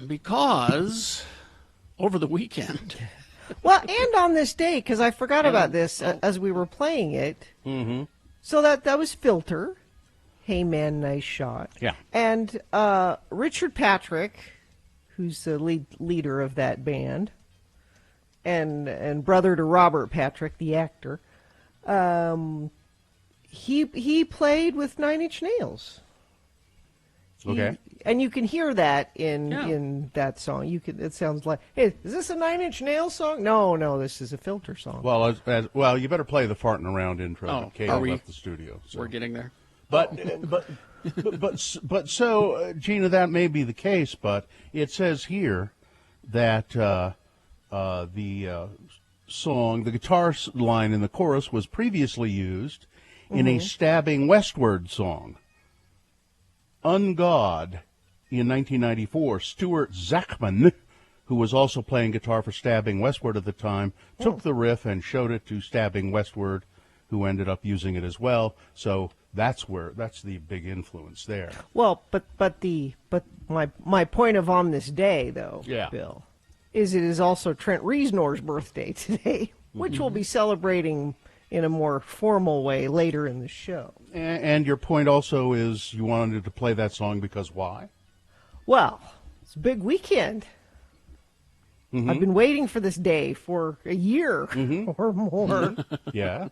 Because over the weekend. Well, and on this day, because I forgot about this as we were playing it. Mm-hmm. So that was Filter. Hey Man, Nice Shot. Yeah. And Richard Patrick, who's the leader of that band, and brother to Robert Patrick, the actor, he played with Nine Inch Nails. Okay. And you can hear that in that song. It sounds like, hey, is this a Nine Inch Nails song? No, this is a Filter song. Well, well, you better play the farting around intro. Oh, Kate left the studio. So. We're getting there. But so, Gina, that may be the case, but it says here that the song, the guitar line in the chorus was previously used in a Stabbing Westward song. Ungod, in 1994, Stuart Zachman, who was also playing guitar for Stabbing Westward at the time, took the riff and showed it to Stabbing Westward, who ended up using it as well. So that's the big influence there. Well, but my point of on this day though, Bill, is it is also Trent Reznor's birthday today, which we'll be celebrating in a more formal way later in the show. And your point also is you wanted to play that song because why? Well, it's a big weekend. I've been waiting for this day for a year or more. Yeah.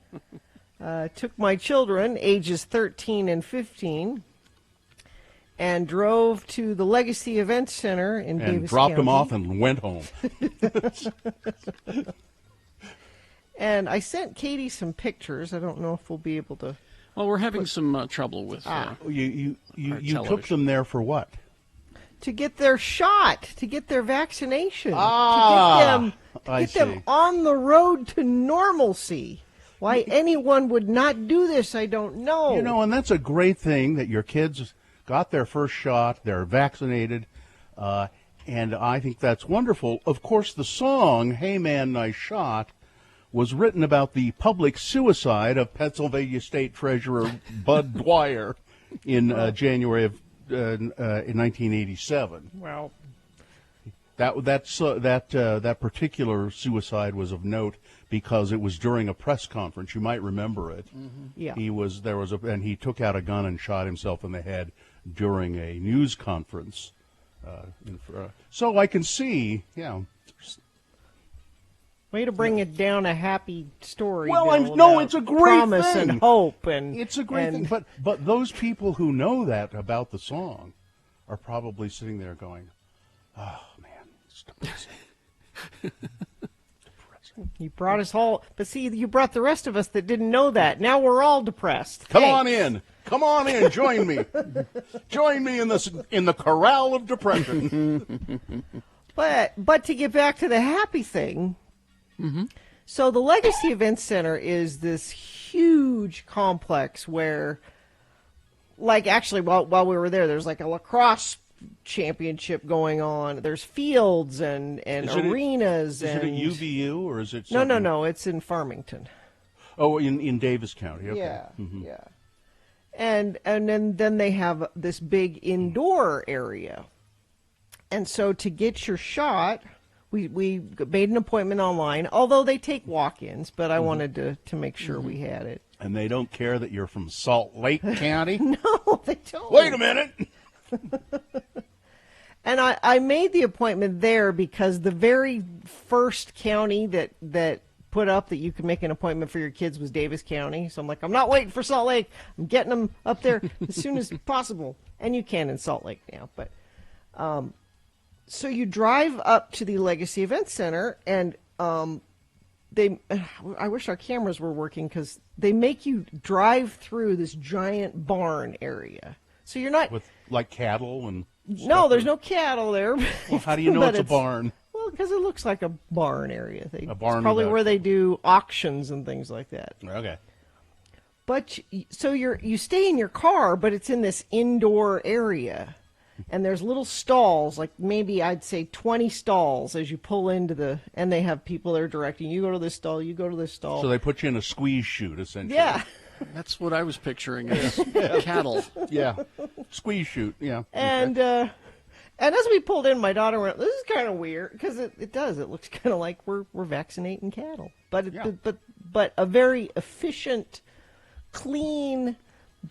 Took my children, ages 13 and 15, and drove to the Legacy Event Center in Davis County. And dropped them off and went home. And I sent Katie some pictures. I don't know if we'll be able to. Well, we're having some trouble with You television. took them there for what? To get their shot, to get their vaccination, I to get see. them on the road to normalcy. Why anyone would not do this, I don't know. You know, and that's a great thing that your kids got their first shot, they're vaccinated, and I think that's wonderful. Of course, the song, Hey Man, Nice Shot, was written about the public suicide of Pennsylvania State Treasurer Bud Dwyer in January of in 1987. Well, that particular suicide was of note because it was during a press conference. You might remember it. Yeah. And he took out a gun and shot himself in the head during a news conference. So I can see, way to bring it down a happy story. Well, Bill, it's a great promise thing. and hope, and it's a great thing. But those people who know that about the song are probably sitting there going, "Oh man, it's depressing." You brought us all, but see, you brought the rest of us that didn't know that. Now we're all depressed. Come on in, join me, join me in the corral of depression. But to get back to the happy thing. So the Legacy Event Center is this huge complex where, like, actually, while we were there, there's like a lacrosse championship going on. There's fields and arenas. Is it at UVU or is it? No. It's in Farmington. Oh, in Davis County. Okay. Yeah, yeah. And then they have this big indoor area. And so to get your shot, we made an appointment online, although they take walk-ins, but I wanted to make sure we had it. And they don't care that you're from Salt Lake County? No, they don't. Wait a minute. And I made the appointment there because the very first county that put up that you could make an appointment for your kids was Davis County. So I'm like, I'm not waiting for Salt Lake. I'm getting them up there as soon as possible. And you can in Salt Lake now. But so you drive up to the Legacy Event Center, and I wish our cameras were working because they make you drive through this giant barn area. So you're not with like cattle and stuff. No, there's no cattle there. Well, how do you know it's a barn? Well, because it looks like a barn area. A barn, it's probably where they do auctions and things like that. Okay. But so you stay in your car, but it's in this indoor area, and there's little stalls, like maybe I'd say 20 stalls as you pull into and they have people there directing you. Go to this stall, you go to this stall. So they put you in a squeeze chute, essentially. Yeah. That's what I was picturing as cattle. Yeah. Squeeze chute, yeah. And okay. And as we pulled in, my daughter went, "This is kind of weird," because it does. It looks kind of like we're vaccinating cattle, but Yeah. but a very efficient, clean,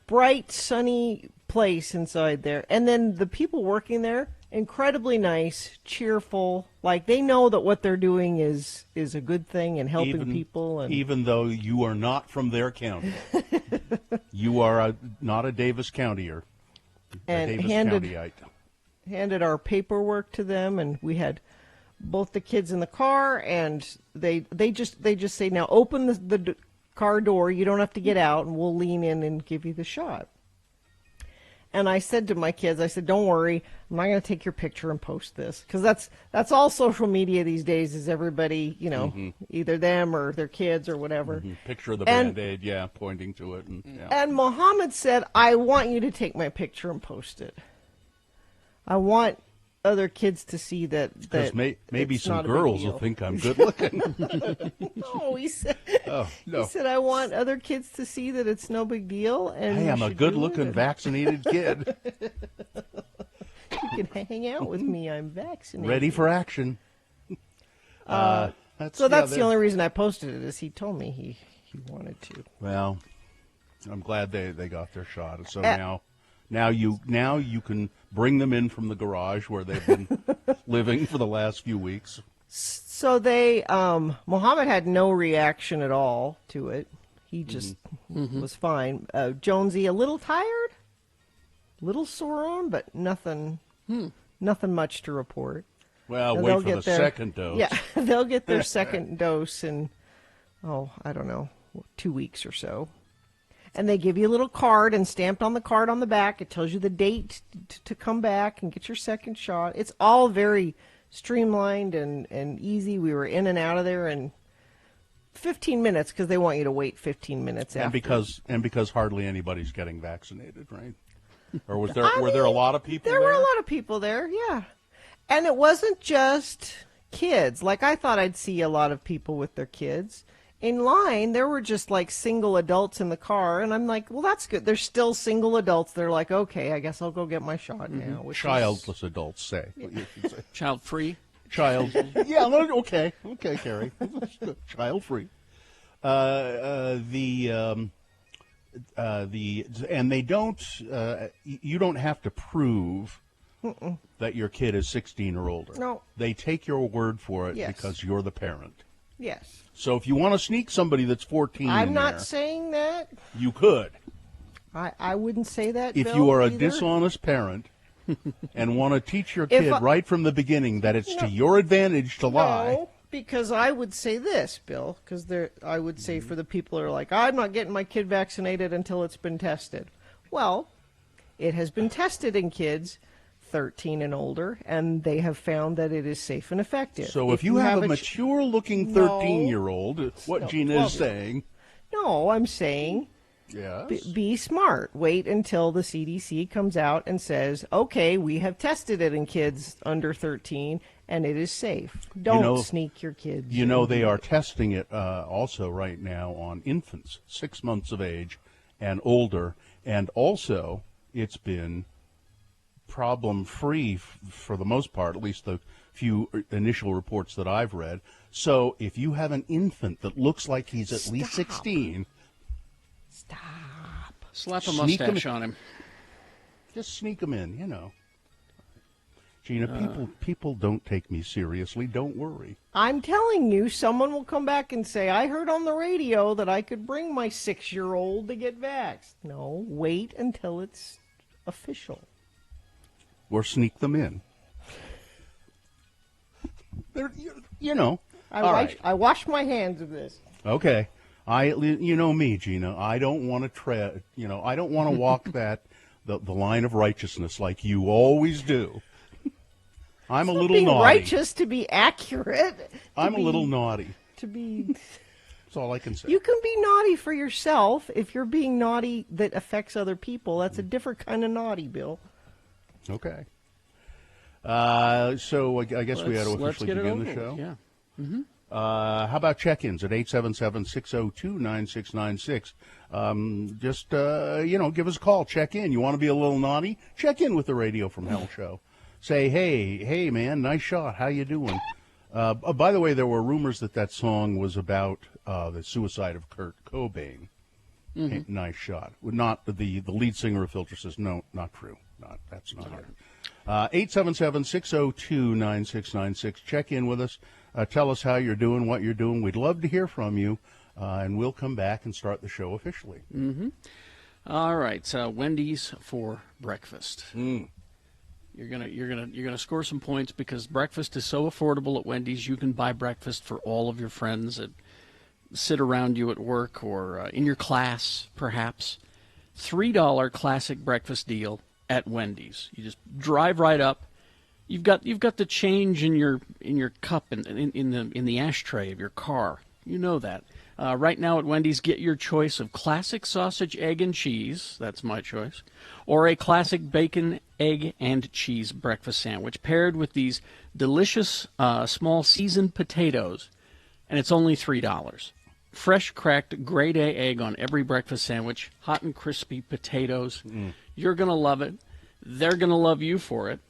bright, sunny place inside there. And then the people working there, incredibly nice, cheerful. Like they know that what they're doing is a good thing and helping people. And even though you are not from their county, you are not a Davis Countyer, And a Davis handed- Countyite. handed our paperwork to them, and we had both the kids in the car, and they just say, now open the car door, you don't have to get out, and we'll lean in and give you the shot. And I said to my kids, I said, don't worry, I'm not going to take your picture and post this, because that's all social media these days, is everybody, either them or their kids or whatever. Picture of the And- Band-Aid, pointing to it. And, And Mohammed said, I want you to take my picture and post it. I want other kids to see that Because maybe it's some not a big girls deal. will think I'm good looking. No, he said. Oh, no. He said, I want other kids to see that it's no big deal. And Hey, you I'm a should do good-looking it, vaccinated kid, and you can hang out with me. I'm vaccinated. ready for action. So that's the there's- only reason I posted it, is he told me he wanted to. Well, I'm glad they got their shot. So Uh, now you can bring them in from the garage where they've been living for the last few weeks. So they, Mohammed had no reaction at all to it. He just was fine. Jonesy, a little tired, little sore arm, but nothing much to report. Well, And wait they'll for get the their- second dose. Yeah, they'll get their second dose in, I don't know, 2 weeks or so. And they give you a little card, and stamped on the card on the back, it tells you the date to come back and get your second shot. It's all very streamlined and easy. We were in and out of there in 15 minutes, because they want you to wait 15 minutes And after. because hardly anybody's getting vaccinated, right? Or were there a lot of people There were a lot of people there, yeah. And it wasn't just kids. Like, I thought I'd see a lot of people with their kids. In line, there were just like single adults in the car, and I'm like, well, that's good. There's still single adults. They're like, okay, I guess I'll go get my shot now. which is- Childless adults say. You should say. Child free. Child. Yeah. Okay, Carrie. Child free. And they don't. You don't have to prove that your kid is 16 or older. No. They take your word for it Yes. because you're the parent. Yes. So if you want to sneak somebody that's 14 I'm in not there, saying that. you could. I wouldn't say that, If Bill, you are a either. dishonest parent and want to teach your If kid I- right from the beginning that it's to your advantage to lie. No, because I would say this, Bill, because I would say for the people who are like, I'm not getting my kid vaccinated until it's been tested. Well, it has been tested in kids 13 and older, and they have found that it is safe and effective. So if you have a mature-looking 13-year-old, what No, Gina 12-year-old. is saying, No, I'm saying yes, be smart. Wait until the CDC comes out and says, okay, we have tested it in kids under 13, and it is safe. Don't sneak your kids. you know they are testing it also right now on infants 6 months of age and older, and also it's been problem-free for the most part, at least the few initial reports that I've read. So if you have an infant that looks like he's at least 16, Stop. Slap a Sneak 'em- mustache on him. just sneak them in, Gina, people don't take me seriously. Don't worry. I'm telling you, someone will come back and say, I heard on the radio that I could bring my 6-year-old to get vaxxed. No, wait until it's official. Or sneak them in. They're, all right. I wash my hands of this. Okay. You know me, Gina. I don't want to I don't want to walk the line of righteousness like you always do. I'm a little Being naughty. righteous to be accurate. I'm a little naughty. To be, That's all I can say. you can be naughty for yourself. If you're being naughty that affects other people, that's a different kind of naughty, Bill. Okay. So I guess we had to Let's officially get it begin over the show. with, Yeah. How about check-ins at 877-602-9696? Just give us a call. Check in. You want to be a little naughty? Check in with the Radio from Hell show. say, hey, man, nice shot. How you doing? Oh, by the way, there were rumors that song was about the suicide of Kurt Cobain. Hey, nice shot. Not the lead singer of Filter says, no, not true. That's not it. 877-602-9696. Check in with us. Tell us how you're doing, what you're doing. We'd love to hear from you, and we'll come back and start the show officially. All right, Wendy's for breakfast. You're gonna score some points because breakfast is so affordable at Wendy's. You can buy breakfast for all of your friends that sit around you at work or in your class, perhaps. $3 classic breakfast deal at Wendy's. You just drive right up. You've got the change in your cup in the ashtray of your car. You know that. Right now at Wendy's, get your choice of classic sausage, egg, and cheese. That's my choice. Or a classic bacon, egg, and cheese breakfast sandwich paired with these delicious small seasoned potatoes. And it's only $3. Fresh cracked grade A egg on every breakfast sandwich, hot and crispy potatoes. You're going to love it. They're going to love you for it.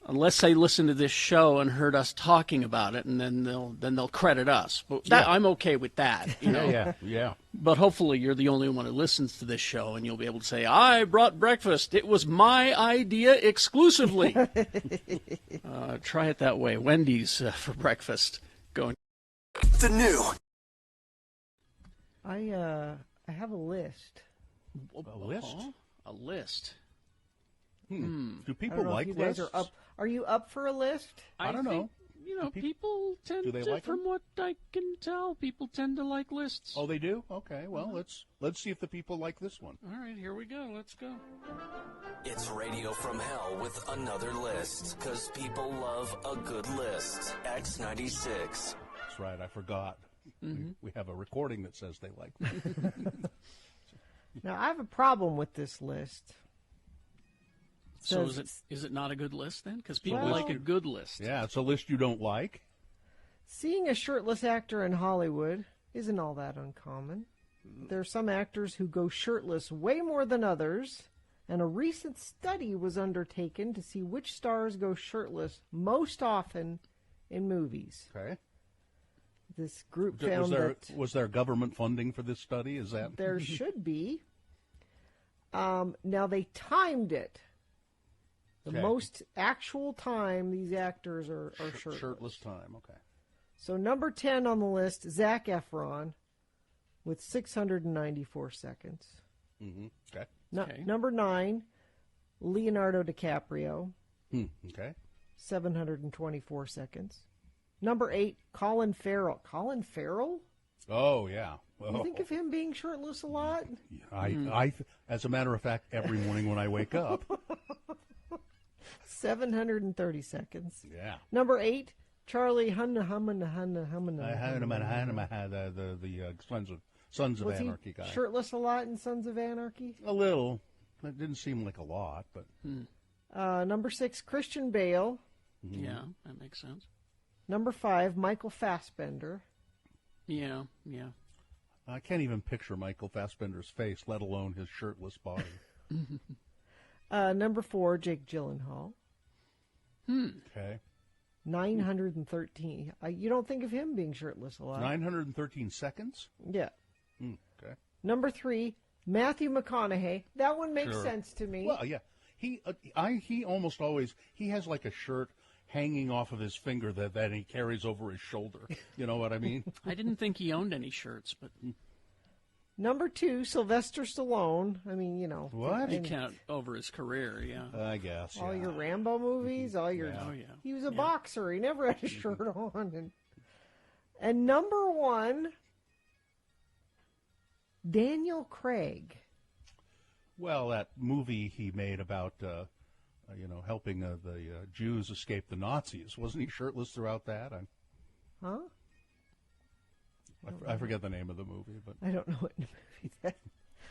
Unless they listen to this show and heard us talking about it, and then they'll credit us. But I'm okay with that. You know? Yeah. But hopefully you're the only one who listens to this show, and you'll be able to say, I brought breakfast. It was my idea exclusively. Try it that way. Wendy's for breakfast. Going. The new. I have a list. A list? A list. Do I people don't know like if you guys lists? are up. Are you up for a list? I don't know. Think, people tend do they to, like from them? what I can tell, people tend to like lists. Oh, they do? Okay, well, let's see if the people like this one. All right, here we go. Let's go. It's Radio from Hell with another list, because people love a good list. X96. That's right, I forgot. We have a recording that says they like me. Now I have a problem with this list. So Says- is it not a good list then? Because people Well- like a good list. Yeah, it's a list you don't like. Seeing a shirtless actor in Hollywood isn't all that uncommon. There are some actors who go shirtless way more than others, and a recent study was undertaken to see which stars go shirtless most often in movies. Okay. This group Was found there that was there government funding for this study? Is that there should be. Now they timed it. The Okay. most actual time these actors are shirtless. shirtless time? Okay. So number 10 on the list, Zac Efron, with 694 seconds. Okay. Okay. Number 9, Leonardo DiCaprio, Okay. 724 seconds. Number 8, Colin Farrell. Colin Farrell? Oh yeah. You think of him being shirtless a lot? As a matter of fact, every morning when I wake up. 730 seconds. Yeah. Number 8, Charlie Hunnam. The Sons of Was he Anarchy guy. shirtless a lot in Sons of Anarchy? A little. It didn't seem like a lot, but Number 6, Christian Bale. Yeah, that makes sense. Number 5, Michael Fassbender. Yeah. I can't even picture Michael Fassbender's face, let alone his shirtless body. Number 4, Jake Gyllenhaal. Okay. 913. You don't think of him being shirtless a lot. 913 seconds? Yeah. Okay. Number 3, Matthew McConaughey. That one makes Sure. sense to me. Well, yeah. He almost always, he has like a shirt hanging off of his finger that he carries over his shoulder. You know what I mean? I didn't think he owned any shirts, but Number 2, Sylvester Stallone. I mean, What? you count over his career, yeah. I guess. all yeah. your Rambo movies, all your. Oh, yeah. He was a boxer. He never had a shirt on. And number 1, Daniel Craig. Well, that movie he made about, helping the Jews escape the Nazis, wasn't he shirtless throughout that? Huh? I forget the name of the movie, but I don't know what movie that.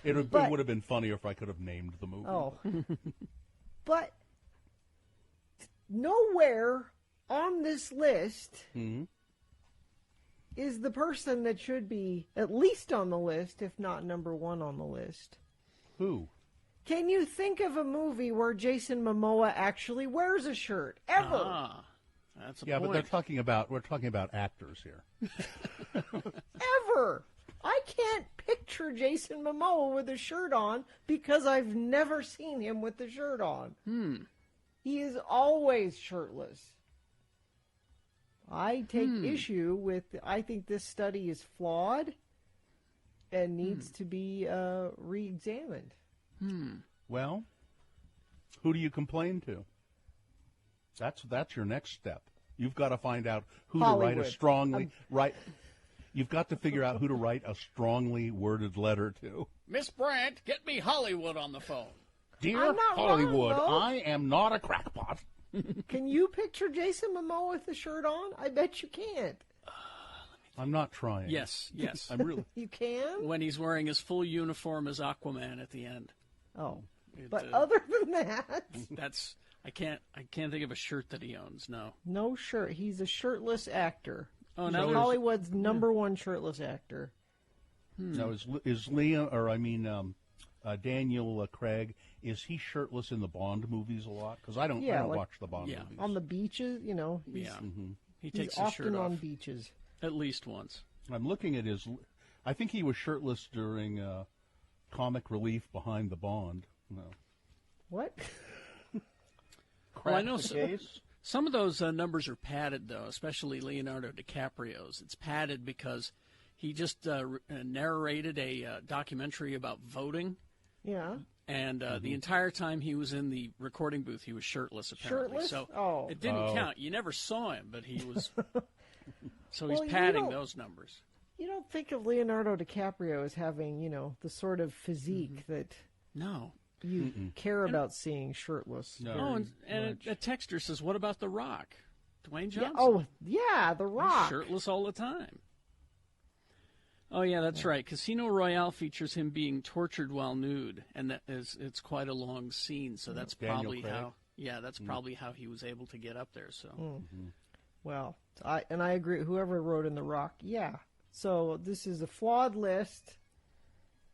it But- would have been funnier if I could have named the movie. Oh. But nowhere on this list is the person that should be at least on the list, if not number 1 on the list. Who? Can you think of a movie where Jason Momoa actually wears a shirt ever? Ah, that's a Yeah, point. but we're talking about actors here. Ever? I can't picture Jason Momoa with a shirt on because I've never seen him with the shirt on. He is always shirtless. I take issue with. I think this study is flawed and needs to be re-examined. Well, who do you complain to? That's your next step. You've got to find out who to write Hollywood. a strongly write. You've got to figure out who to write a strongly worded letter to. Miss Brandt, get me Hollywood on the phone. Dear I'm not Hollywood, wrong, though. I am not a crackpot. Can you picture Jason Momoa with the shirt on? I bet you can't. I'm not trying. Yes. I'm really. You can? When he's wearing his full uniform as Aquaman at the end. Oh. It, But other than that, that's I can't think of a shirt that he owns. No. no shirt. He's a shirtless actor. Oh, He's now there's- Hollywood's number one shirtless actor. Now is Liam, or I mean Daniel Craig, is he shirtless in the Bond movies a lot? Because I don't like- watch the Bond Yeah. movies. On the beaches, he's, Yeah. He he's takes his often shirt on off beaches. at least once. I'm looking at his. I think he was shirtless during Comic Relief Behind the Bond. No. What? Well, I know Crack the case? some of those numbers are padded, though, especially Leonardo DiCaprio's. It's padded because he just narrated a documentary about voting, Yeah. and the entire time he was in the recording booth, he was shirtless, apparently. Shirtless? So Oh. it didn't count. You never saw him, but he was. So he's Well, you padding don't- those numbers. You don't think of Leonardo DiCaprio as having, the sort of physique that No. you care about seeing shirtless. No. Oh, and much. a texter says, "What about The Rock, Dwayne Yeah, Johnson? The He's Rock. shirtless all the time." Oh yeah, that's right. Casino Royale features him being tortured while nude, and it's quite a long scene. So that's Daniel probably Craig? how. Yeah, that's probably how he was able to get up there. So Well, I agree. Whoever wrote in The Rock, yeah. So this is a flawed list.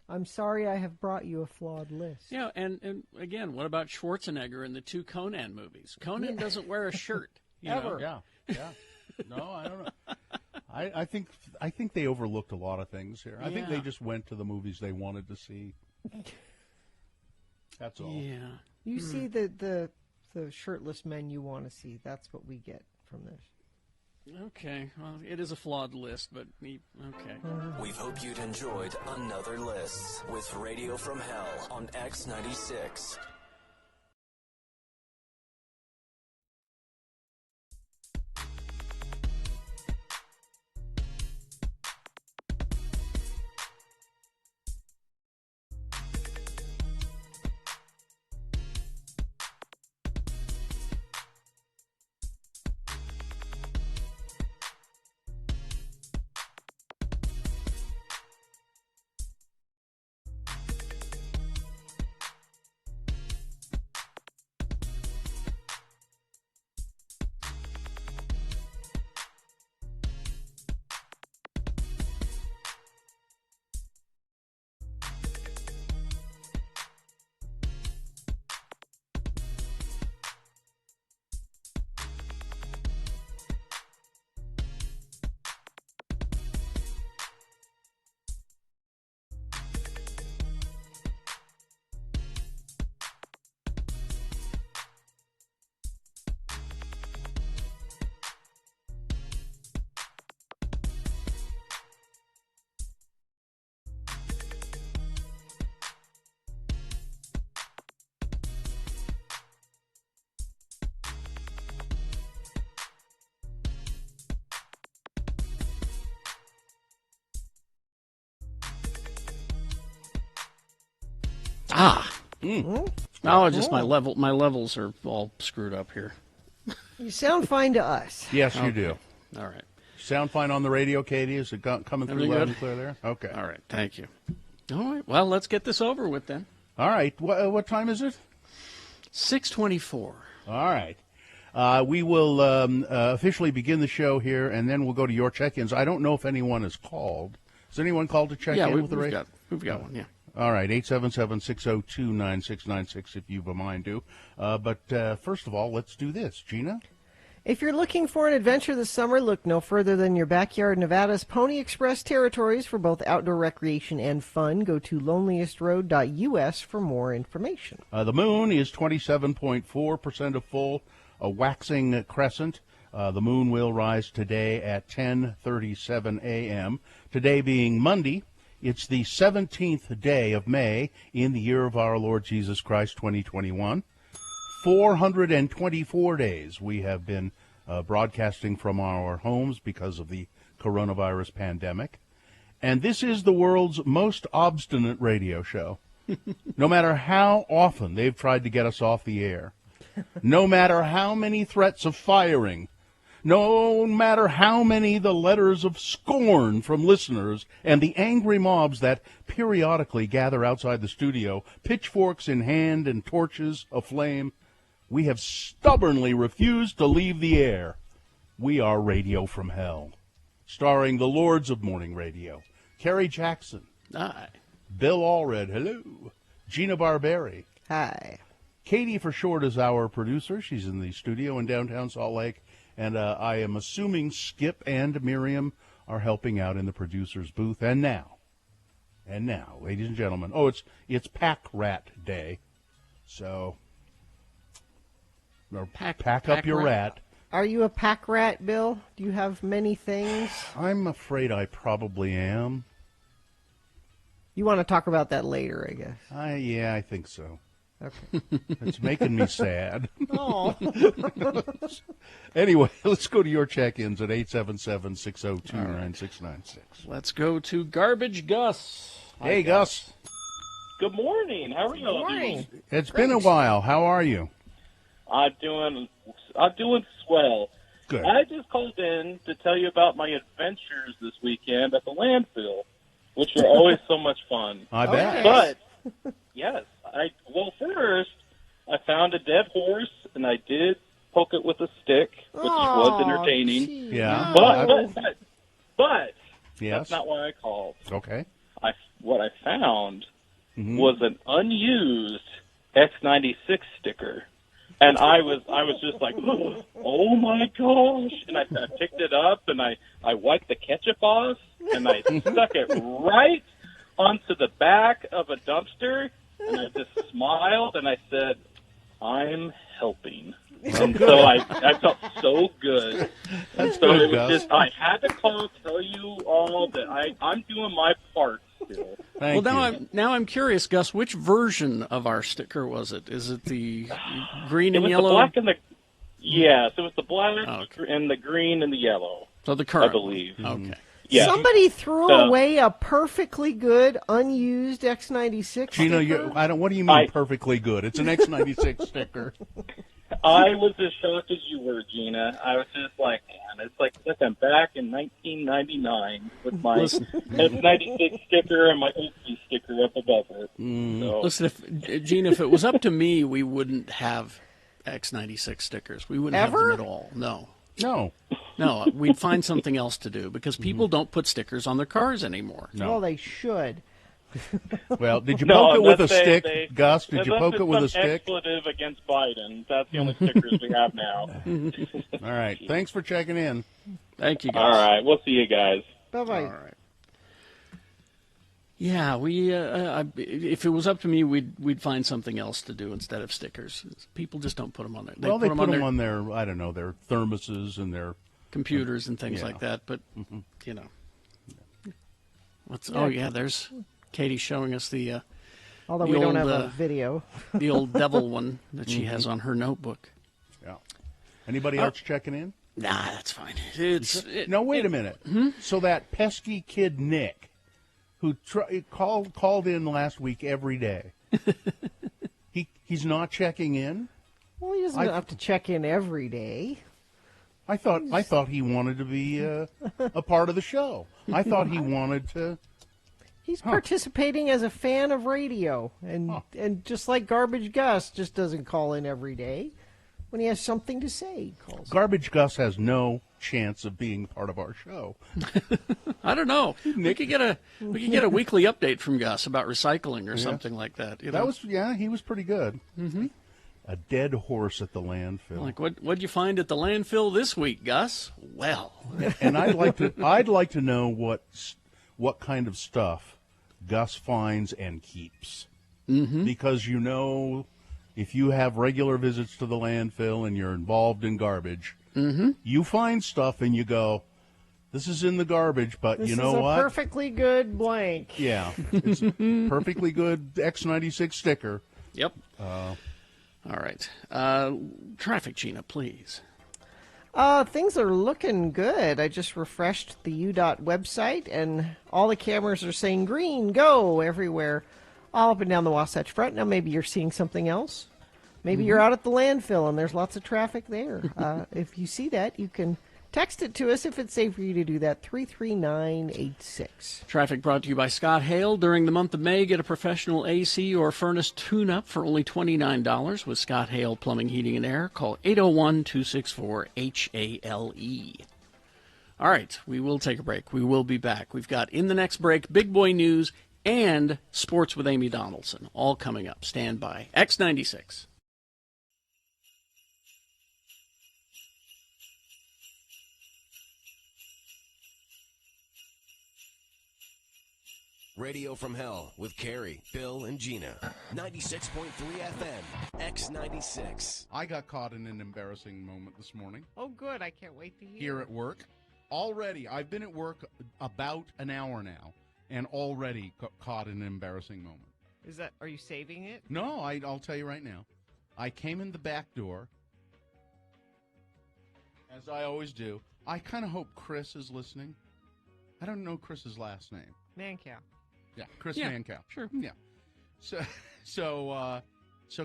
I'm sorry I have brought you a flawed list. yeah, and again, what about Schwarzenegger in the two Conan movies? Conan doesn't wear a shirt. You know? Ever. Yeah. No, I don't know. I think they overlooked a lot of things here. I think Yeah. they just went to the movies they wanted to see. That's all. Yeah. You see the shirtless men you want to see. That's what we get from this. Okay. Well, it is a flawed list, but okay. We hope you'd enjoyed another list with Radio from Hell on X96. Oh, just my levels are all screwed up here. You sound fine to us. Yes, you do. All right. Sound fine on the radio, Katie? Is it coming through Everything loud good? and clear there? Okay. All right. Thank you. All right. Well, let's get this over with then. All right. What time is it? 6:24. All right. We will officially begin the show here, and then we'll go to your check-ins. I don't know if anyone has called. Has anyone called to check Yeah, in we've with the radio? got one. Yeah. All right, 877-602-9696 if you've a mind to. But first of all, let's do this. Gina? If you're looking for an adventure this summer, look no further than your backyard Nevada's Pony Express territories for both outdoor recreation and fun. Go to loneliestroad.us for more information. The moon is 27.4% of full, a waxing crescent. The moon will rise today at 10:37 a.m. Today being Monday, it's the 17th day of May in the year of our Lord Jesus Christ, 2021. 424 days we have been broadcasting from our homes because of the coronavirus pandemic. And this is the world's most obstinate radio show. No matter how often they've tried to get us off the air, no matter how many threats of firing, no matter how many the letters of scorn from listeners and the angry mobs that periodically gather outside the studio, pitchforks in hand and torches aflame, we have stubbornly refused to leave the air. We are Radio from Hell, starring the Lords of Morning Radio, Kerry Jackson, Aye. Bill Allred, hello, Gina Barberi. Hi. Katie for short is our producer. She's in the studio in downtown Salt Lake, and I am assuming Skip and Miriam are helping out in the producer's booth. And now, ladies and gentlemen, it's Pack Rat Day, so pack up your rat. Are you a pack rat, Bill? Do you have many things? I'm afraid I probably am. You want to talk about that later, I guess. Yeah, I think so. Okay. It's making me sad. Oh. Anyway, let's go to your check-ins at 877-602-9696. Let's go to Garbage Gus. Hey, Gus. Good morning. How are you all Morning. doing? It's been a while. How are you? I'm doing swell. Good. I just called in to tell you about my adventures this weekend at the landfill, which are always so much fun. I bet. Okay. But yes, first I found a dead horse and I did poke it with a stick, which was entertaining. Gee, Yeah. no. But Yes. that's not why I called. Okay. What I found was an unused X96 sticker. And I was just like, oh my gosh! And I picked it up and I wiped the ketchup off and I stuck it right onto the back of a dumpster. And I just smiled and I said, "I'm helping." And so I felt so good. That's So good, it was Gus. just I had to call, tell you all that I'm doing my part still. Thank Well, you. now I'm curious, Gus. Which version of our sticker was it? Is it the green It and was yellow? the black and the yes, it was the black okay. and the green and the yellow. So the current. I believe. Okay. Yeah. Somebody threw So- away a perfectly good unused X96 Gina, sticker. what do you mean perfectly good? It's an X96 sticker. I was as shocked as you were, Gina. I was just like, man, it's like I'm back in 1999 with my F96 sticker and my Oakley sticker up above it. So, Listen, Gene, if it was up to me, we wouldn't have X96 stickers. We wouldn't Ever? have them at all. No. No, we'd find something else to do because people don't put stickers on their cars anymore. No. Well, they should. Well, did you no, poke it with a unless stick, they- Gus? Did you unless poke it it's with a some stick? expletive against Biden. That's the only stickers we have now. All right. Thanks for checking in. Thank you, guys. All right, we'll see you guys. Bye-bye. All right. Yeah, if it was up to me, we'd find something else to do instead of stickers. People just don't put them on there. Well, they put them their on their, I don't know, their thermoses and their... computers and things Yeah. like that. But you know, oh yeah, there's Katie showing us the Although the we don't old, have a video. the old devil one that she has on her notebook. Yeah. Anybody else checking in? Nah, that's fine. No, wait a minute. So that pesky kid Nick, who called in last week every day, he's not checking in? Well, he doesn't have to check in every day. I thought he wanted to be a part of the show. I thought he wanted to. He's participating as a fan of radio, and just like Garbage Gus, just doesn't call in every day. when he has something to say, he calls. Garbage Gus has no chance of being part of our show. I don't know. We could get a weekly update from Gus about recycling or something like that. You know? He was pretty good. Mm-hmm. A dead horse at the landfill. Like what'd you find at the landfill this week, Gus? Well, and I'd like to know what kind of stuff Gus finds and keeps. Mm-hmm. Because if you have regular visits to the landfill and you're involved in garbage, you find stuff and you go, this is in the garbage, but this you know what? This is a perfectly good blank. Yeah, it's a perfectly good X96 sticker. Yep. All right. Traffic, Gina, please. Things are looking good. I just refreshed the UDOT website, and all the cameras are saying green, go, everywhere, all up and down the Wasatch Front. Now, maybe you're seeing something else. Maybe you're out at the landfill, and there's lots of traffic there. If you see that, you can text it to us if it's safe for you to do that, 33986. Traffic brought to you by Scott Hale. During the month of May, get a professional AC or furnace tune-up for only $29 with Scott Hale Plumbing, Heating, and Air. Call 801-264-HALE. All right, we will take a break. We will be back. We've got, in the next break, Big Boy News and Sports with Amy Donaldson, all coming up. Stand by. X96. Radio from Hell with Carrie, Bill, and Gina. 96.3 FM, X96. I got caught in an embarrassing moment this morning. Oh, good. I can't wait to hear. Here at work. Already, I've been at work about an hour now, and already caught in an embarrassing moment. Are you saving it? No, I'll tell you right now. I came in the back door, as I always do. I kind of hope Chris is listening. I don't know Chris's last name. Mancow. Yeah, Chris Mancow. Sure. Yeah. So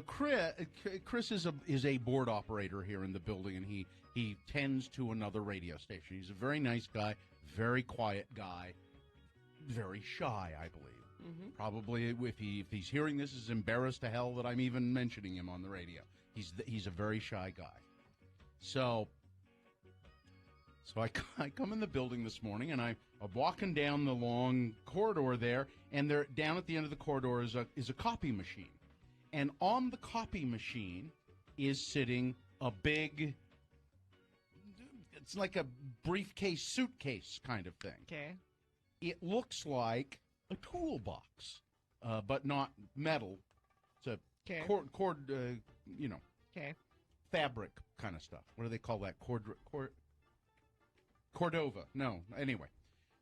Chris is a board operator here in the building, and he tends to another radio station. He's a very nice guy, very quiet guy, very shy, I believe. Mm-hmm. Probably if he's hearing this, is embarrassed to hell that I'm even mentioning him on the radio. He's a very shy guy. So I come in the building this morning, and I'm walking down the long corridor there, and there down at the end of the corridor is a copy machine. And on the copy machine is sitting a big, it's like a briefcase, suitcase kind of thing. Okay. It looks like a toolbox, but not metal. It's a fabric kind of stuff. What do they call that? Cordova. No, anyway.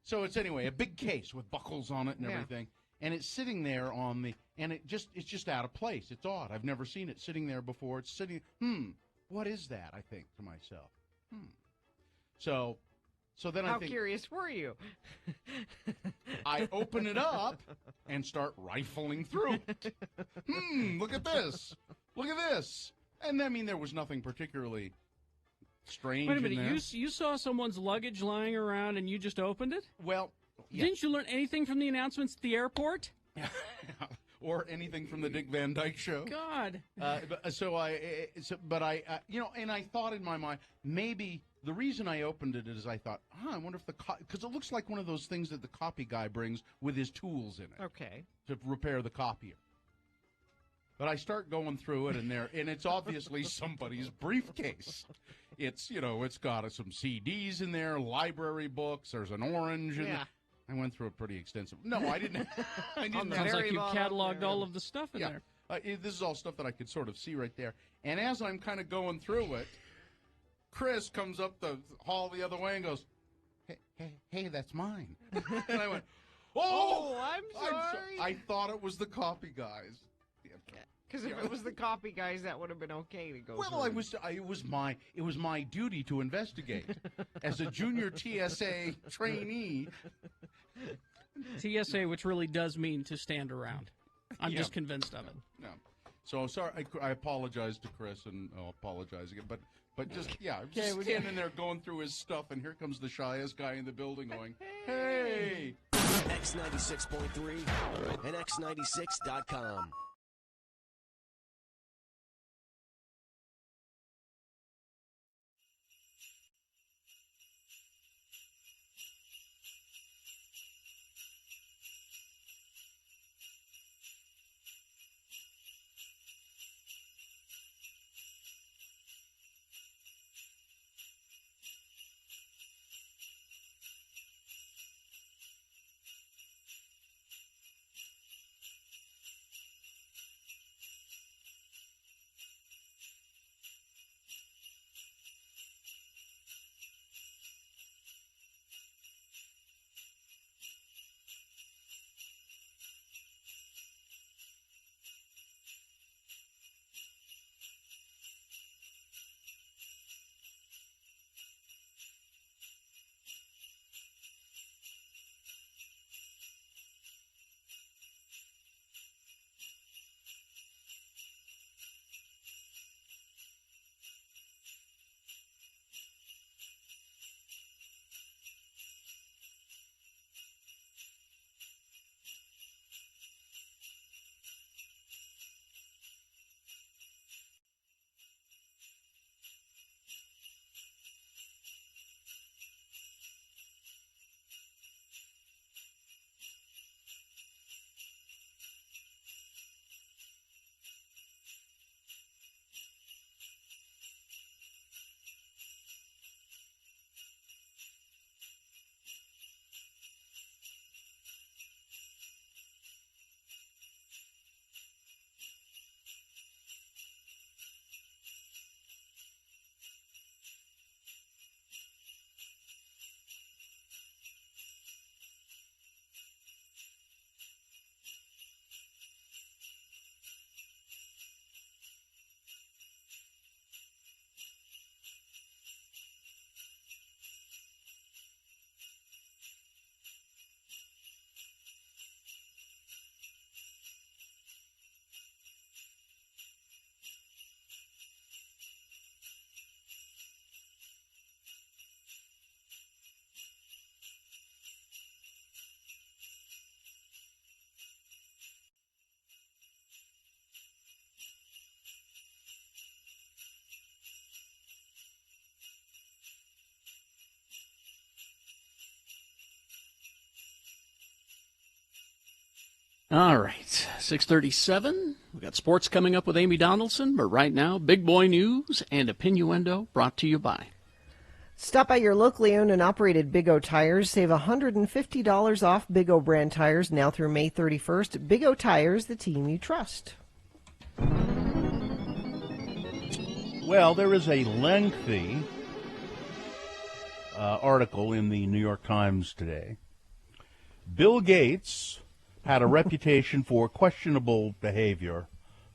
So it's a big case with buckles on it and everything. And it's sitting there it's just out of place. It's odd. I've never seen it sitting there before. It's sitting, what is that? I think to myself. So then I think. How curious were you? I open it up and start rifling through it. Look at this. Look at this. And I mean, there was nothing particularly strange. Wait a minute, in there. you saw someone's luggage lying around and you just opened it? Well, yeah. Didn't you learn anything from the announcements at the airport? Or anything from the Dick Van Dyke Show? God. And I thought in my mind, maybe the reason I opened it is I thought, I wonder if because it looks like one of those things that the copy guy brings with his tools in it. Okay. To repair the copier. But I start going through it, and it's obviously somebody's briefcase. It's got some CDs in there, library books. There's an orange. Yeah. I went through it pretty extensive. No, I didn't. Sounds like you cataloged all of the stuff in there. This is all stuff that I could sort of see right there. And as I'm kind of going through it, Chris comes up the hall the other way and goes, "Hey, that's mine." And I went, "Oh, I'm sorry." I thought it was the copy guys. Because if it was the copy guys, that would have been okay to go. Well, it was my duty to investigate as a junior TSA trainee. TSA, which really does mean to stand around. I'm just convinced of it. No, so sorry. I apologize to Chris, and I'll apologize again. But just I'm just standing there going through his stuff, and here comes the shyest guy in the building, going, "Hey." X96.3 and X96.com. All right, 6:37. We got sports coming up with Amy Donaldson, but right now, big boy news and a Pinuendo brought to you by. Stop by your locally owned and operated Big O Tires. Save $150 off Big O brand tires now through May 31st. Big O Tires, the team you trust. Well, there is a lengthy article in the New York Times today. Bill Gates had a reputation for questionable behavior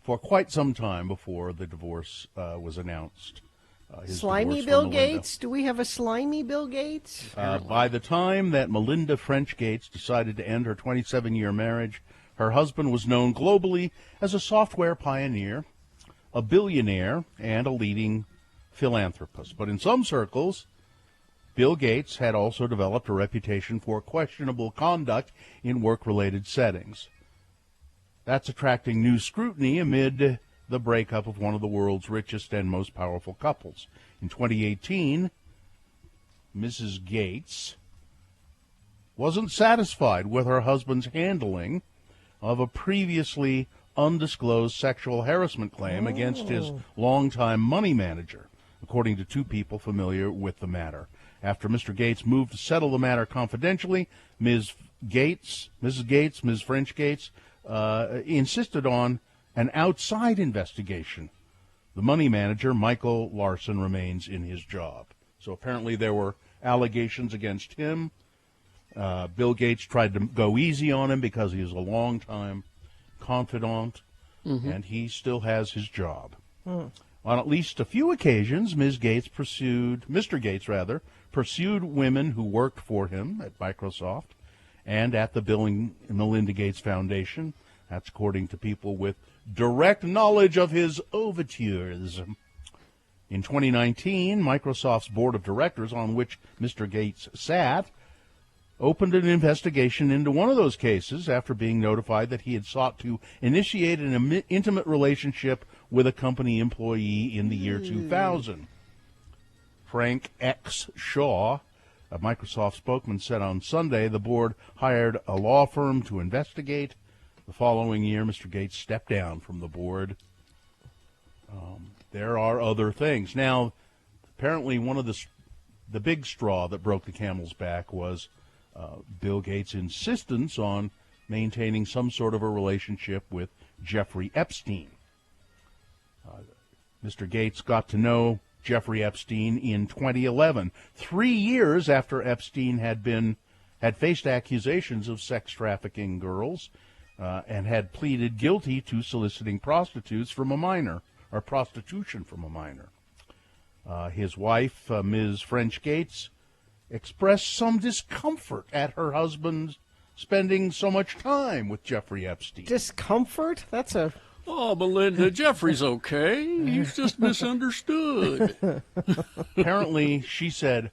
for quite some time before the divorce was announced. Slimy Bill Gates? Do we have a slimy Bill Gates? By the time that Melinda French Gates decided to end her 27-year marriage, her husband was known globally as a software pioneer, a billionaire, and a leading philanthropist. But in some circles, Bill Gates had also developed a reputation for questionable conduct in work-related settings. That's attracting new scrutiny amid the breakup of one of the world's richest and most powerful couples. In 2018, Mrs. Gates wasn't satisfied with her husband's handling of a previously undisclosed sexual harassment claim against his longtime money manager, according to two people familiar with the matter. After Mr. Gates moved to settle the matter confidentially, Ms. French Gates, insisted on an outside investigation. The money manager, Michael Larson, remains in his job. So apparently there were allegations against him. Bill Gates tried to go easy on him because he is a longtime confidant, and he still has his job. On at least a few occasions, Mr. Gates pursued women who worked for him at Microsoft and at the Bill and Melinda Gates Foundation. That's according to people with direct knowledge of his overtures. In 2019, Microsoft's board of directors, on which Mr. Gates sat, opened an investigation into one of those cases after being notified that he had sought to initiate an intimate relationship with a company employee in the year 2000. Frank X. Shaw, a Microsoft spokesman, said on Sunday the board hired a law firm to investigate. The following year, Mr. Gates stepped down from the board. There are other things. Now, apparently one of the big straw that broke the camel's back was Bill Gates' insistence on maintaining some sort of a relationship with Jeffrey Epstein. Mr. Gates got to know Jeffrey Epstein in 2011, 3 years after Epstein had faced accusations of sex trafficking girls and had pleaded guilty to soliciting prostitutes from a minor, or prostitution from a minor. His wife, Ms. French Gates, expressed some discomfort at her husband spending so much time with Jeffrey Epstein. Discomfort? That's a... Oh, Melinda, Jeffrey's okay. He's just misunderstood. Apparently, she said,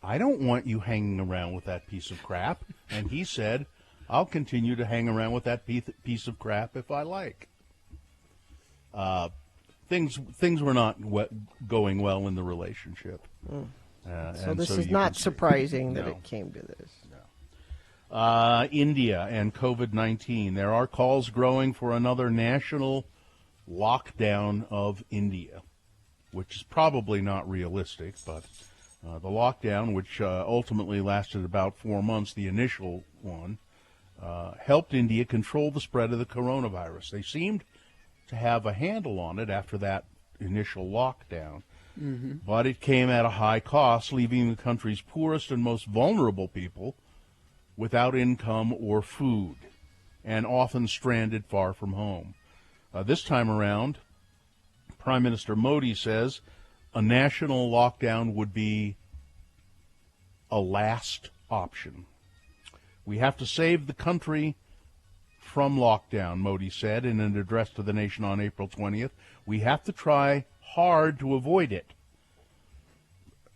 I don't want you hanging around with that piece of crap. And he said, I'll continue to hang around with that piece of crap if I like. Things were not going well in the relationship. So this is not surprising that it came to this. India and COVID-19. There are calls growing for another national lockdown of India, which is probably not realistic, but the lockdown, which ultimately lasted about 4 months, the initial one, helped India control the spread of the coronavirus. They seemed to have a handle on it after that initial lockdown, but it came at a high cost, leaving the country's poorest and most vulnerable people without income or food, and often stranded far from home. This time around, Prime Minister Modi says a national lockdown would be a last option. We have to save the country from lockdown, Modi said in an address to the nation on April 20th. We have to try hard to avoid it.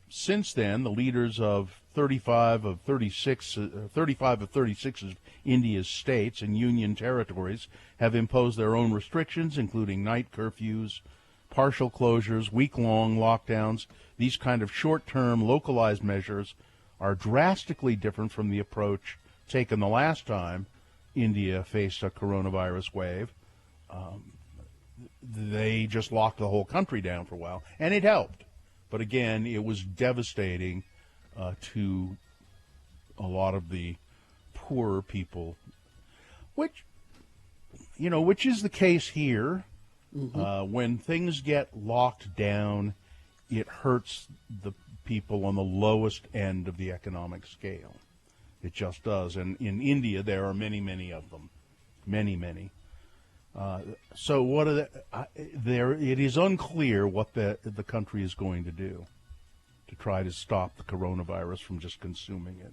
Since then, the leaders of 35 of 36 of India's states and union territories have imposed their own restrictions, including night curfews, partial closures, week-long lockdowns. These kind of short-term, localized measures are drastically different from the approach taken the last time India faced a coronavirus wave, they just locked the whole country down for a while, and it helped. But again, it was devastating to a lot of the poorer people, which is the case here. When things get locked down, it hurts the people on the lowest end of the economic scale. It just does. And in India, there are many, many of them. Many, many. So what are it is unclear what the country is going to do to try to stop the coronavirus from just consuming it.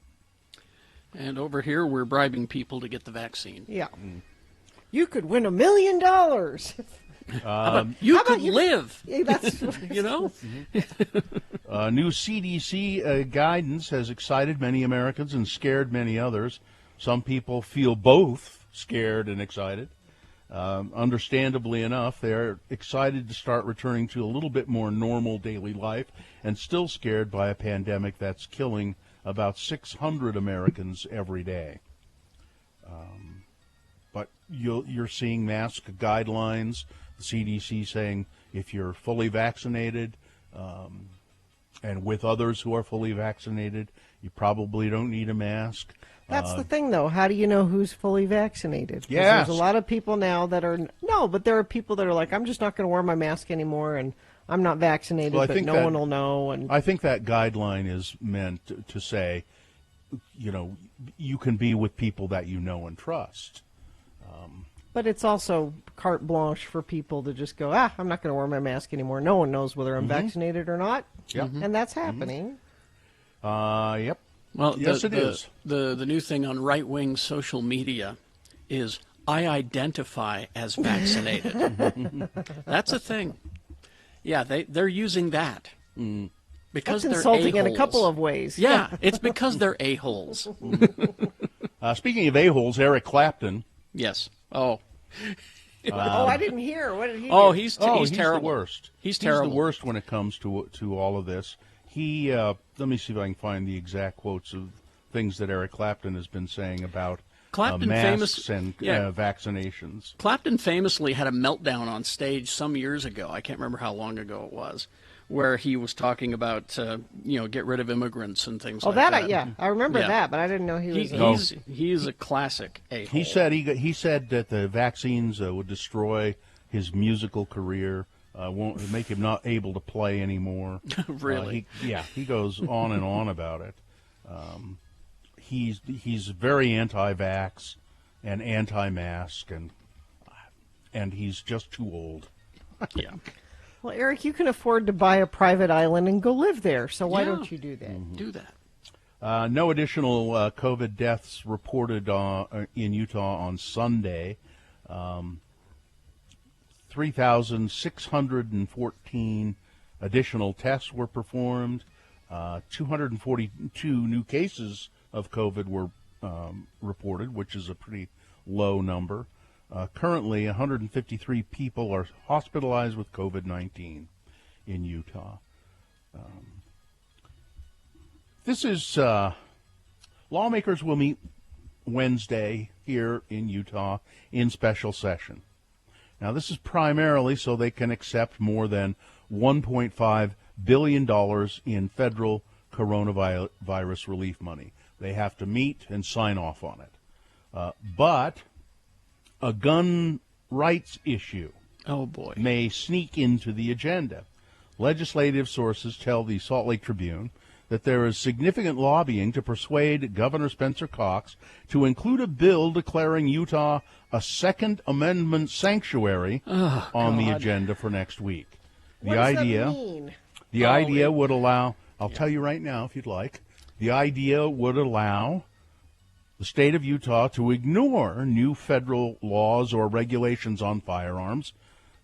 And over here, we're bribing people to get the vaccine. Yeah. You could win $1 million. You could live. Yeah, that's You know? New CDC guidance has excited many Americans and scared many others. Some people feel both scared and excited. Understandably enough, they're excited to start returning to a little bit more normal daily life and still scared by a pandemic that's killing about 600 Americans every day. But you're seeing mask guidelines, the CDC saying if you're fully vaccinated and with others who are fully vaccinated, you probably don't need a mask. That's the thing, though. How do you know who's fully vaccinated? 'Cause Yes. There's a lot of people now that are but there are people that are like, I'm just not going to wear my mask anymore, and I'm not vaccinated, Well, I but think no that- one will know. And I think that guideline is meant to say, you can be with people that you know and trust. but it's also carte blanche for people to just go, I'm not going to wear my mask anymore. No one knows whether I'm vaccinated or not. Yep. And that's happening. Yep. Well, Yes, it is. The new thing on right-wing social media is I identify as vaccinated. That's a thing. Yeah, they're using that. Because That's they're insulting in a a-holes. couple of ways. Yeah, it's because they're a-holes. Speaking of a-holes, Eric Clapton. Yes. Oh. I didn't hear. What did he do? Oh, he's He's terrible. the worst. He's terrible. the worst when it comes to all of this. He let me see if I can find the exact quotes of things that Eric Clapton has been saying about Clapton masks and yeah. vaccinations. Clapton famously had a meltdown on stage some years ago. I can't remember how long ago it was, where he was talking about get rid of immigrants and things like that. I remember Yeah. that, but I didn't know he was. He's a classic a-hole. He said that the vaccines would destroy his musical career, won't make him not able to play anymore. Really? He goes on and on about it. He's very anti-vax and anti-mask, and he's just too old. Yeah. Well, Eric, you can afford to buy a private island and go live there, so why Yeah. don't you do that? Do that. No additional COVID deaths reported in Utah on Sunday. 3,614 additional tests were performed. 242 new cases of COVID were reported, which is a pretty low number. Currently, 153 people are hospitalized with COVID-19 in Utah. This is lawmakers will meet Wednesday here in Utah in special session. Now, this is primarily so they can accept more than $1.5 billion in federal coronavirus relief money. They have to meet and sign off on it. But a gun rights issue Oh, boy. may sneak into the agenda. Legislative sources tell the Salt Lake Tribune that there is significant lobbying to persuade Governor Spencer Cox to include a bill declaring Utah a Second Amendment sanctuary on the agenda for next week. What does that mean? The idea would allow, I'll tell you right now if you'd like, the idea would allow the state of Utah to ignore new federal laws or regulations on firearms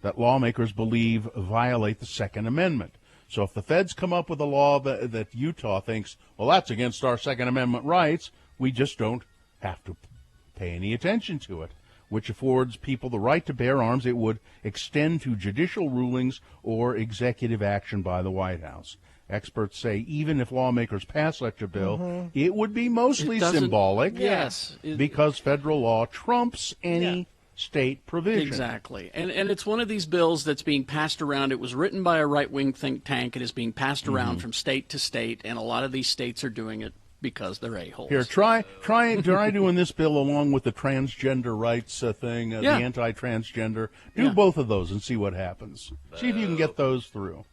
that lawmakers believe violate the Second Amendment. So if the feds come up with a law that Utah thinks, well, that's against our Second Amendment rights, we just don't have to pay any attention to it, which affords people the right to bear arms. It would extend to judicial rulings or executive action by the White House. experts say even if lawmakers pass such a bill, it would be mostly It doesn't- symbolic. Yes. Because federal law trumps any state provision. Exactly. And it's one of these bills that's being passed around. It was written by a right-wing think tank. It is being passed around from state to state, and a lot of these states are doing it because they're a-holes. Here, try doing this bill along with the transgender rights thing, the anti-transgender. Do both of those and see what happens. See if you can get those through.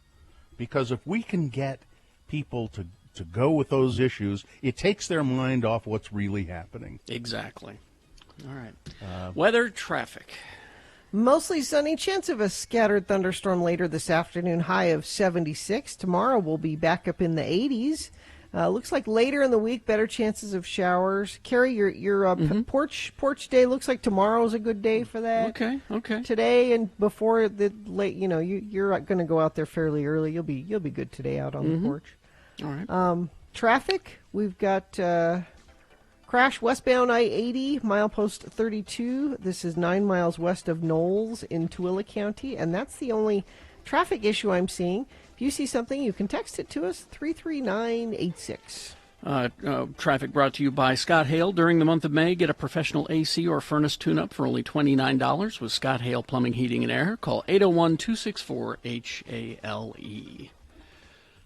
Because if we can get people to go with those issues, it takes their mind off what's really happening. Exactly. All right. Weather, traffic. Mostly sunny, chance of a scattered thunderstorm later this afternoon, high of 76. Tomorrow we'll be back up in the 80s. Looks like later in the week, better chances of showers. Carrie, your porch day looks like tomorrow's a good day for that. Okay. Today and before the late, you're going to go out there fairly early. You'll be good today out on the porch. All right. Traffic, we've got crash westbound I-80, milepost 32. This is 9 miles west of Knowles in Tooele County, and that's the only traffic issue I'm seeing. If you see something, you can text it to us, 33986. Traffic brought to you by Scott Hale. During the month of May, get a professional AC or furnace tune-up for only $29 with Scott Hale Plumbing, Heating, and Air. Call 801-264-HALE.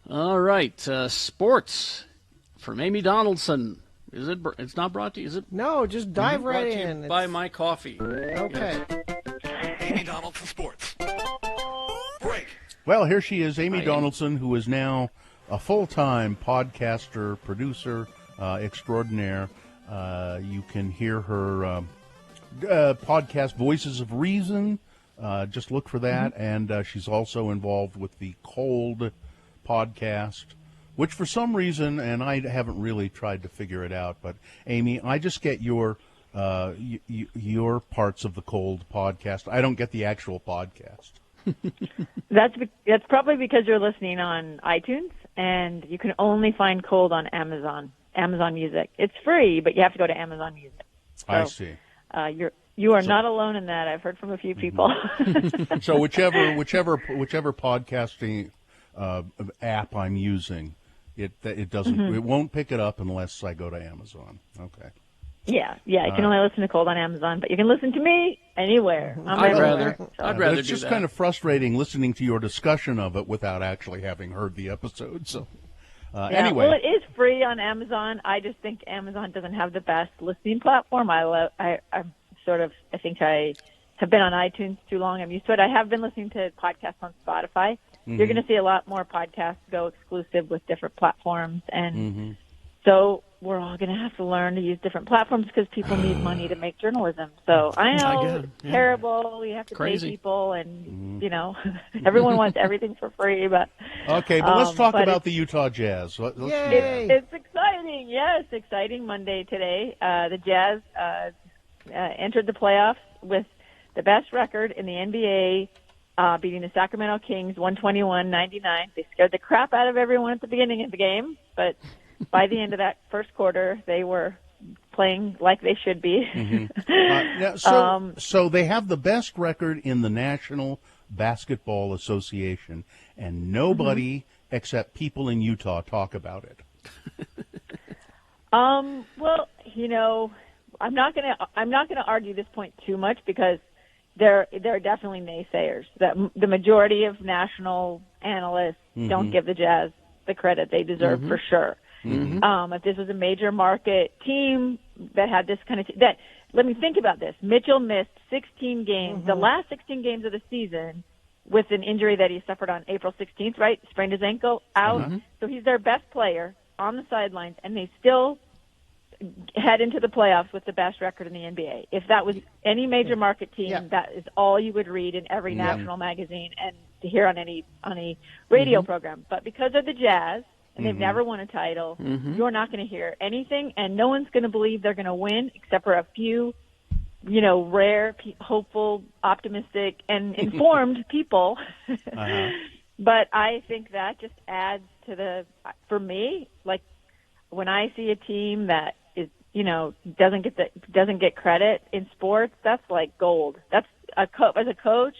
All right, sports from Amy Donaldson. It's not brought to you, is it? No, just dive right Brought to you in. by my coffee. Okay. Amy Donaldson Sports. Break. Well, here she is, Amy Hi, Amy. Donaldson, who is now a full-time podcaster, producer extraordinaire. You can hear her podcast, Voices of Reason. Just look for that. And she's also involved with the Cold podcast, which for some reason, and I haven't really tried to figure it out, but Amy, I just get your parts of the Cold podcast. I don't get the actual podcast. That's probably because you're listening on iTunes, and you can only find Cold on Amazon Music. It's free, but you have to go to Amazon Music. So, I see. You are not alone in that. I've heard from a few people. So whichever podcasting app I'm using, it doesn't it won't pick it up unless I go to Amazon. Okay. Yeah. You can only listen to Cold on Amazon, but you can listen to me anywhere. I'd everywhere. rather But do it's just that. kind of frustrating listening to your discussion of it without actually having heard the episode. So Yeah, anyway, well, it is free on Amazon. I just think Amazon doesn't have the best listening platform. I think I have been on iTunes too long. I'm used to it. I have been listening to podcasts on Spotify. You're going to see a lot more podcasts go exclusive with different platforms, and so we're all going to have to learn to use different platforms because people need money to make journalism. So I know get it. it's terrible. You have to Crazy. pay people, and everyone wants everything for free. But okay, but let's talk but about the Utah Jazz. Yay. it's exciting. Yes, exciting Monday today. The Jazz entered the playoffs with the best record in the NBA, beating the Sacramento Kings 121-99. They scared the crap out of everyone at the beginning of the game, but by the end of that first quarter, they were playing like they should be. So they have the best record in the National Basketball Association, and nobody except people in Utah talk about it. Well, I'm not gonna argue this point too much because there are definitely naysayers. That the majority of national analysts don't give the Jazz the credit they deserve for sure. If this was a major market team that had this kind of let me think about this. Mitchell missed 16 games, the last 16 games of the season, with an injury that he suffered on April 16th, right? Sprained his ankle out. So he's their best player on the sidelines, and they still head into the playoffs with the best record in the NBA. If that was any major market team, that is all you would read in every national magazine and to hear on any radio program. But because of the Jazz, and they've never won a title, you're not going to hear anything, and no one's going to believe they're going to win except for a few, rare, hopeful, optimistic, and informed people. But I think that just adds to for me, like when I see a team that is, doesn't get credit in sports, that's like gold. That's as a coach,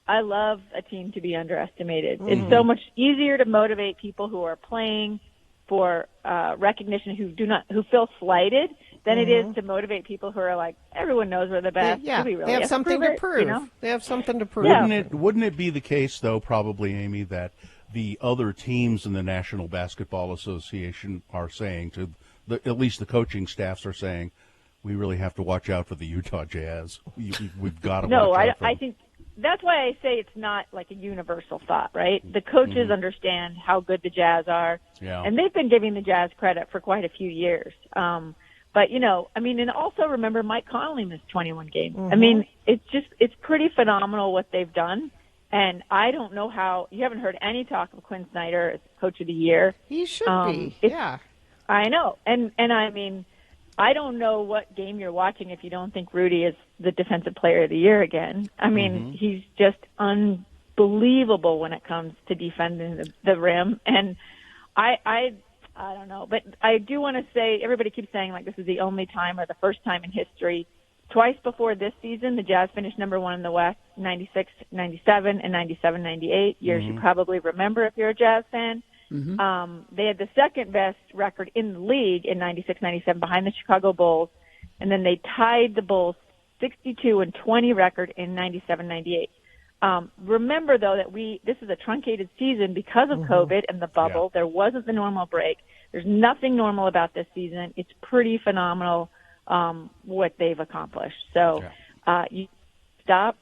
I love a team to be underestimated. It's so much easier to motivate people who are playing for recognition who feel slighted than it is to motivate people who are like, everyone knows we're the best. Yeah, Do we really they have something to it? prove. You know? They have something to prove. Yeah. Wouldn't it be the case, though, probably, Amy, that the other teams in the National Basketball Association are saying at least the coaching staffs are saying, we really have to watch out for the Utah Jazz. We've got to watch out for them. I think that's why I say it's not like a universal thought, right? The coaches understand how good the Jazz are, and they've been giving the Jazz credit for quite a few years. But, and also remember Mike Conley missed 21 games. I mean, it's pretty phenomenal what they've done. And I don't know how – you haven't heard any talk of Quinn Snyder as Coach of the Year. He should be, yeah. I know. And I mean – I don't know what game you're watching if you don't think Rudy is the Defensive Player of the Year again. I mean, he's just unbelievable when it comes to defending the rim. And I don't know. But I do want to say, everybody keeps saying, like, this is the only time or the first time in history. Twice before this season, the Jazz finished number one in the West, 96-97 and 97-98, years you probably remember if you're a Jazz fan. They had the second best record in the league in 96-97 behind the Chicago Bulls, and then they tied the Bulls 62-20 record in 97-98. Remember, though, that this is a truncated season because of COVID and the bubble. There wasn't the normal break. There's nothing normal about this season. It's pretty phenomenal what they've accomplished. So you stop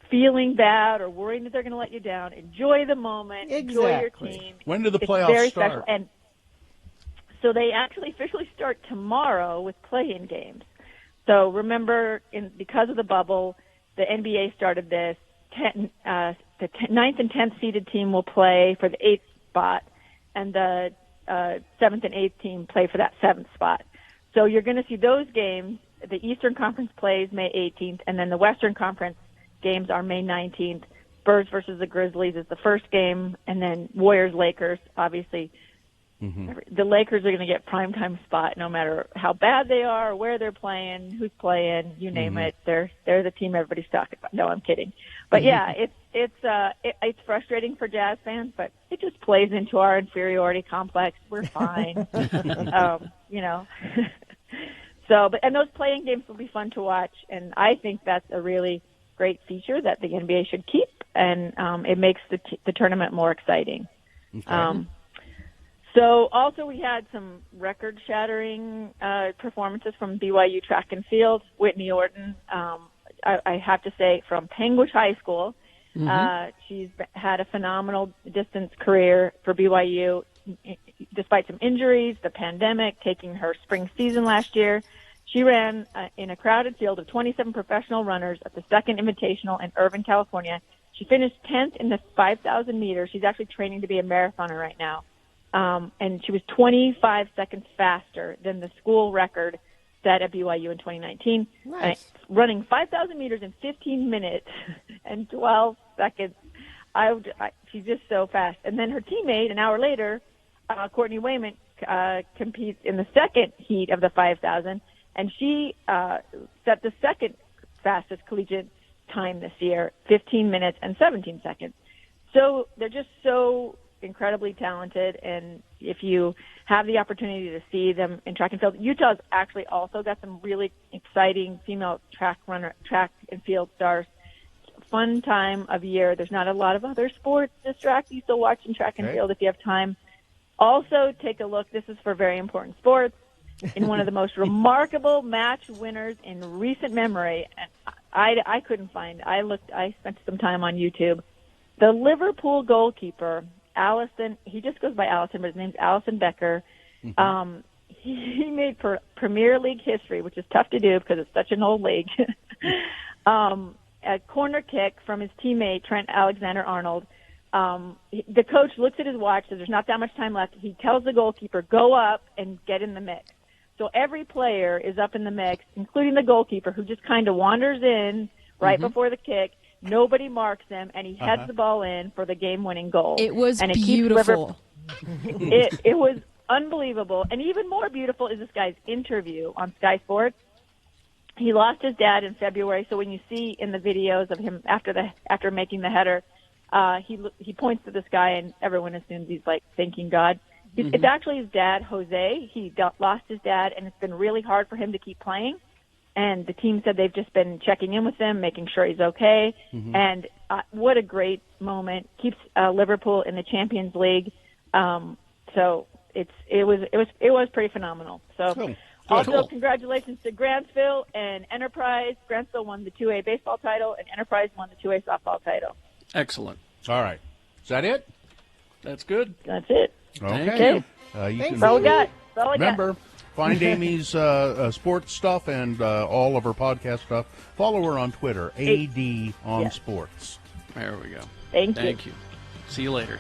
feeling bad or worrying that they're going to let you down. Enjoy the moment. Enjoy your team. When do the It's playoffs very start? special. And so they actually officially start tomorrow with play-in games. So remember, because of the bubble, the NBA started this. The 9th and 10th seeded team will play for the 8th spot, and the 7th and 8th team play for that 7th spot. So you're going to see those games. The Eastern Conference plays May 18th, and then the Western Conference games are May 19th. Spurs versus the Grizzlies is the first game, and then Warriors-Lakers, obviously. The Lakers are going to get primetime spot no matter how bad they are, where they're playing, who's playing, you name it. They're the team everybody's talking about. No, I'm kidding. But yeah, it's frustrating for Jazz fans, but it just plays into our inferiority complex. We're fine. So, and those playing games will be fun to watch, and I think that's a really great feature that the NBA should keep, and it makes the tournament more exciting. Okay. So also we had some record-shattering performances from BYU track and field. Whitney Orton, I have to say, from Panguitch High School. She's had a phenomenal distance career for BYU, despite some injuries, the pandemic, taking her spring season last year. She ran in a crowded field of 27 professional runners at the Second Invitational in Irvine, California. She finished 10th in the 5,000 meters. She's actually training to be a marathoner right now. And she was 25 seconds faster than the school record set at BYU in 2019. Nice. Running 5,000 meters in 15 minutes and 12 seconds. She's just so fast. And then her teammate, an hour later, Courtney Wayment, competes in the second heat of the 5,000, and she set the second fastest collegiate time this year, 15 minutes and 17 seconds. So they're just so incredibly talented, and if you have the opportunity to see them in track and field, Utah's actually also got some really exciting female track and field stars. Fun time of year. There's not a lot of other sports distract you, so watching track and field if you have time. Also, take a look. This is for very important sports. In one of the most remarkable match winners in recent memory, and I couldn't find. I spent some time on YouTube. The Liverpool goalkeeper, Allison, he just goes by Allison, but his name's Allison Becker. He made Premier League history, which is tough to do because it's such an old league. A corner kick from his teammate, Trent Alexander-Arnold. The coach looks at his watch, says there's not that much time left. He tells the goalkeeper, go up and get in the mix. So every player is up in the mix, including the goalkeeper, who just kind of wanders in right before the kick. Nobody marks him, and he heads the ball in for the game-winning goal. It was and beautiful. It was unbelievable. And even more beautiful is this guy's interview on Sky Sports. he lost his dad in February. So when you see in the videos of him after making the header, he points to the sky, and everyone assumes he's like thanking God. It's actually his dad, Jose. He lost his dad, and it's been really hard for him to keep playing. And the team said they've just been checking in with him, making sure he's okay. And what a great moment! Keeps Liverpool in the Champions League. So it was pretty phenomenal. So Cool. also congratulations to Grantsville and Enterprise. Grantsville won the 2A baseball title, and Enterprise won the 2A softball title. Excellent. All right. Is that it? That's good. That's it. Okay. Thank You Thanks, can That's all we got. That's all I got. remember, find Amy's sports stuff and all of her podcast stuff. Follow her on Twitter, AD on Yeah. Sports. There we go. Thank you. See you later.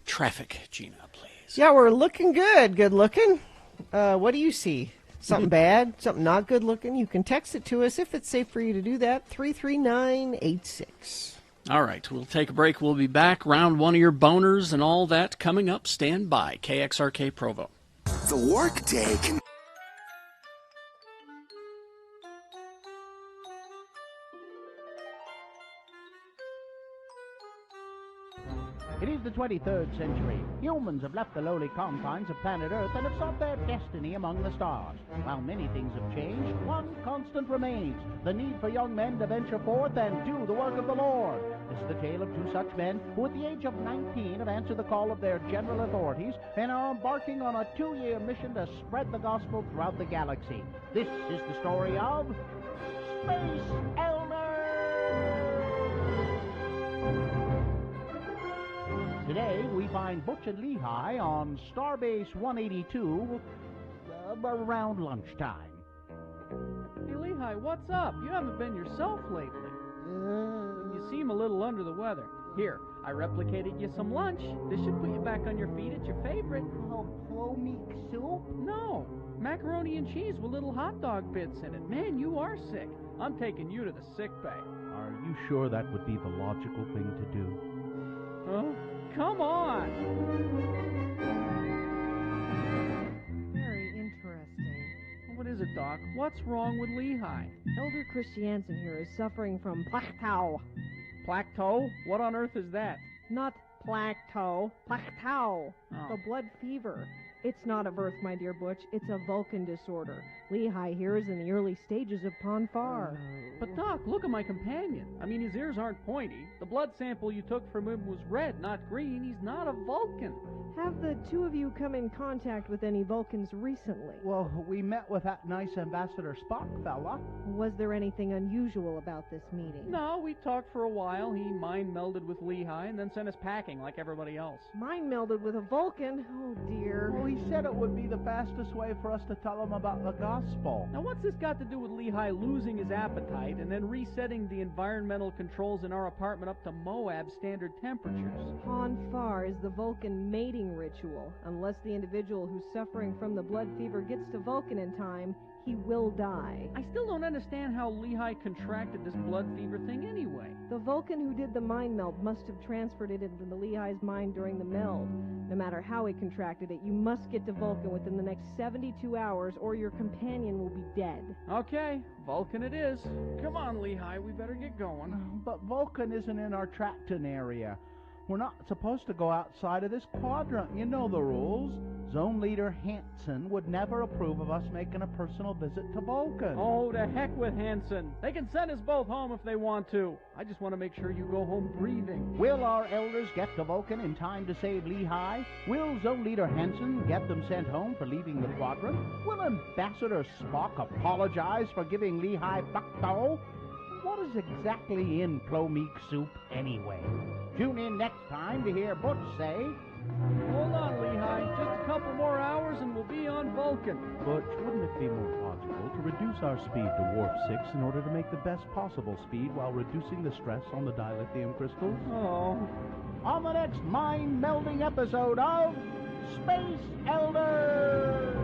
Traffic, Gina, please. Yeah, we're looking good. Good looking. What do you see? Something bad? Something not good looking? You can text it to us if it's safe for you to do that. 33986. All right, we'll take a break. We'll be back. Round one of your boners and all that coming up. Stand by. KXRK Provo. The workday can It is the 23rd century. Humans have left the lowly confines of planet Earth and have sought their destiny among the stars. While many things have changed, one constant remains: the need for young men to venture forth and do the work of the Lord. This is the tale of two such men who at the age of 19 have answered the call of their general authorities and are embarking on a 2-year mission to spread the gospel throughout the galaxy. This is the story of Space Elders! Today, we find Butch and Lehigh on Starbase 182 around lunchtime. Hey, Lehigh, what's up? You haven't been yourself lately. You seem a little under the weather. Here, I replicated you some lunch. This should put you back on your feet. It's your favorite. Oh, plomeek soup? No, macaroni and cheese with little hot dog bits in it. Man, you are sick. I'm taking you to the sick bay. Are you sure that would be the logical thing to do? Huh? Come on! Very interesting. What is it, Doc? What's wrong with Lehigh? Elder Christiansen here is suffering from plateau. Plateau? What on earth is that? Not plateau, plateau. Oh. The blood fever. It's not a birth, my dear Butch. It's a Vulcan disorder. Lehigh here is in the early stages of Ponfar. But Doc, look at my companion. I mean, his ears aren't pointy. The blood sample you took from him was red, not green. He's not a Vulcan. Have the two of you come in contact with any Vulcans recently? Well, we met with that nice Ambassador Spock fella. Was there anything unusual about this meeting? No, we talked for a while. He mind melded with Lehigh and then sent us packing like everybody else. Mind melded with a Vulcan? Oh, dear. Well, he said it would be the fastest way for us to tell him about the gospel. Now, what's this got to do with Lehigh losing his appetite and then resetting the environmental controls in our apartment up to Moab standard temperatures? Ponfar is the Vulcan mating ritual. Unless the individual who's suffering from the blood fever gets to Vulcan in time, he will die. I still don't understand how Lehigh contracted this blood fever thing anyway. The Vulcan who did the mind meld must have transferred it into the Lehigh's mind during the meld. No matter how he contracted it, you must get to Vulcan within the next 72 hours or your companion will be dead. Okay, Vulcan it is. Come on, Lehigh, we better get going. But Vulcan isn't in our Tracton area. We're not supposed to go outside of this quadrant. You know the rules. Zone Leader Hansen would never approve of us making a personal visit to Vulcan. Oh, to heck with Hansen. They can send us both home if they want to. I just want to make sure you go home breathing. Will our elders get to Vulcan in time to save Lehigh? Will Zone Leader Hansen get them sent home for leaving the quadrant? Will Ambassador Spock apologize for giving Lehigh plateau? What is exactly in plomeek soup anyway? Tune in next time to hear Butch say, Hold on, Lehigh. Just a couple more hours and we'll be on Vulcan. Butch, wouldn't it be more logical to reduce our speed to warp 6 in order to make the best possible speed while reducing the stress on the dilithium crystals? Oh. On the next mind-melding episode of Space Elders!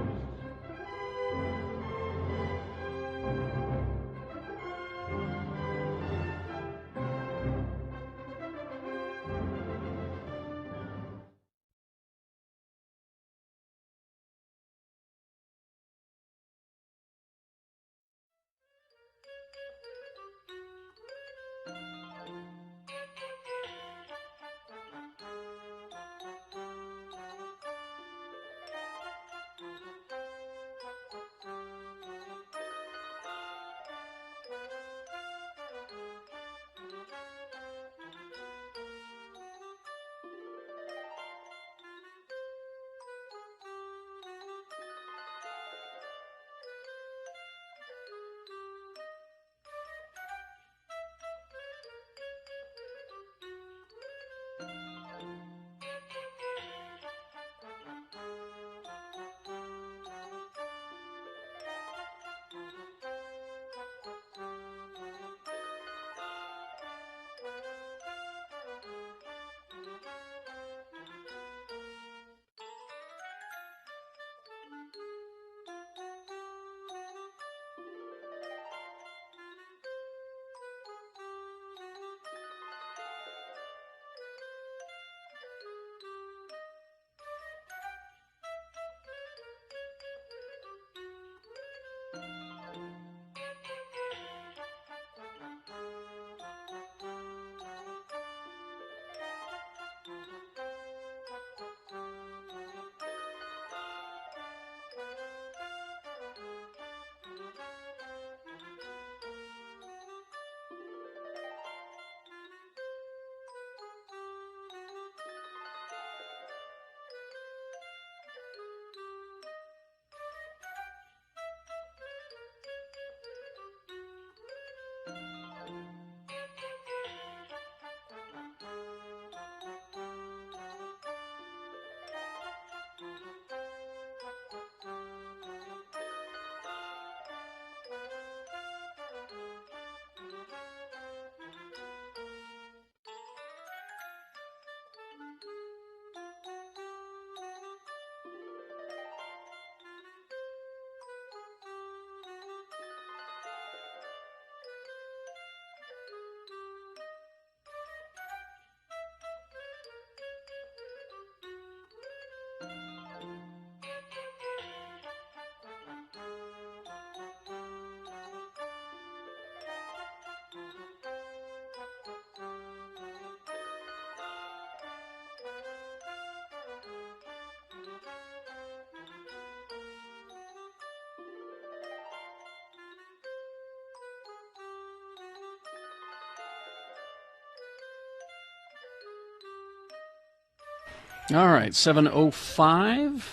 All right, 7:05.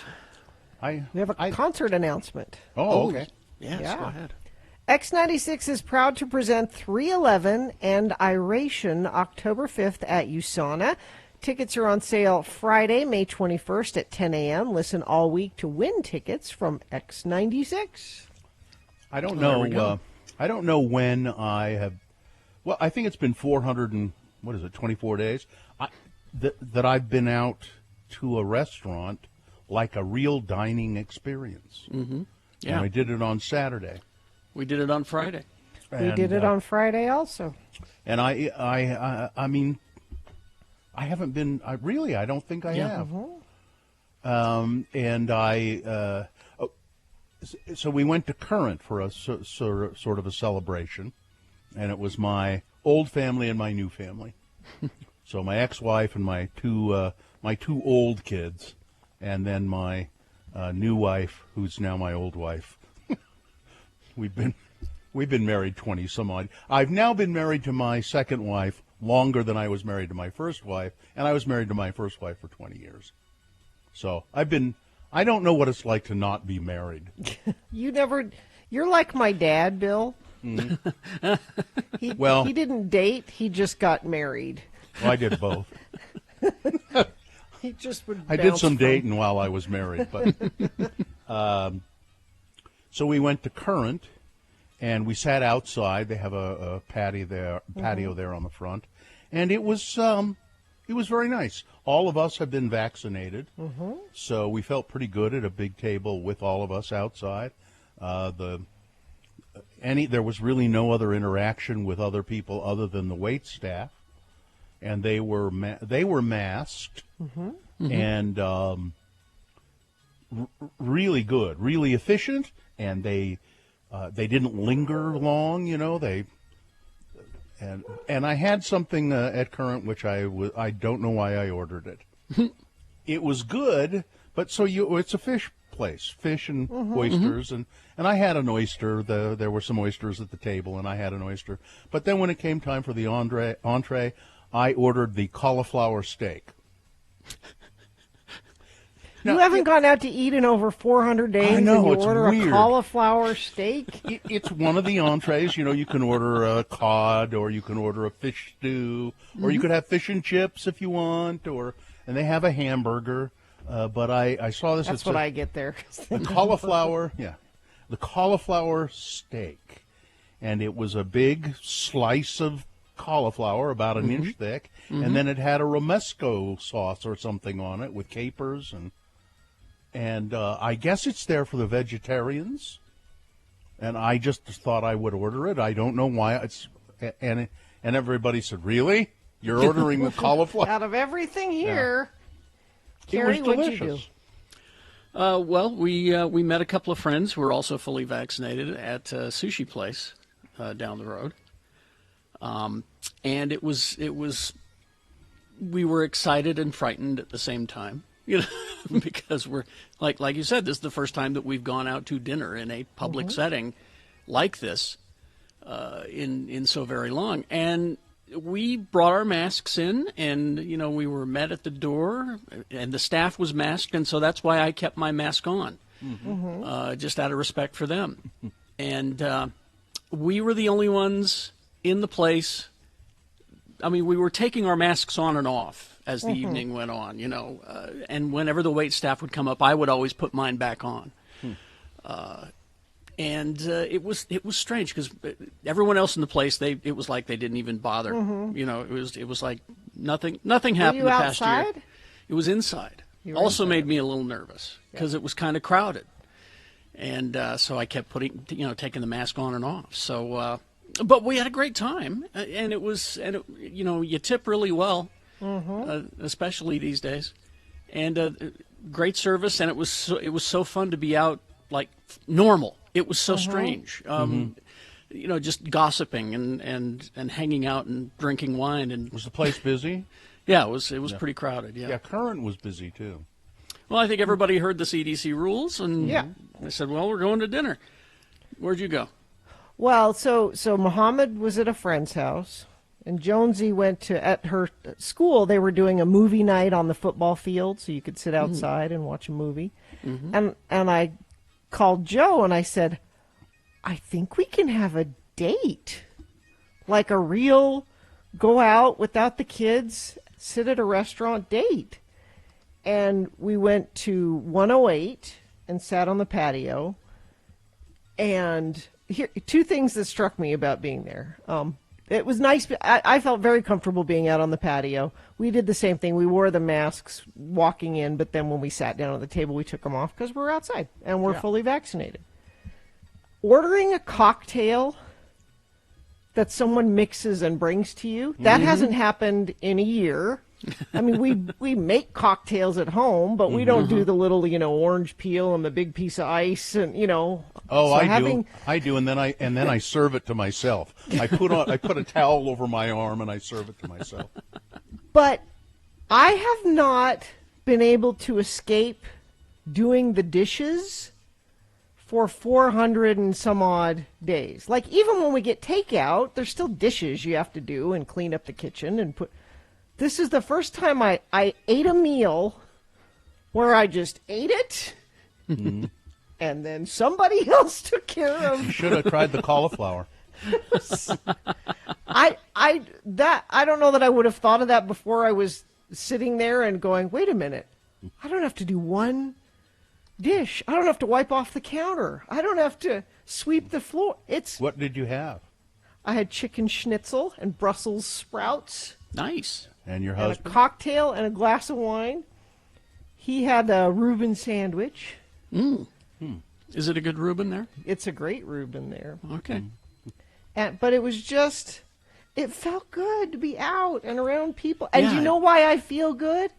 We have a concert announcement. Oh, okay. Yes, go ahead. X96 is proud to present 311 and Iration October 5th at USANA. Tickets are on sale Friday, May 21st at 10 a.m. Listen all week to win tickets from X96. I don't know. I don't know when I have. Well, I think it's been 24 days that I've been out to a restaurant like a real dining experience. Mm-hmm. Yeah, and I did it on Saturday. We did it on Friday. We did it on Friday also. And I mean, I haven't been. I don't think I have. And so we went to Current for a sort of a celebration, and it was my old family and my new family. So my ex-wife and my two old kids, and then my new wife, who's now my old wife. We've been married 20 some odd. I've now been married to my second wife longer than I was married to my first wife, and I was married to my first wife for 20 years. So I don't know what it's like to not be married. You're like my dad, Bill. Mm-hmm. He didn't date, he just got married. Well, I did both. He just would. I did some dating while I was married, but so we went to Current, and we sat outside. They have a patio there on the front, and it was very nice. All of us have been vaccinated, so we felt pretty good at a big table with all of us outside. There was really no other interaction with other people other than the wait staff, and they were masked and really good, really efficient, and they didn't linger long. And I had something at Current which I don't know why I ordered it. It was good, but it's a fish place, fish and oysters, and I had an oyster. There were some oysters at the table, and I had an oyster. But then when it came time for the entree, I ordered the cauliflower steak. You haven't gone out to eat in over 400 days, I know, and you it's order weird. a cauliflower steak? It's one of the entrees. You know, you can order a cod, or you can order a fish stew, or you could have fish and chips if you want, and they have a hamburger. But I saw this. That's what I get there. The cauliflower, the cauliflower steak, and it was a big slice of cauliflower, about an inch thick, and then it had a romesco sauce or something on it with capers and I guess it's there for the vegetarians, and I just thought I would order it. I don't know why and everybody said, "Really? You're ordering the cauliflower?" Out of everything here, Carrie, it was delicious. Well, we met a couple of friends who were also fully vaccinated at a sushi place down the road, and it was we were excited and frightened at the same time. You know, because we're like you said, this is the first time that we've gone out to dinner in a public setting like this in so very long. And we brought our masks in, and you know, we were met at the door, and the staff was masked, and so that's why I kept my mask on, just out of respect for them. And we were the only ones in the place. I mean, we were taking our masks on and off as the evening went on, you know, and whenever the wait staff would come up, I would always put mine back on. And it was strange because everyone else in the place, it was like they didn't even bother. You know, it was like nothing happened the past year. Outside? It was inside. Also made me a little nervous because it was kind of crowded, and so I kept taking the mask on and off. So, but we had a great time, and you know, you tip really well. Especially these days, and great service, and it was so fun to be out like normal. It was so strange, you know, just gossiping and hanging out and drinking wine. And was the place busy? Yeah, it was pretty crowded. Yeah, Current was busy too. Well, I think everybody heard the CDC rules, and they said, "Well, we're going to dinner." Where'd you go? Well, so Muhammad was at a friend's house. And Jonesy went at her school. They were doing a movie night on the football field, so you could sit outside and watch a movie. And I called Joe and I said, "I think we can have a date, like a real go out without the kids, sit at a restaurant date." And we went to 108 and sat on the patio. And here, two things that struck me about being there. It was nice. I felt very comfortable being out on the patio. We did the same thing. We wore the masks walking in, but then when we sat down at the table, we took them off because we're outside and we're fully vaccinated. Ordering a cocktail that someone mixes and brings to you, that hasn't happened in a year. I mean, we make cocktails at home, but we don't do the little, you know, orange peel and the big piece of ice and, you know. Oh, so I do, and then I serve it to myself. I put a towel over my arm and I serve it to myself. But I have not been able to escape doing the dishes for 400 and some odd days. Like, even when we get takeout, there's still dishes you have to do and clean up the kitchen and put. This is the first time I ate a meal where I just ate it, and then somebody else took care of. You should have tried the cauliflower. I don't know that I would have thought of that before. I was sitting there and going, wait a minute, I don't have to do one dish. I don't have to wipe off the counter. I don't have to sweep the floor. What did you have? I had chicken schnitzel and Brussels sprouts. Nice. And your husband? And a cocktail and a glass of wine. He had a Reuben sandwich. Is it a good Reuben there? It's a great Reuben there. Okay. But it was just, it felt good to be out and around people. And you know why I feel good?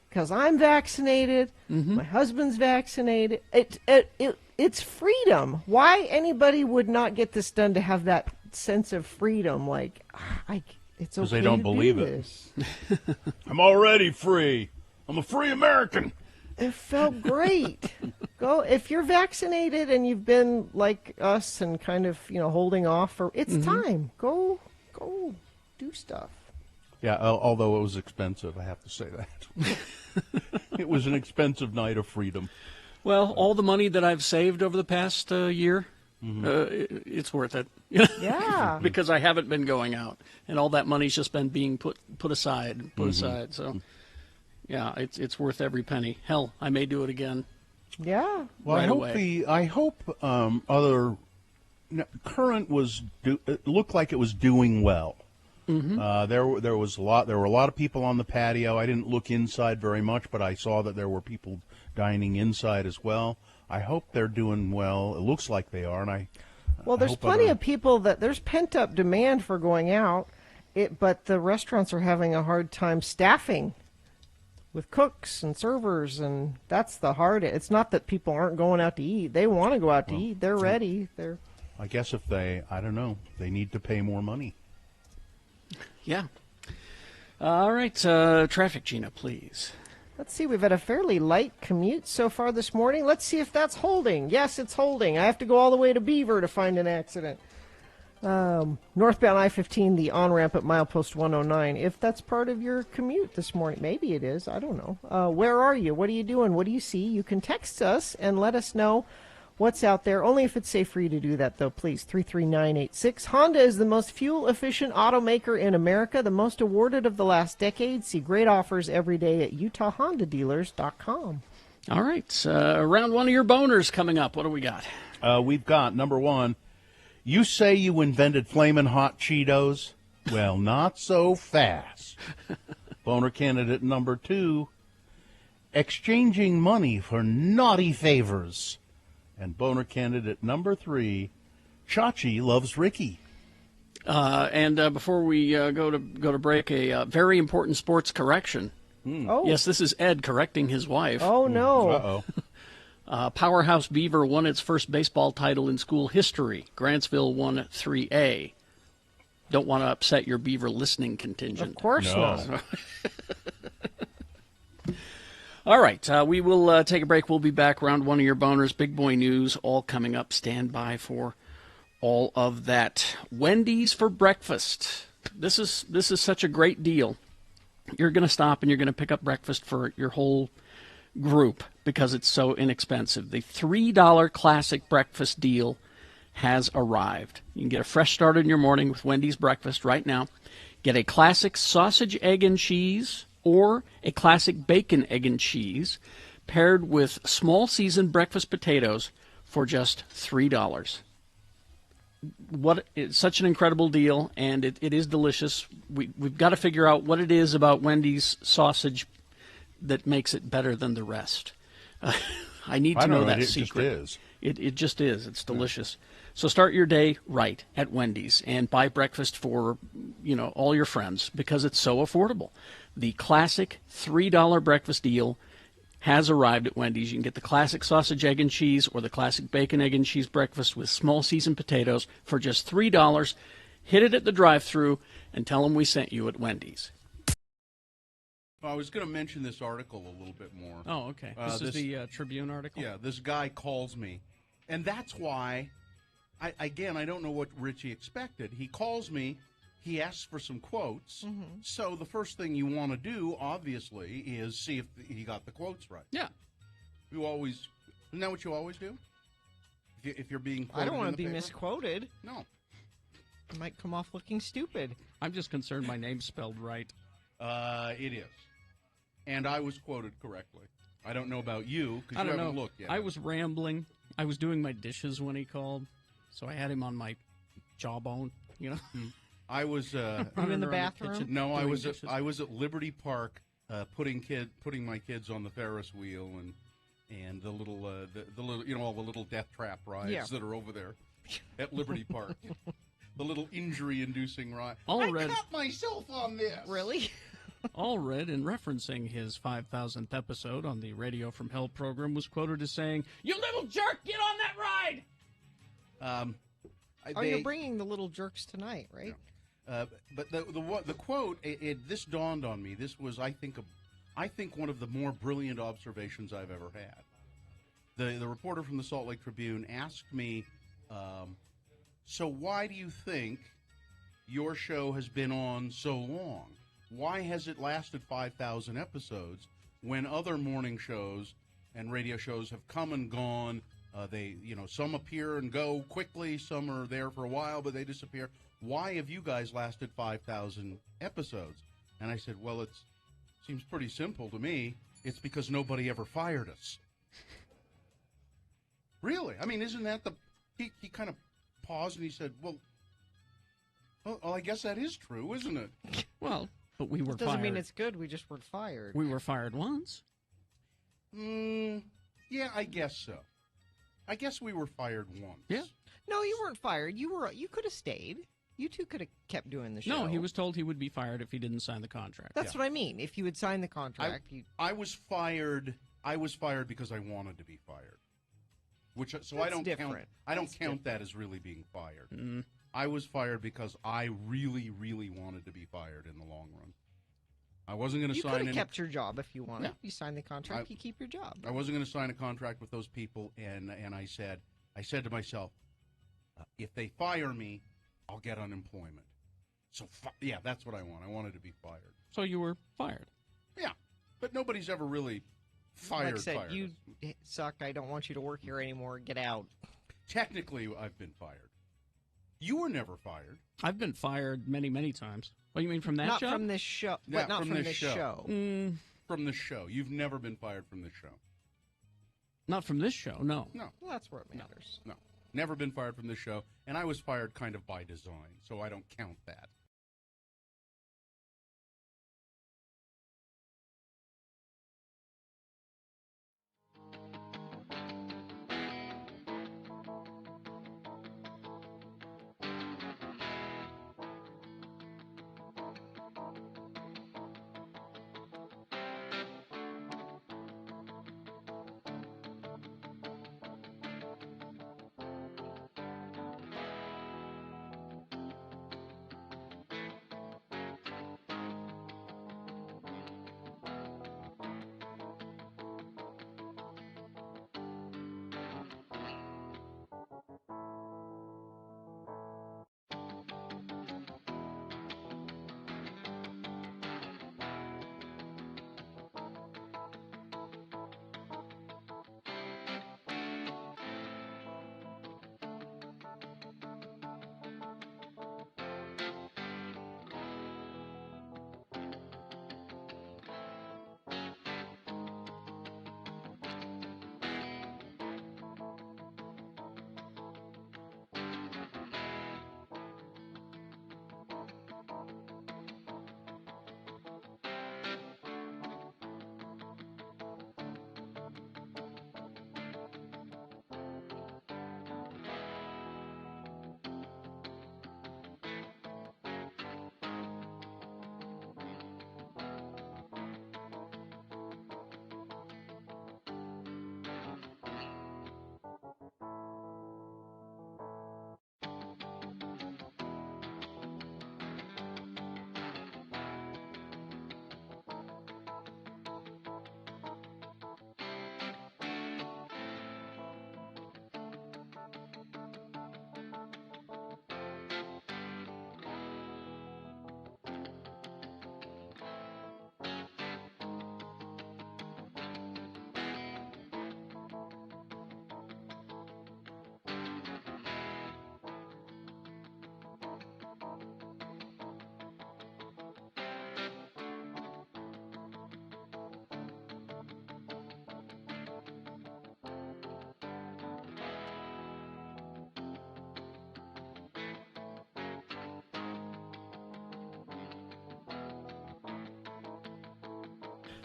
Because I'm vaccinated. My husband's vaccinated. It's freedom. Why anybody would not get this done to have that sense of freedom? Like, it's okay. Because they don't believe it. I'm already free. I'm a free American. It felt great. Go if you're vaccinated and you've been like us and kind of holding off for. It's time. Go do stuff. Yeah, although it was expensive, I have to say that. It was an expensive night of freedom. Well, all the money that I've saved over the past year, it's worth it. Yeah. Because I haven't been going out, and all that money's just been being put aside. So, yeah, it's worth every penny. Hell, I may do it again. Yeah. Well, right I hope Current it looked like it was doing well. There were a lot of people on the patio. I didn't look inside very much, but I saw that there were people dining inside as well. I hope they're doing well. It looks like they are, and there's plenty of people there's pent up demand for going out, but the restaurants are having a hard time staffing with cooks and servers, and that's the hard. It's not that people aren't going out to eat; they want to go out to eat. They're ready. I guess if they need to pay more money. Yeah. All right, traffic, Gina, please. Let's see, we've had a fairly light commute so far this morning. Let's see if that's holding. Yes, it's holding. I have to go all the way to Beaver to find an accident. Northbound I-15, the on-ramp at milepost 109. If that's part of your commute this morning, maybe it is. I don't know. Where are you? What are you doing? What do you see? You can text us and let us know what's out there. Only if it's safe for you to do that, though, please. 33986. Honda is the most fuel-efficient automaker in America, the most awarded of the last decade. See great offers every day at UtahHondaDealers.com. All right. Round one of your boners coming up. What do we got? We've got, number one, you say you invented Flamin' Hot Cheetos? Well, not so fast. Boner candidate number two, exchanging money for naughty favors. And boner candidate number three, Chachi loves Ricky. And before we go to break, a very important sports correction. Oh. Yes, this is Ed correcting his wife. Oh, no. Uh-oh. Powerhouse Beaver won its first baseball title in school history. Grantsville won 3A. Don't want to upset your Beaver listening contingent. Of course not. All right, we will take a break. We'll be back. Round one of your boners, big boy news, all coming up. Stand by for all of that. Wendy's for breakfast. This is such a great deal. You're going to stop and you're going to pick up breakfast for your whole group because it's so inexpensive. The $3 classic breakfast deal has arrived. You can get a fresh start in your morning with Wendy's breakfast right now. Get a classic sausage, egg, and cheese or a classic bacon, egg, and cheese paired with small seasoned breakfast potatoes for just $3. It's such an incredible deal, and it is delicious. We've got to figure out what it is about Wendy's sausage that makes it better than the rest. I need to know that secret. It just is. It just is. It's delicious. So start your day right at Wendy's and buy breakfast for all your friends because it's so affordable. The classic $3 breakfast deal has arrived at Wendy's. You can get the classic sausage, egg, and cheese or the classic bacon, egg, and cheese breakfast with small seasoned potatoes for just $3. Hit it at the drive-thru and tell them we sent you at Wendy's. I was going to mention this article a little bit more. Oh, okay. This is the Tribune article? Yeah, this guy calls me, and that's why, I don't know what Richie expected. He calls me. He asks for some quotes. Mm-hmm. So the first thing you want to do, obviously, is see if he got the quotes right. Yeah. Isn't that what you always do? If you're being quoted I don't want to be paper? misquoted. No. I might come off looking stupid. I'm just concerned my name's spelled right. It is. And I was quoted correctly. I don't know about you, because you haven't looked yet. I was rambling. I was doing my dishes when he called, so I had him on my jawbone, I was I'm in the bathroom. No, I was at Liberty Park, putting my kids on the Ferris wheel and the little all the little death trap rides that are over there at Liberty Park. The little injury-inducing ride. I cut myself on this. Really? Allred, in referencing his 5,000th episode on the Radio from Hell program, was quoted as saying, "You little jerk, get on that ride!" You're bringing the little jerks tonight, right? Yeah. But the quote, this dawned on me. This was, I think, I think, one of the more brilliant observations I've ever had. The reporter from the Salt Lake Tribune asked me, so why do you think your show has been on so long? Why has it lasted 5,000 episodes when other morning shows and radio shows have come and gone? Some appear and go quickly, some are there for a while, but they disappear. Why have you guys lasted 5,000 episodes? And I said, well, it seems pretty simple to me. It's because nobody ever fired us. Really? I mean, isn't that he kind of paused and he said, well, I guess that is true, isn't it? Well, but we were It doesn't fired. mean it's good. We just weren't fired. We were fired once. Yeah, I guess so. I guess we were fired once. Yeah. No, you weren't fired. You could have stayed. You two could have kept doing the show. No, he was told he would be fired if he didn't sign the contract. That's what I mean. If you had signed the contract, I was fired. I was fired because I wanted to be fired. That's I don't different. count. I don't count that as really being fired. I was fired because I really, really wanted to be fired in the long run. I wasn't going to sign. You could have kept your job if you wanted. Yeah. You signed the contract. You keep your job. I wasn't going to sign a contract with those people, and I said to myself, if they fire me, I'll get unemployment. So yeah, that's what I want. I wanted to be fired. So you were fired. Yeah, but nobody's ever really fired. Like I said, fired you us. suck. I don't want you to work here anymore. Get out. Technically, I've been fired. You were never fired. I've been fired many, many times. Oh, you mean from that Not job? from this show. Yeah, But not from this show. From this show. You've never been fired from this show. Not from this show, no. No. Well, that's where it matters. No. Never been fired from this show. And I was fired kind of by design, so I don't count that.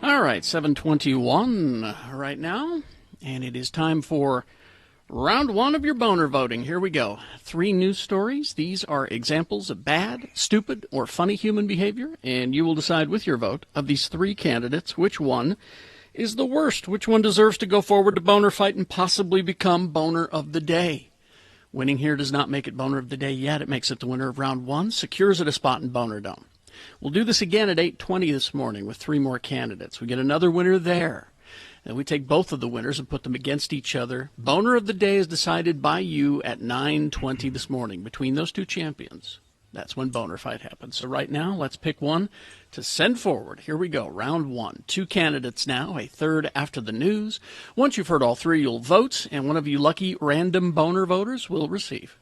All right, 7:21 right now, and it is time for round one of your boner voting. Here we go. 3 news stories. These are examples of bad, stupid, or funny human behavior, and you will decide with your vote of these 3 candidates which one is the worst, which one deserves to go forward to boner fight and possibly become boner of the day. Winning here does not make it boner of the day yet. It makes it the winner of round 1, secures it a spot in Boner Dome. We'll do this again at 8:20 this morning with 3 more candidates. We get another winner there. And we take both of the winners and put them against each other. Boner of the day is decided by you at 9:20 this morning between those two champions. That's when Boner Fight happens. So right now, let's pick one to send forward. Here we go. Round 1. 2 candidates now, a third after the news. Once you've heard all 3, you'll vote, and one of you lucky random Boner voters will receive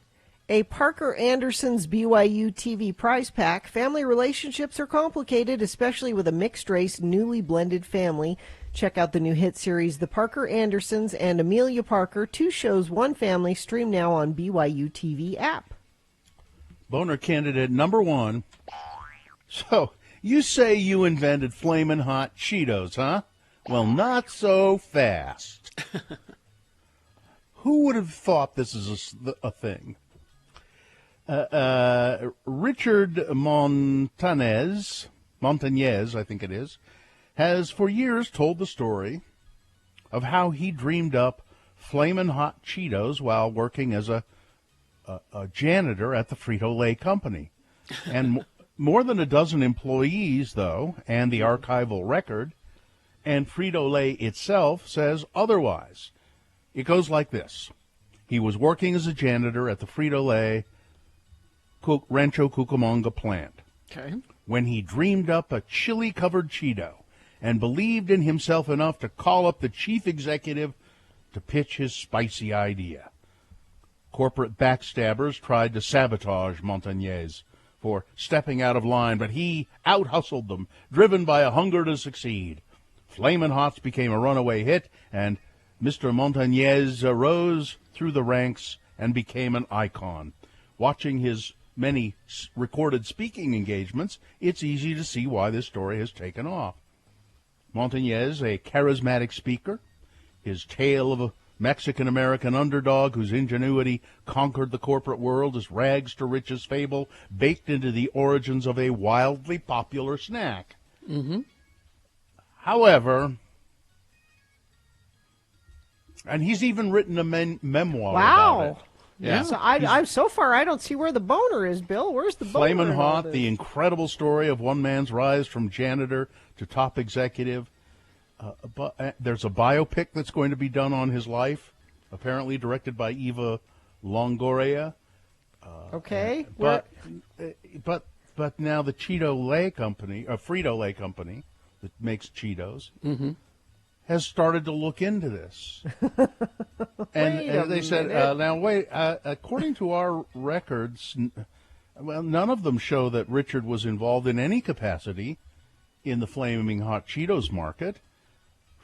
a Parker Anderson's BYU TV prize pack. Family relationships are complicated, especially with a mixed-race, newly blended family. Check out the new hit series, The Parker Andersons and Amelia Parker, 2 shows, 1 family, stream now on BYU TV app. Boner candidate number 1. So, you say you invented Flamin' Hot Cheetos, huh? Well, not so fast. Who would have thought this is a thing? Richard Montañez, I think it is, has for years told the story of how he dreamed up Flamin' Hot Cheetos while working as a janitor at the Frito-Lay company. And more than a dozen employees, though, and the archival record, and Frito-Lay itself says otherwise. It goes like this. He was working as a janitor at the Frito-Lay Rancho Cucamonga plant. Okay. When he dreamed up a chili-covered Cheeto and believed in himself enough to call up the chief executive to pitch his spicy idea. Corporate backstabbers tried to sabotage Montañez for stepping out of line, but he out-hustled them, driven by a hunger to succeed. Flamin' Hots became a runaway hit, and Mr. Montañez rose through the ranks and became an icon. Watching his many recorded speaking engagements, it's easy to see why this story has taken off. Montañez, a charismatic speaker, his tale of a Mexican-American underdog whose ingenuity conquered the corporate world is rags to riches fable baked into the origins of a wildly popular snack. Mm-hmm. However, and he's even written a memoir wow. about it. Yeah. So I'm so far I don't see where the boner is, Bill. Where's the boner? Flamin' Hot, the incredible story of one man's rise from janitor to top executive. But there's a biopic that's going to be done on his life, apparently directed by Eva Longoria. Okay. But now the Frito-Lay company that makes Cheetos has started to look into this. and they said, according to our records, none of them show that Richard was involved in any capacity in the Flaming Hot Cheetos market.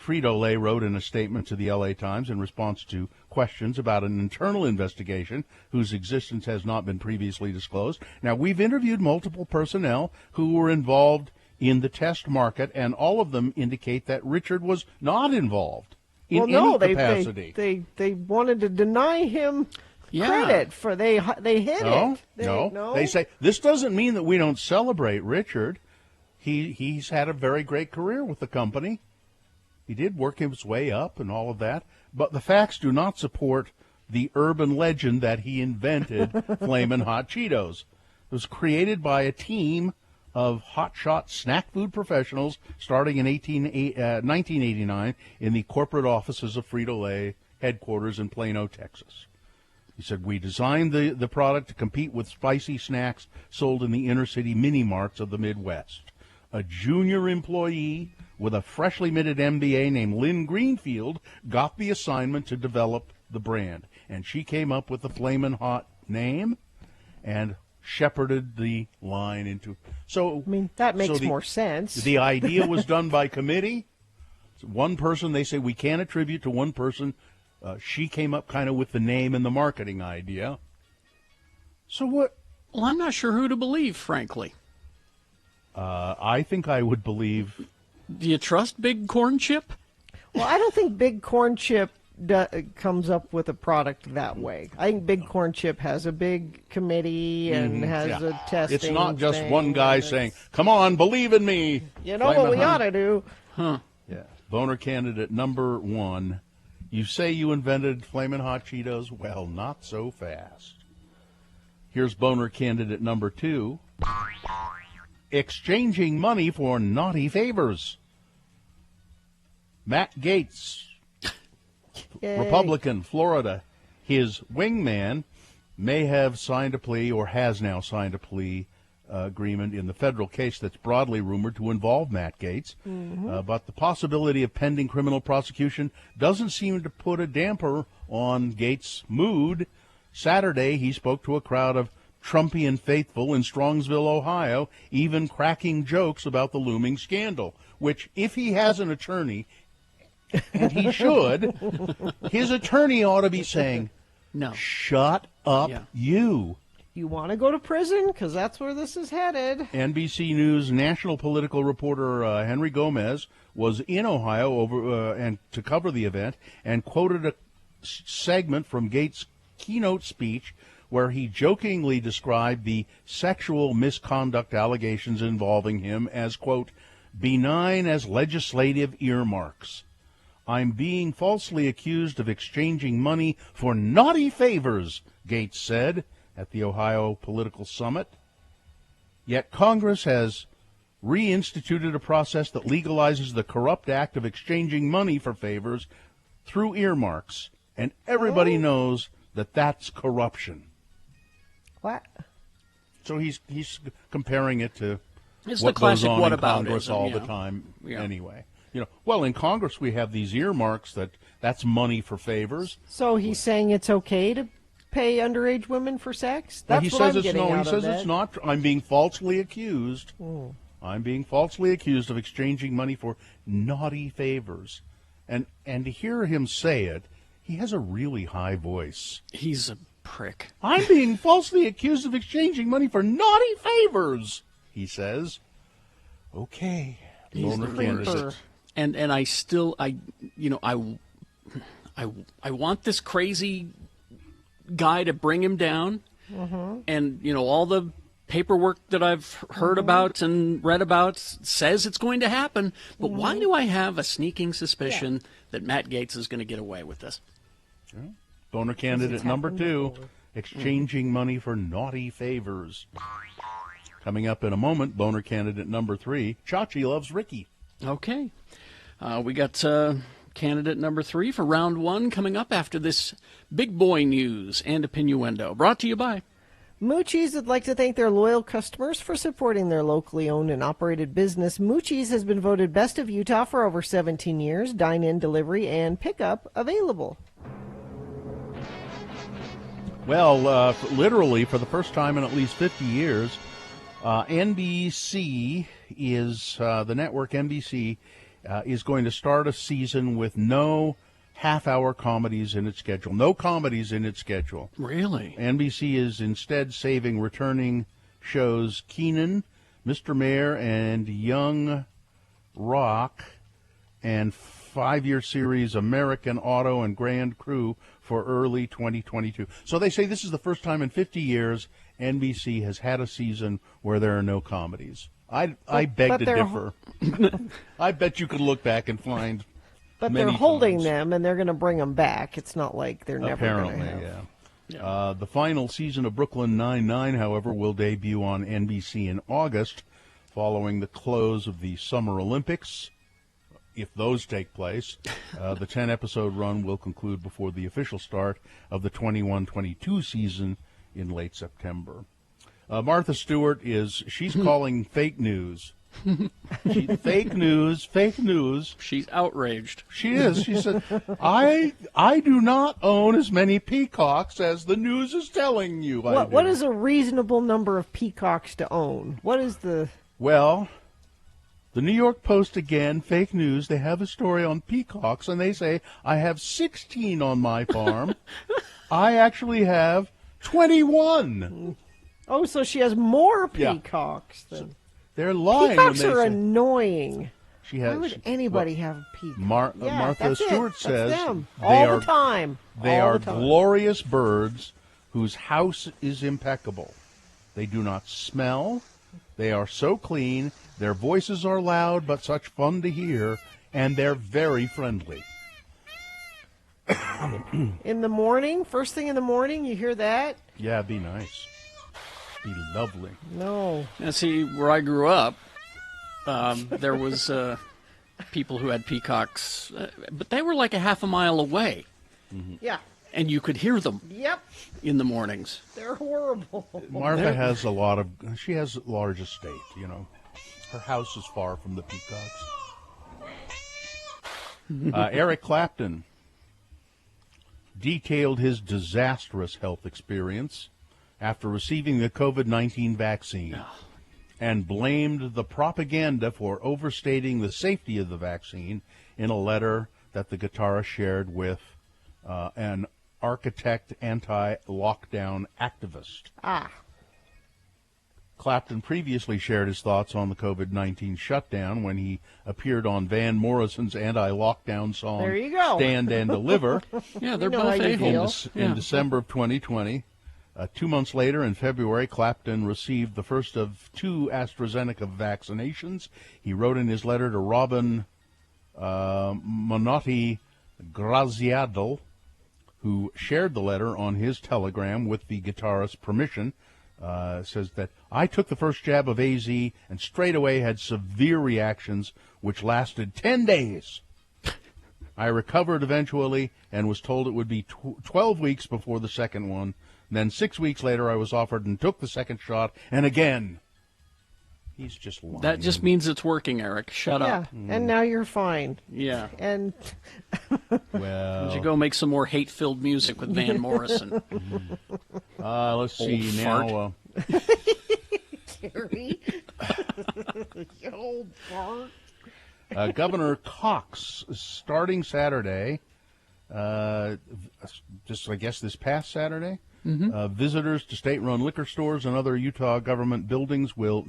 Frito-Lay wrote in a statement to the LA Times in response to questions about an internal investigation whose existence has not been previously disclosed. Now, we've interviewed multiple personnel who were involved in the test market, and all of them indicate that Richard was not involved in any capacity. They wanted to deny him credit for they hid it. No. They say this doesn't mean that we don't celebrate Richard. He's had a very great career with the company. He did work his way up and all of that, but the facts do not support the urban legend that he invented Flamin' Hot Cheetos. It was created by a team of hotshot snack food professionals starting in 1989 in the corporate offices of Frito-Lay headquarters in Plano, Texas. He said, we designed the product to compete with spicy snacks sold in the inner-city mini-marts of the Midwest. A junior employee with a freshly minted MBA named Lynn Greenfield got the assignment to develop the brand, and she came up with the Flamin' Hot name and shepherded the line into. So I mean, that makes more sense. The idea was done by committee. One person, they say we can't attribute to one person. She came up kind of with the name and the marketing idea. So what? Well, I'm not sure who to believe, frankly. I think I would believe. Do you trust Big Corn Chip? Well, I don't think Big Corn Chip comes up with a product that way. I think Big Corn Chip has a big committee and has a testing. It's not just one guy saying, "Come on, believe in me." You know what we ought to do? Huh? Yeah. Boner candidate number 1. You say you invented Flamin' Hot Cheetos? Well, not so fast. Here's Boner candidate number 2. exchanging money for naughty favors. Matt Gaetz, Yay. Republican, Florida, his wingman may have signed a plea or has now signed a plea agreement in the federal case that's broadly rumored to involve Matt Gaetz. But the possibility of pending criminal prosecution doesn't seem to put a damper on Gaetz' mood. Saturday, he spoke to a crowd of Trumpian faithful in Strongsville, Ohio, even cracking jokes about the looming scandal, which, if he has an attorney, and he should, his attorney ought to be saying, no, shut up, you. You want to go to prison? Because that's where this is headed. NBC News national political reporter Henry Gomez was in Ohio and to cover the event and quoted a segment from Gaetz' keynote speech where he jokingly described the sexual misconduct allegations involving him as, quote, benign as legislative earmarks. I'm being falsely accused of exchanging money for naughty favors, Gaetz said at the Ohio Political Summit. Yet Congress has reinstituted a process that legalizes the corrupt act of exchanging money for favors through earmarks, and everybody knows that that's corruption. What? So he's comparing it to It's what the classic goes on in whataboutism, Congress all the yeah. time Yeah. anyway. Well, in Congress we have these earmarks that's money for favors. So he's saying it's okay to pay underage women for sex? Well, That's he what says I'm it's getting no. out He of says it. it's not. I'm being falsely accused. I'm being falsely accused of exchanging money for naughty favors, and to hear him say it, he has a really high voice. He's a prick. I'm being falsely accused of exchanging money for naughty favors, he says. Okay, He's loner the worst. candidate. And I still I want this crazy guy to bring him down. And all the paperwork that I've heard about and read about says it's going to happen. But why do I have a sneaking suspicion that Matt Gaetz is going to get away with this? Boner candidate number 2, exchanging money for naughty favors. Coming up in a moment, boner candidate number 3, Chachi loves Ricky. Okay. We got candidate number 3 for round 1 coming up after this big boy news and opinioendo. Brought to you by Moochie's would like to thank their loyal customers for supporting their locally owned and operated business. Moochie's has been voted Best of Utah for over 17 years. Dine-in, delivery, and pickup available. Well, literally for the first time in at least 50 years, NBC is, the network NBC, is going to start a season with no half-hour comedies in its schedule. No comedies in its schedule. Really? NBC is instead saving returning shows Kenan, Mr. Mayor, and Young Rock, and 5-year series American Auto and Grand Crew for early 2022. So they say this is the first time in 50 years NBC has had a season where there are no comedies. I beg to differ. I bet you could look back and find But many they're holding times. them, and they're going to bring them back. It's not like they're never going to Apparently, have. yeah. The final season of Brooklyn Nine-Nine, however, will debut on NBC in August, following the close of the Summer Olympics. If those take place, the 10-episode run will conclude before the official start of the 21-22 season in late September. Martha Stewart she's calling fake news. Fake news. She's outraged. She is. She said, I do not own as many peacocks as the news is telling you I do. What is a reasonable number of peacocks to own? What is the... Well, the New York Post, again, fake news, they have a story on peacocks, and they say, I have 16 on my farm. I actually have 21. Oh, so she has more peacocks than... They're lying Peacocks when they are say... annoying. She has, Why would anybody have peacocks? Martha that's Stewart it. says That's them. they All are the time. They All are the time. glorious birds whose house is impeccable. They do not smell. They are so clean. Their voices are loud but such fun to hear, and they're very friendly. In the morning, first thing in the morning, you hear that? Yeah, be nice. be lovely. No. Now, see, where I grew up, there was people who had peacocks, but they were like a half a mile away. Yeah. And you could hear them. Yep. In the mornings. They're horrible. Martha has she has a large estate, you know. Her house is far from the peacocks. Eric Clapton detailed his disastrous health experience after receiving the COVID-19 vaccine and blamed the propaganda for overstating the safety of the vaccine in a letter that the guitarist shared with an architect anti-lockdown activist. Clapton previously shared his thoughts on the COVID-19 shutdown when he appeared on Van Morrison's anti-lockdown song There you go. Stand and Deliver. Yeah, they're both a-holes. In December of 2020. 2 months later, in February, Clapton received the first of 2 AstraZeneca vaccinations. He wrote in his letter to Robin Manotti Graziadel, who shared the letter on his Telegram with the guitarist's permission, says that I took the first jab of AZ and straight away had severe reactions which lasted 10 days. I recovered eventually and was told it would be 12 weeks before the second one. Then 6 weeks later I was offered and took the second shot, and again. He's just lying. That just means it's working, Eric. Shut up. And now you're fine. Yeah. And well, would you go make some more hate-filled music with Van Morrison? Let's see old now. Gary. You old fart. Governor Cox, starting Saturday, just I guess this past Saturday, visitors to state-run liquor stores and other Utah government buildings will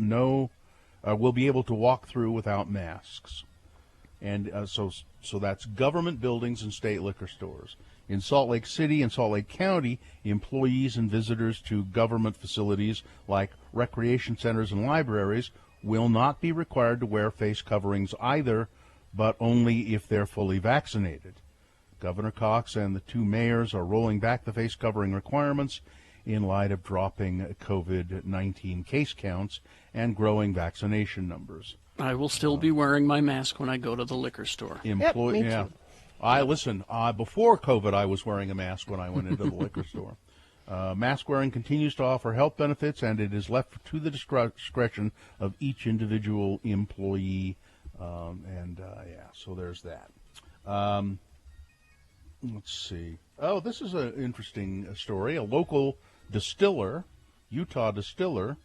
be able to walk through without masks. And so that's government buildings and state liquor stores. In Salt Lake City and Salt Lake County, employees and visitors to government facilities like recreation centers and libraries will not be required to wear face coverings either, but only if they're fully vaccinated. Governor Cox and the 2 mayors are rolling back the face covering requirements in light of dropping COVID-19 case counts and growing vaccination numbers. I will still be wearing my mask when I go to the liquor store. Me too. Before COVID, I was wearing a mask when I went into the liquor store. Mask wearing continues to offer health benefits, and it is left to the discretion of each individual employee. So there's that. Let's see. Oh, this is an interesting story. A local distiller, Utah distiller,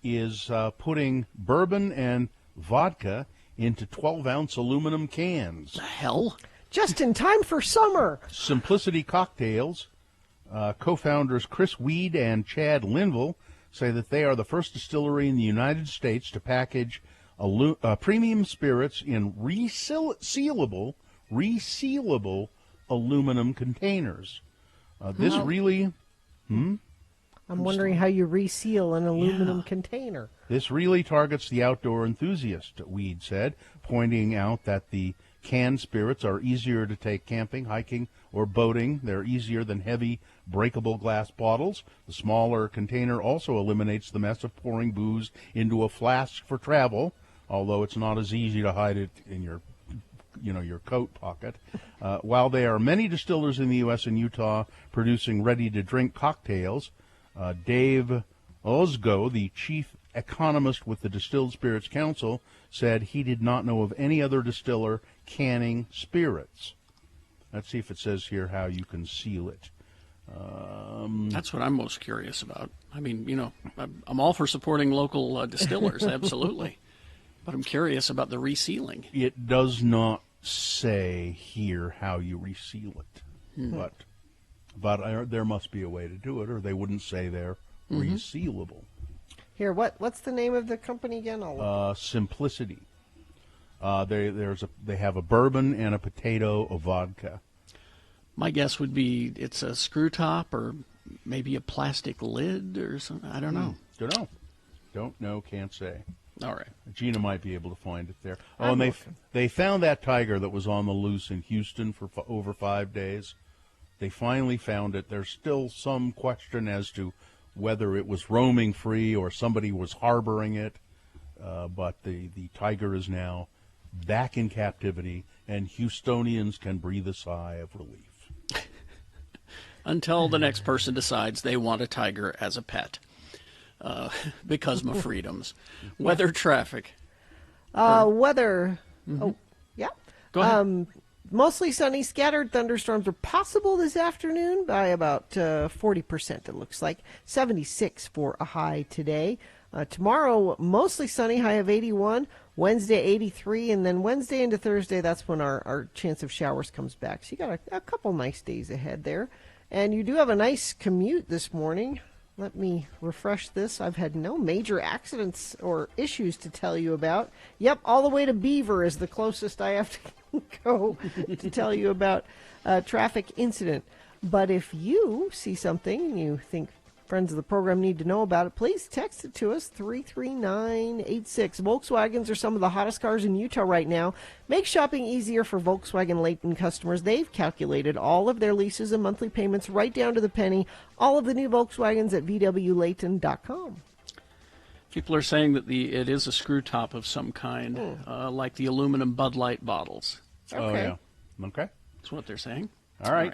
is putting bourbon and vodka into 12-ounce aluminum cans. The hell? Just in time for summer. Simplicity Cocktails co-founders Chris Weed and Chad Linville say that they are the first distillery in the United States to package premium spirits in resealable aluminum containers. This really... I'm wondering how you reseal an aluminum container. This really targets the outdoor enthusiast, Weed said, pointing out that the canned spirits are easier to take camping, hiking, or boating. They're easier than heavy, breakable glass bottles. The smaller container also eliminates the mess of pouring booze into a flask for travel, although it's not as easy to hide it in your coat pocket. While there are many distillers in the U.S. and Utah producing ready-to-drink cocktails, Dave Ozgo, the chief economist with the Distilled Spirits Council, said he did not know of any other distiller canning spirits. Let's see if it says here how you can seal it. That's what I'm most curious about. I mean, I'm all for supporting local distillers, absolutely. But I'm curious about the resealing. It does not say here how you reseal it, but there must be a way to do it, or they wouldn't say they're resealable. Here, what's the name of the company again? Simplicity. They have a bourbon and a potato of vodka. My guess would be it's a screw top or maybe a plastic lid or something. I don't know. Don't know. Can't say. All right. Gina might be able to find it there. And they found that tiger that was on the loose in Houston for over 5 days. They finally found it. There's still some question as to whether it was roaming free or somebody was harboring it. But the tiger is now back in captivity, and Houstonians can breathe a sigh of relief. Until the next person decides they want a tiger as a pet. Because of freedoms. Weather, traffic. Weather. Mm-hmm. Oh, yeah. Go ahead. Mostly sunny. Scattered thunderstorms are possible this afternoon by about 40%, it looks like. 76 for a high today. Tomorrow, mostly sunny, high of 81. Wednesday, 83. And then Wednesday into Thursday, that's when our chance of showers comes back. So you got a couple nice days ahead there. And you do have a nice commute this morning. Let me refresh this. I've had no major accidents or issues to tell you about. Yep, all the way to Beaver is the closest I have to go to tell you about a traffic incident. But if you see something and you think friends of the program need to know about it, please text it to us, 33986. Volkswagens are some of the hottest cars in Utah right now. Make shopping easier for Volkswagen Layton customers. They've calculated all of their leases and monthly payments right down to the penny. All of the new Volkswagens at VWLayton.com. People are saying that it is a screw top of some kind, like the aluminum Bud Light bottles. Okay. Oh, yeah. Okay. That's what they're saying. All right.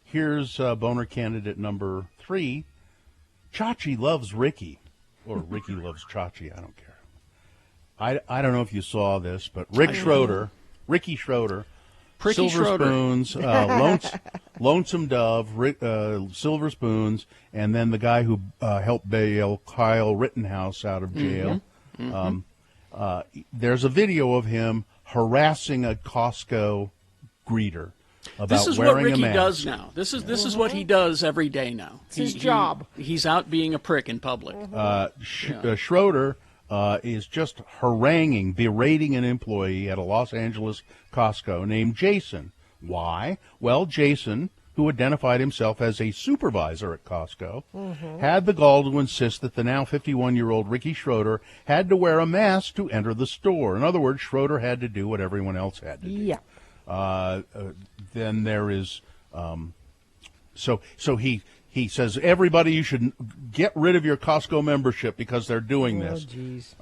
Here's boner candidate number 3. Chachi loves Ricky, or Ricky loves Chachi. I don't care. I don't know if you saw this, but Ricky Schroeder, Pricky Silver Schroeder. Spoons, Lonesome Dove, Silver Spoons, and then the guy who helped bail Kyle Rittenhouse out of jail. There's a video of him harassing a Costco greeter about this is wearing what Ricky a mask. does now. This is what he does every day now. It's his job. He's out being a prick in public. Schroeder is just haranguing, berating an employee at a Los Angeles Costco named Jason. Why? Well, Jason, who identified himself as a supervisor at Costco, had the gall to insist that the now 51-year-old Ricky Schroeder had to wear a mask to enter the store. In other words, Schroeder had to do what everyone else had to do. Yeah. Then there is, so he says, everybody, you should get rid of your Costco membership because they're doing this. Oh, geez.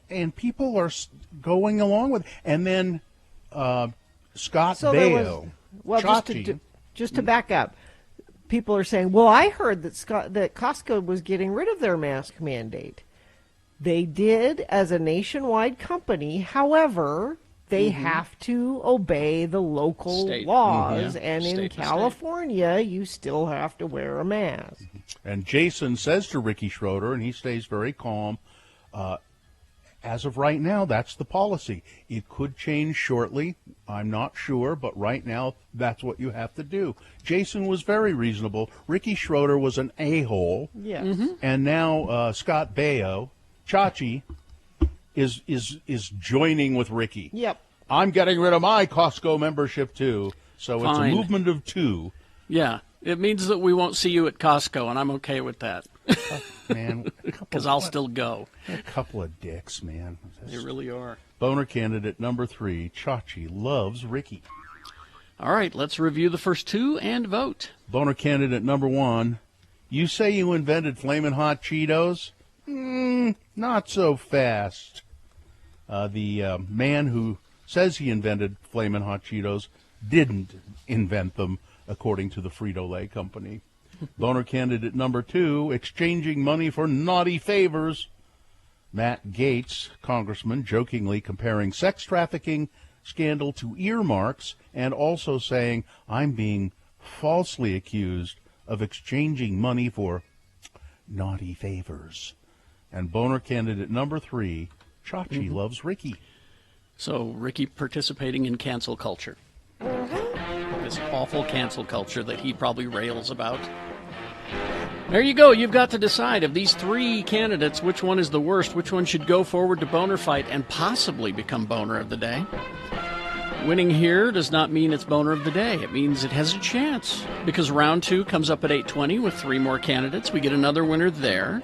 And people are going along with it. And then Scott Baio. Just to back up, people are saying, well, I heard that Costco was getting rid of their mask mandate. They did as a nationwide company. However, they have to obey the local laws, and in California, you still have to wear a mask. And Jason says to Ricky Schroeder, and he stays very calm, as of right now, that's the policy. It could change shortly. I'm not sure, but right now, that's what you have to do. Jason was very reasonable. Ricky Schroeder was an a-hole. Yes. And now Scott Baio, Chachi, is joining with Ricky. Yep. I'm getting rid of my Costco membership, too. So it's a movement of two. Yeah. It means that we won't see you at Costco, and I'm okay with that. Man. Because I'll still go. A couple of dicks, man. They really are. Boner candidate number 3, Chachi loves Ricky. All right, let's review the first two and vote. Boner candidate number 1, you say you invented Flamin' Hot Cheetos? Not so fast. The man who says he invented Flamin' Hot Cheetos didn't invent them, according to the Frito-Lay company. Boner candidate number 2, exchanging money for naughty favors. Matt Gaetz, congressman, jokingly comparing sex trafficking scandal to earmarks and also saying, I'm being falsely accused of exchanging money for naughty favors. And boner candidate number 3, Chachi loves Ricky. So Ricky participating in cancel culture. This awful cancel culture that he probably rails about. There you go. You've got to decide of these 3 candidates, which one is the worst, which one should go forward to boner fight and possibly become boner of the day. Winning here does not mean it's boner of the day. It means it has a chance, because round 2 comes up at 8:20 with 3 more candidates. We get another winner there.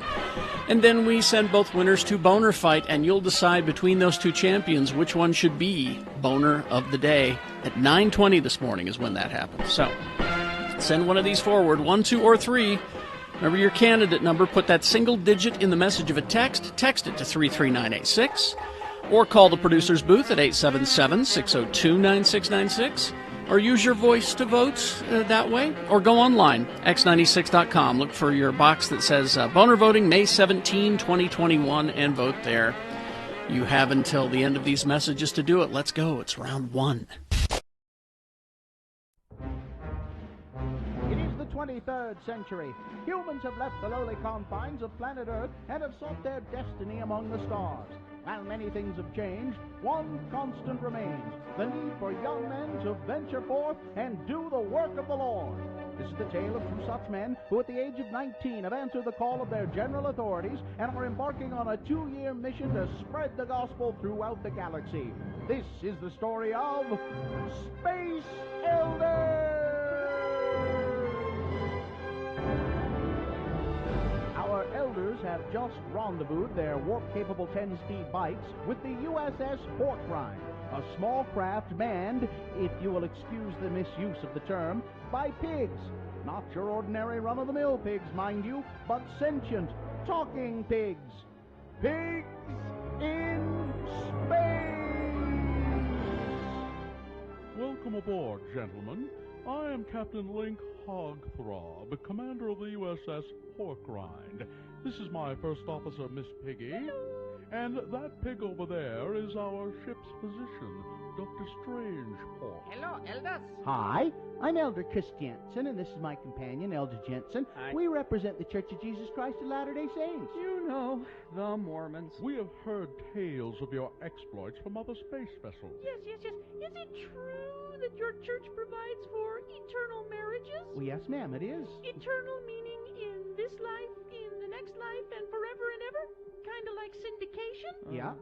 And then we send both winners to boner fight, and you'll decide between those 2 champions which one should be boner of the day. At 9:20 this morning is when that happens. So send one of these forward, 1, 2, or 3. Remember your candidate number. Put that single digit in the message of a text. Text it to 33986. Or call the producer's booth at 877-602-9696. Or use your voice to vote that way. Or go online, x96.com. Look for your box that says Boner Voting May 17, 2021, and vote there. You have until the end of these messages to do it. Let's go. It's round one. It is the 23rd century. Humans have left the lowly confines of planet Earth and have sought their destiny among the stars. While many things have changed, one constant remains: the need for young men to venture forth and do the work of the Lord. This is the tale of two such men who at the age of 19 have answered the call of their general authorities and are embarking on a 2-year mission to spread the gospel throughout the galaxy. This is the story of Space Elders! Our elders have just rendezvoused their warp-capable 10-speed bikes with the USS Pork Rind, a small craft manned, if you will excuse the misuse of the term, by pigs. Not your ordinary run-of-the-mill pigs, mind you, but sentient, talking pigs. Pigs in space! Welcome aboard, gentlemen. I am Captain Link Hogthrob, commander of the USS Pork Rind. This is my first officer, Miss Piggy. And that pig over there is our ship's physician, Dr. Strangepork. Hello, elders. Hi, I'm Elder Chris Jensen, and this is my companion, Elder Jensen. Hi. We represent the Church of Jesus Christ of Latter-day Saints. You know, the Mormons. We have heard tales of your exploits from other space vessels. Yes. Is it true that your church provides for eternal marriages? Well, yes, ma'am, it is. Eternal meaning in this life, in the next life, and forever and ever? Kind of like syndication? Yeah,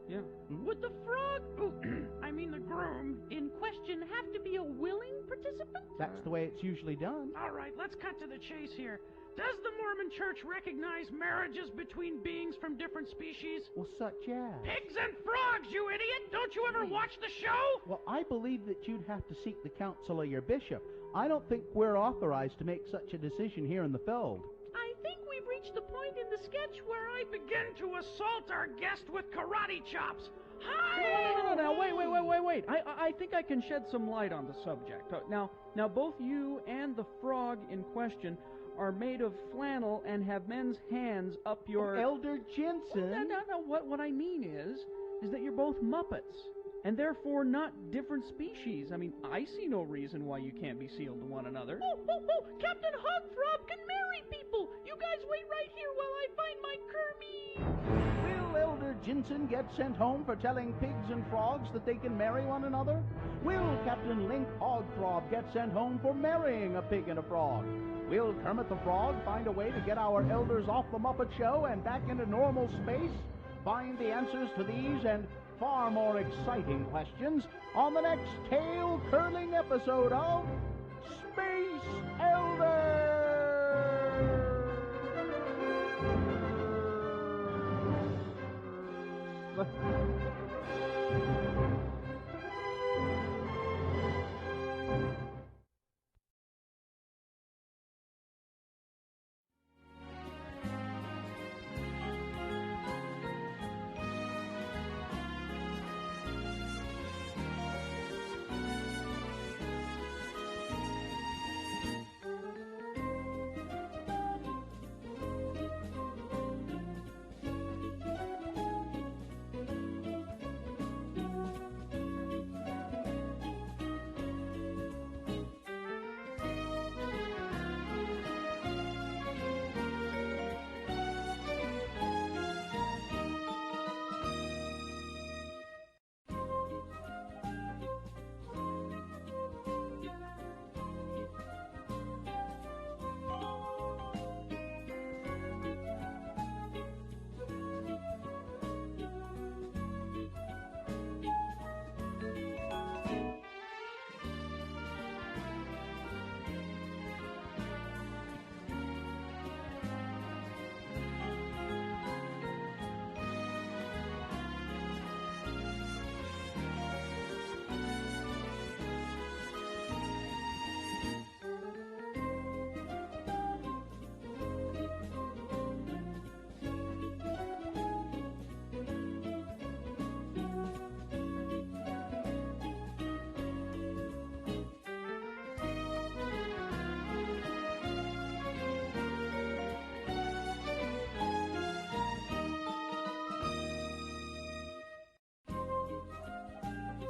Yeah. Would the frog, I mean the groom, in question have to be a willing participant? That's the way it's usually done. All right, let's cut to the chase here. Does the Mormon Church recognize marriages between beings from different species? Well, such as? Pigs and frogs, you idiot! Don't you ever watch the show? Well, I believe that you'd have to seek the counsel of your bishop. I don't think we're authorized to make such a decision here in the field. I think we've reached the point in the sketch where I Begin to assault our guest with karate chops. Hi! No, wait. I think I can shed some light on the subject. Now, both you and the frog in question are made of flannel and have men's hands up your... Elder Jensen? No, what I mean is that you're both Muppets, and therefore not different species. I mean, I see no reason why you can't be sealed to one another. Oh, Captain Hogthrob can marry people! You guys wait right here while I find my Kirby! Will Elder Jensen get sent home for telling pigs and frogs that they can marry one another? Will Captain Link Hogthrob get sent home for marrying a pig and a frog? Will Kermit the Frog find a way to get our elders off the Muppet Show and back into normal space? Find the answers to these and far more exciting questions on the next tail-curling episode of Space Elders!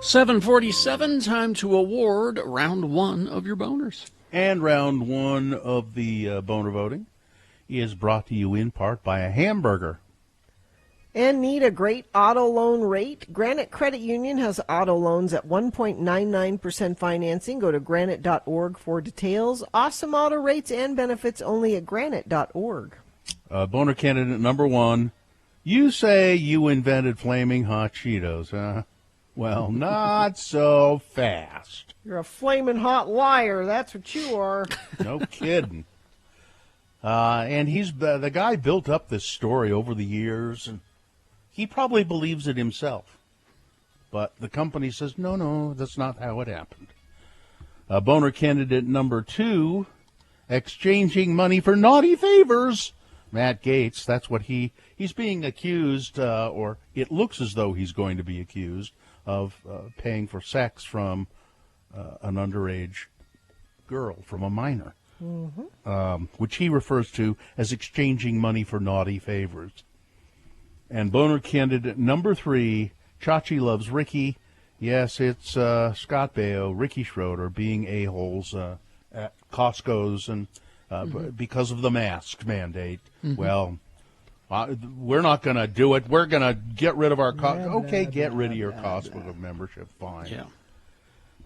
7:47, time to award round one of your boners. And round one of the boner voting is brought to you in part by a hamburger. And need a great auto loan rate? Granite Credit Union has auto loans at 1.99% financing. Go to granite.org for details. Awesome auto rates and benefits only at granite.org. Boner candidate number one, you say you invented flaming hot Cheetos, huh? Well, not so fast. You're a flaming hot liar. That's what you are. No kidding. And he's the guy built up this story over the years, and he probably believes it himself. But the company says, no, that's not how it happened. Boner candidate number two, exchanging money for naughty favors. Matt Gaetz, that's what he's being accused, or it looks as though he's going to be accused of paying for sex from an underage girl, from a minor, which he refers to as exchanging money for naughty favors. And boner candidate number three, Chachi loves Ricky. Yes, it's Scott Baio, Ricky Schroeder being a-holes at Costco's and because of the mask mandate. Well, we're not going to do it. We're going to get rid of our get rid of your Costco membership. Fine. Yeah.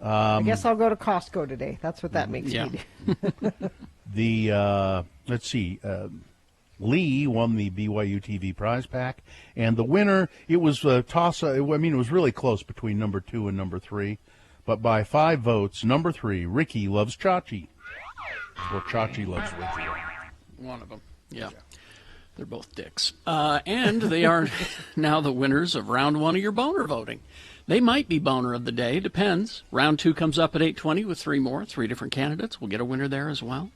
I guess I'll go to Costco today. That's what that makes me do. Let's see. Lee won the BYU TV prize pack, and the winner, it was a toss. I mean, it was really close between number 2 and number 3, but by 5 votes, number 3, Ricky loves Chachi, or Chachi loves Ricky. One of them. Yeah. They're both dicks. And they are now the winners of round 1 of your boner voting. They might be boner of the day. Depends. Round 2 comes up at 8:20 with 3 more, 3 different candidates. We'll get a winner there as well.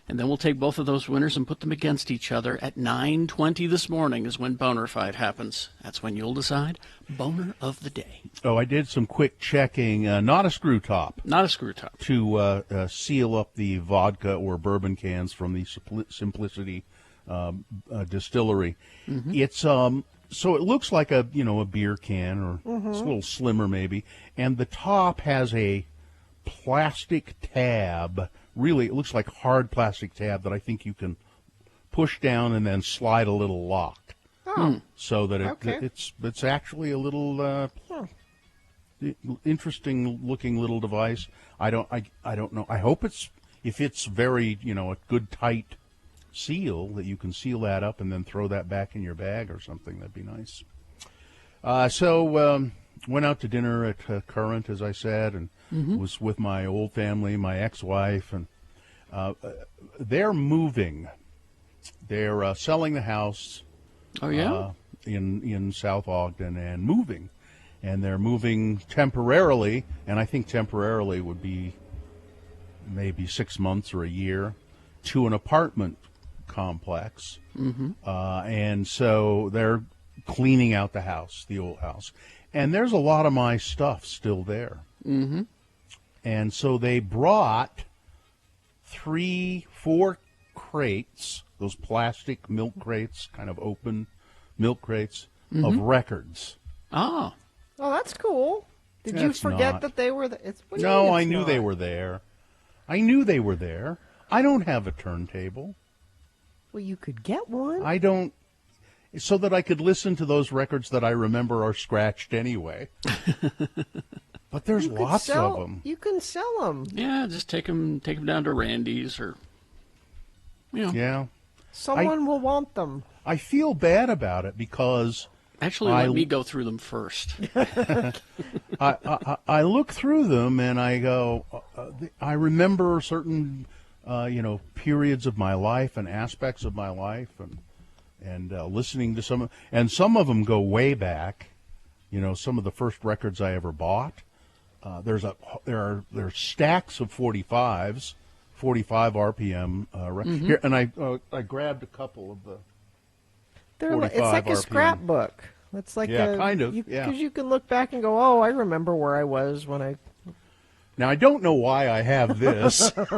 And then we'll take both of those winners and put them against each other at 9:20 this morning is when Boner Fight happens. That's when you'll decide boner of the day. Oh, I did some quick checking. Not a screw top. Not a screw top. To seal up the vodka or bourbon cans from the Simplicity distillery. It's so it looks like a beer can, or it's a little slimmer maybe, and the top has a plastic tab. Really, it looks like hard plastic tab that I think you can push down and then slide a little lock, so that it's actually a little interesting looking little device. I don't know. I hope if it's very a good tight seal that you can seal that up and then throw that back in your bag or something. That'd be nice. So went out to dinner at Current, as I said, and was with my old family, my ex-wife, and they're moving. They're selling the house. Oh yeah, in South Ogden and moving, and they're moving temporarily, and I think temporarily would be maybe 6 months or a year, to an apartment complex, and so they're cleaning out the house, the old house, and there's a lot of my stuff still there. And so they brought 3-4 crates, those plastic milk crates, kind of open milk crates of records. Oh, that's cool. Did you forget that they were there? No, I knew they were there. I knew they were there. I don't have a turntable. Well, you could get one. I don't, so that I could listen to those records that I remember are scratched anyway. But there's lots of them. You can sell them. Yeah, just take them down to Randy's or, Yeah. Someone will want them. I feel bad about it because actually let me go through them first. I look through them and I go, I remember certain periods of my life and aspects of my life, and listening to some of them go way back. Some of the first records I ever bought. There are stacks of 45s, 45 RPM. Here, and I grabbed a couple of the. It's like a RPM. Scrapbook. It's like kind of, because you can look back and go, oh, I remember where I was when I. Now, I don't know why I have this. If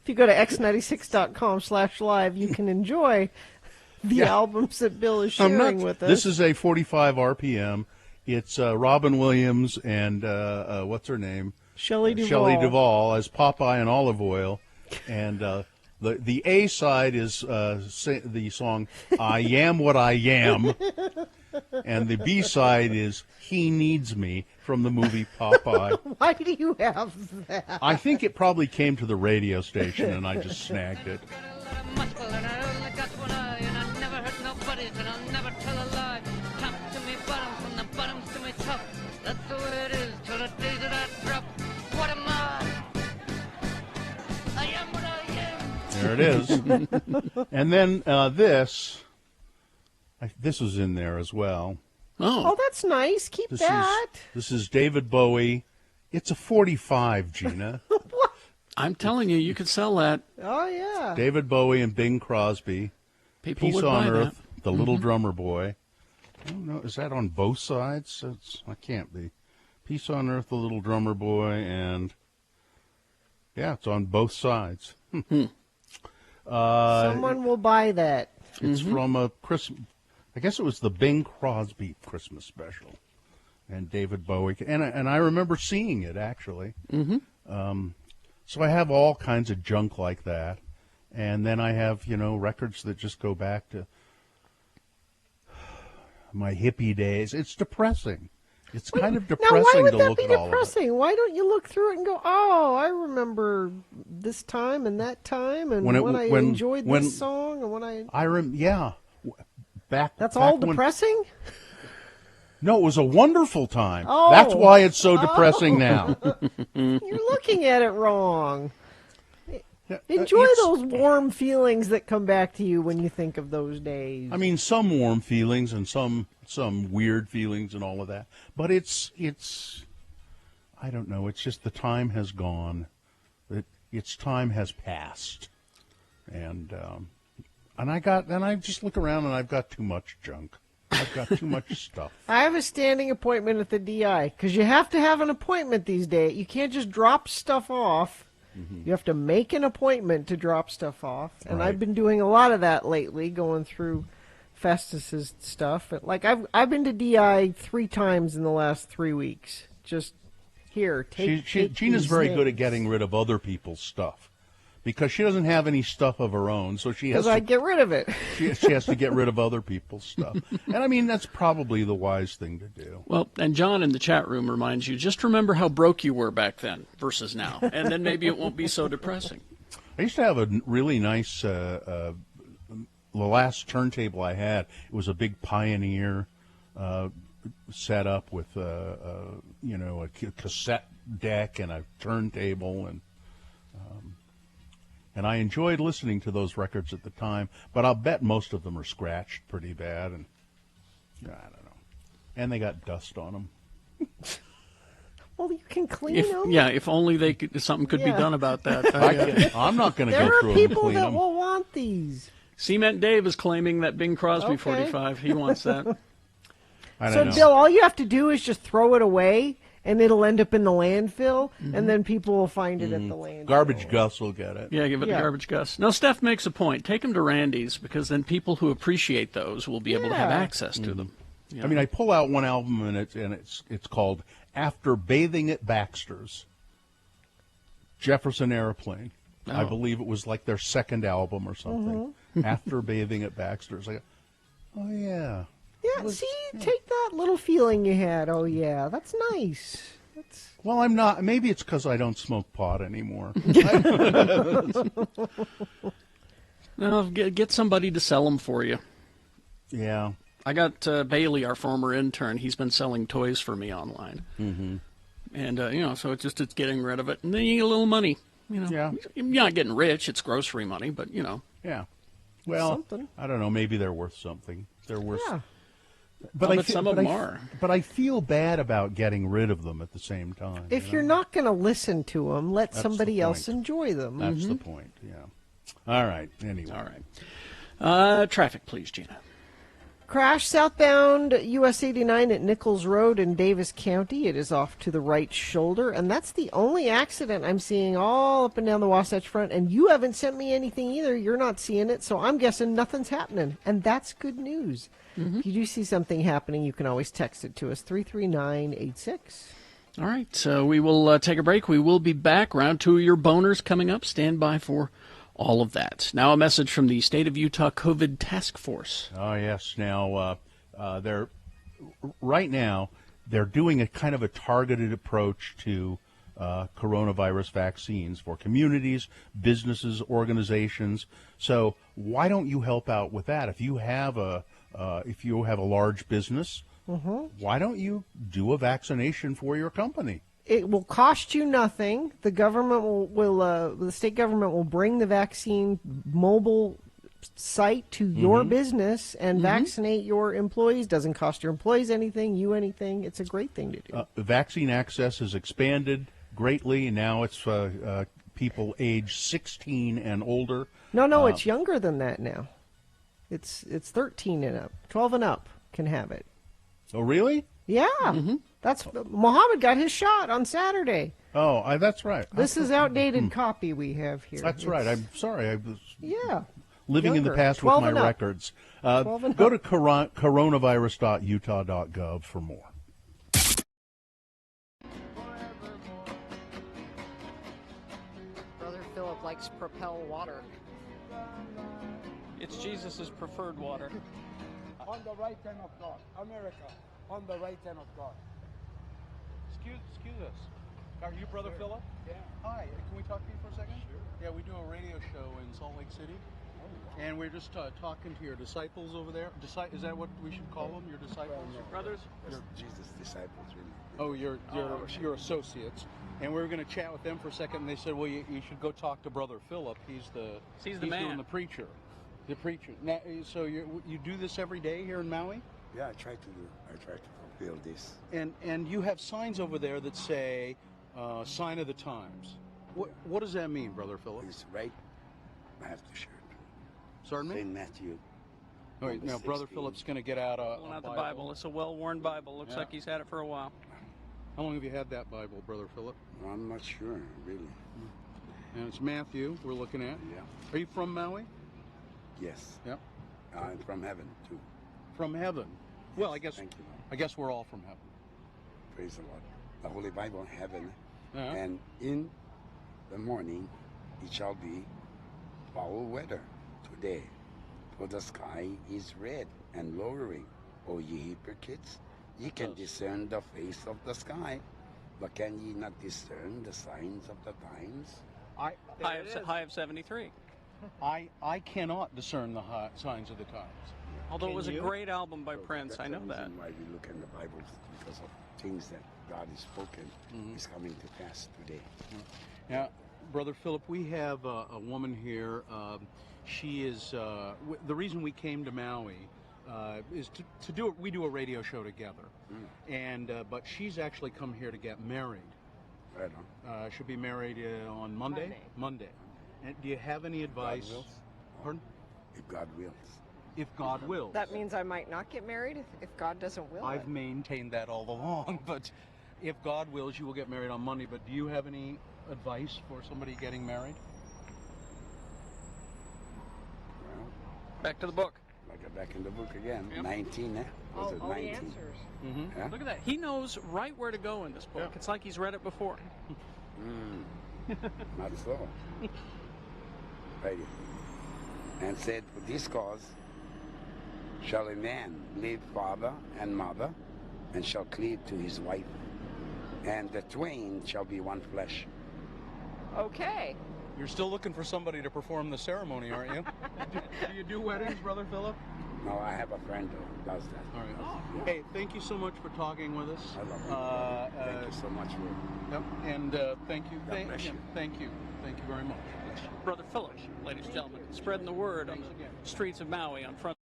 you go to x96.com/live, you can enjoy the albums that Bill is sharing with us. This is a 45 RPM. It's Robin Williams and what's her name? Shelley Duvall. Shelley Duvall as Popeye and Olive Oyl, and the A side is the song "I Am What I Am," and the B side is "He Needs Me" from the movie Popeye. Why do you have that? I think it probably came to the radio station, and I just snagged it. There it is. And then this was in there as well. Oh, that's nice. Keep that. This is David Bowie. It's a 45, Gina. I'm telling you, you could sell that. Oh, yeah. David Bowie and Bing Crosby. People Peace would on buy Earth, that. The Little Drummer Boy. I don't know. Is that on both sides? I can't be. Peace on Earth, The Little Drummer Boy, and yeah, it's on both sides. Someone will buy that. It's from a Christmas. I guess it was the Bing Crosby Christmas special, and David Bowie. And I remember seeing it actually. So I have all kinds of junk like that, and then I have records that just go back to my hippie days. It's depressing. It's kind of depressing now, why would to that look be at all of it. depressing? Why don't you look through it and go, "Oh, I remember this time and that time, and when I enjoyed this song, and when I." Back. That's back all when- depressing. No, it was a wonderful time. Oh. That's why it's so depressing now. You're looking at it wrong. Enjoy those warm feelings that come back to you when you think of those days. I mean, some warm feelings and some weird feelings and all of that. But it's I don't know. It's just the time has gone. Its time has passed, and I just look around and I've got too much junk. I've got too much stuff. I have a standing appointment at the DI because you have to have an appointment these days. You can't just drop stuff off. You have to make an appointment to drop stuff off. And Right. I've been doing a lot of that lately, going through Festus's stuff. Like I've been to DI 3 times in the last 3 weeks. Just here, take Gina's these very good at things. getting rid of other people's stuff because she doesn't have any stuff of her own, so she has Because I to get rid of it. she has to get rid of other people's stuff. And I mean, that's probably the wise thing to do. Well, and John in the chat room reminds you, just remember how broke you were back then versus now, and then maybe it won't be so depressing. I used to have a really nice, the last turntable I had, it was a big Pioneer set up with, a cassette deck and a turntable, and I enjoyed listening to those records at the time, but I'll bet most of them are scratched pretty bad, and I don't know. And they got dust on them. Well, you can clean them. If only something could be done about that. I'm not going to There go are through them and people clean that them. will want these. Cement Dave is claiming that Bing Crosby Okay. 45. He wants that. I So, don't know. Bill, all you have to do is just throw it away, and it'll end up in the landfill, and then people will find it at the landfill. Garbage Gus will get it. Yeah, give it to Garbage Gus. No, Steph makes a point. Take them to Randy's because then people who appreciate those will be able to have access to them. I mean, I pull out one album and it's called "After Bathing at Baxter's." Jefferson Airplane. I believe it was like their second album or something. After Bathing at Baxter's. I go, oh yeah. Yeah, take that little feeling you had. Oh, yeah, that's nice. Well, I'm not. Maybe it's because I don't smoke pot anymore. No, get somebody to sell them for you. Yeah. I got Bailey, our former intern. He's been selling toys for me online. Mm-hmm. And, so it's getting rid of it. And then you get a little money. Yeah. You're not getting rich. It's grocery money, but, Yeah. Well, Something. I don't know. Maybe they're worth something. They're worth. Yeah. But some of them are. But I feel bad about getting rid of them at the same time. If you're not going to listen to them, let That's somebody the else point. enjoy them. That's the point. Yeah. All right. Anyway. All right. Traffic, please, Gina. Crash southbound US 89 at Nichols Road in Davis County. It is off to the right shoulder, and that's the only accident I'm seeing all up and down the Wasatch Front. And you haven't sent me anything either. You're not seeing it, so I'm guessing nothing's happening, and that's good news. If you do see something happening, you can always text it to us, 33986. All right, so we will take a break. We will be back. Round 2 of your boners coming up. Stand by for all of that. Now a message from the State of Utah COVID Task Force. Oh, yes. Now, right now, they're doing a kind of a targeted approach to coronavirus vaccines for communities, businesses, organizations. So why don't you help out with that? If you have a large business, why don't you do a vaccination for your company? It will cost you nothing. The government the state government will bring the vaccine mobile site to your business and vaccinate your employees. Doesn't cost your employees anything, you anything. It's a great thing to do. Vaccine access has expanded greatly, and now it's people age 16 and older. No, it's younger than that now. It's 13 and up. 12 and up can have it. Oh, really? Yeah. That's Mohammed got his shot on Saturday. Oh, that's right. This is outdated copy we have here. That's right. I'm sorry. I was living in the Younger. past with 12 my and up. records. 12 and Go up. to coronavirus.utah.gov for more. Brother Philip likes Propel water. It's Jesus' preferred water. On the right hand of God. America. On the right hand of God. Excuse us. Are you Brother Philip? Yeah. Hi. Can we talk to you for a second? Sure. Yeah, we do a radio show in Salt Lake City. And we're just talking to your disciples over there. Is that what we should call them? Your disciples? Well, no. Brothers? Jesus' disciples, really. Oh, your associates. And we were going to chat with them for a second, and they said, well, you should go talk to Brother Philip. He's the man. doing the preacher. The preacher. Now, so you do this every day here in Maui? Yeah, I try to fulfill this. And you have signs over there that say, sign of the times. What does that mean, Brother Philip? It's right. I have to share it. Pardon me? St. Matthew. All right, now Brother Philip's going to get out Pulling out the Bible. It's a well-worn Bible. Looks like he's had it for a while. How long have you had that Bible, Brother Philip? No, I'm not sure, really. And it's Matthew we're looking at. Yeah. Are you from Maui? Yes. Yep. I'm from heaven, too. From heaven. Well, Thank you. I guess we're all from heaven. Praise the Lord. The Holy Bible, heaven. Yeah. And in the morning, it shall be foul weather today. For the sky is red and lowering. O ye hypocrites, ye can discern the face of the sky, but can ye not discern the signs of the times? High of 73. I cannot discern the signs of the times. Although it Can was a you? great album by Prince, That's I know the that. reason why we look in the Bible, because of things that God has spoken is coming to pass today. Now, Brother Philip, we have a woman here. She is the reason we came to Maui is to do. We do a radio show together, and but she's actually come here to get married. Right on. She'll be married on Monday. Monday. And do you have any advice? God wills. Pardon? If God wills. If God wills. That means I might not get married if God doesn't will I've it. maintained that all along, but if God wills, you will get married on Monday. But do you have any advice for somebody getting married? Well, Back to the book. like back in the book again. Yep. 19, eh? Was it All the 19? answers. Yeah? Look at that. He knows right where to go in this book. Yeah. It's like he's read it before. Not so. Right. And said, for this cause shall a man leave father and mother, and shall cleave to his wife, and the twain shall be one flesh. Okay. You're still looking for somebody to perform the ceremony, aren't you? do you do weddings, Brother Philip? No, I have a friend who does that. All right. Hey, thank you so much for talking with us. I love it. Thank you so much for Yep, and thank you. God bless you. Thank you. Thank you very much. Brother Philip, ladies and gentlemen, spreading the word on the streets of Maui on Front.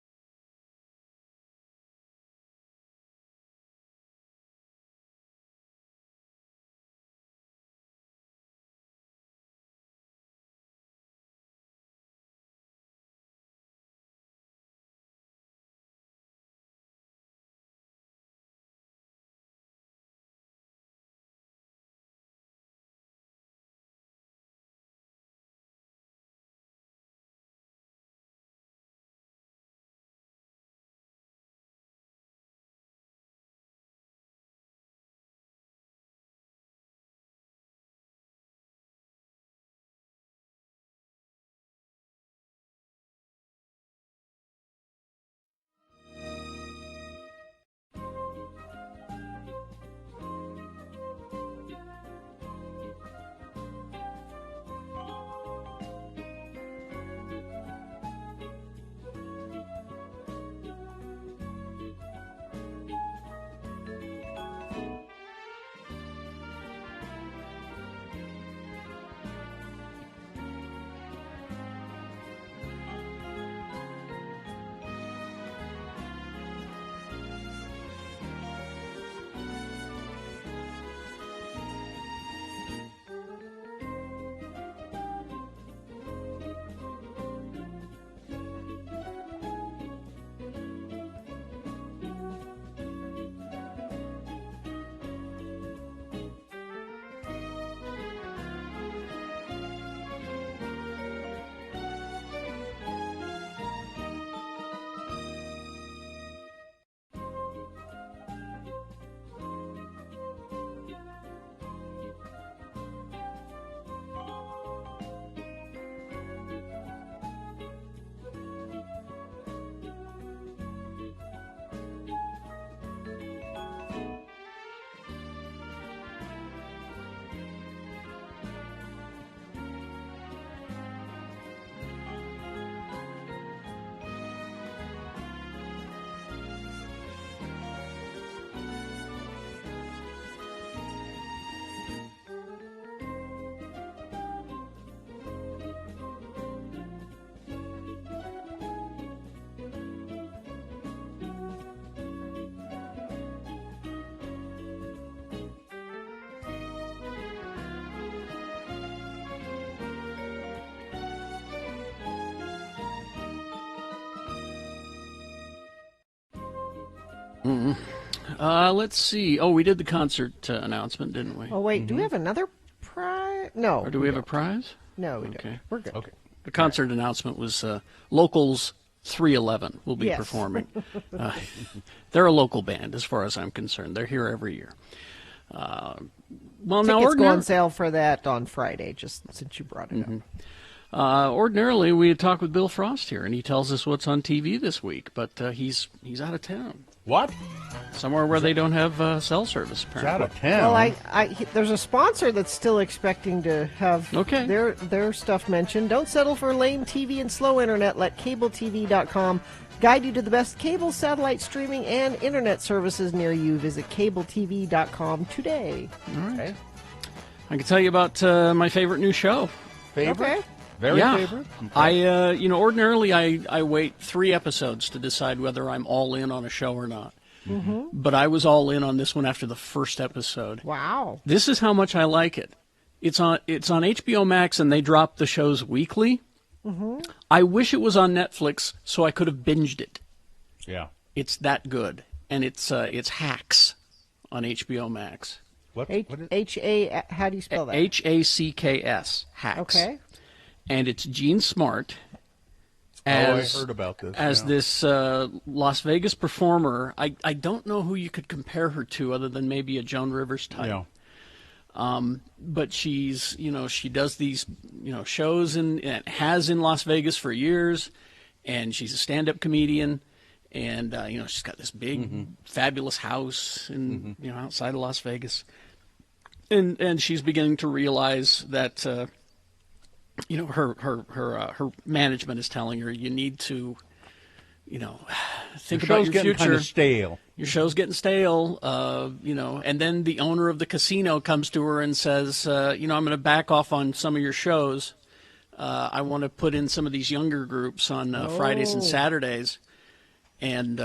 Let's see. Oh, we did the concert announcement, didn't we? Oh, wait. Do we have another prize? No. Or do we have a prize? No, we don't. Okay. We're good. Okay. The concert announcement was Locals 311 will be Yes. performing. They're a local band, as far as I'm concerned. They're here every year. Well, now Tickets go on sale for that on Friday, just since you brought it up. Ordinarily, we had talked with Bill Frost here, and he tells us what's on TV this week, but he's out of town. What? Somewhere where they don't have cell service, apparently. He's out of town. Well, there's a sponsor that's still expecting to have Okay. their stuff mentioned. Don't settle for lame TV and slow internet. Let CableTV.com guide you to the best cable, satellite streaming, and internet services near you. Visit CableTV.com today. All right. I can tell you about my favorite new show. Favorite? Okay. Very Yeah. favorite? Okay. I ordinarily I wait 3 episodes to decide whether I'm all in on a show or not. Mm-hmm. But I was all in on this one after the first episode. Wow. This is how much I like it. It's on HBO Max, and they drop the shows weekly. Mm-hmm. I wish it was on Netflix so I could have binged it. Yeah. It's that good, and it's Hacks on HBO Max. What? H-A, how do you spell that? Hacks. Hacks. Okay. And it's Gene Smart I as heard about this. as yeah. this Las Vegas performer. I don't know who you could compare her to other than maybe a Joan Rivers type. Yeah. But she's, she does these, shows and has in Las Vegas for years, and she's a stand-up comedian, and she's got this big, fabulous house in outside of Las Vegas, and she's beginning to realize that her management is telling her you need to, think The about show's your getting future. kind of stale. Your show's getting stale, and then the owner of the casino comes to her and says, I'm going to back off on some of your shows. I want to put in some of these younger groups on Fridays and Saturdays. And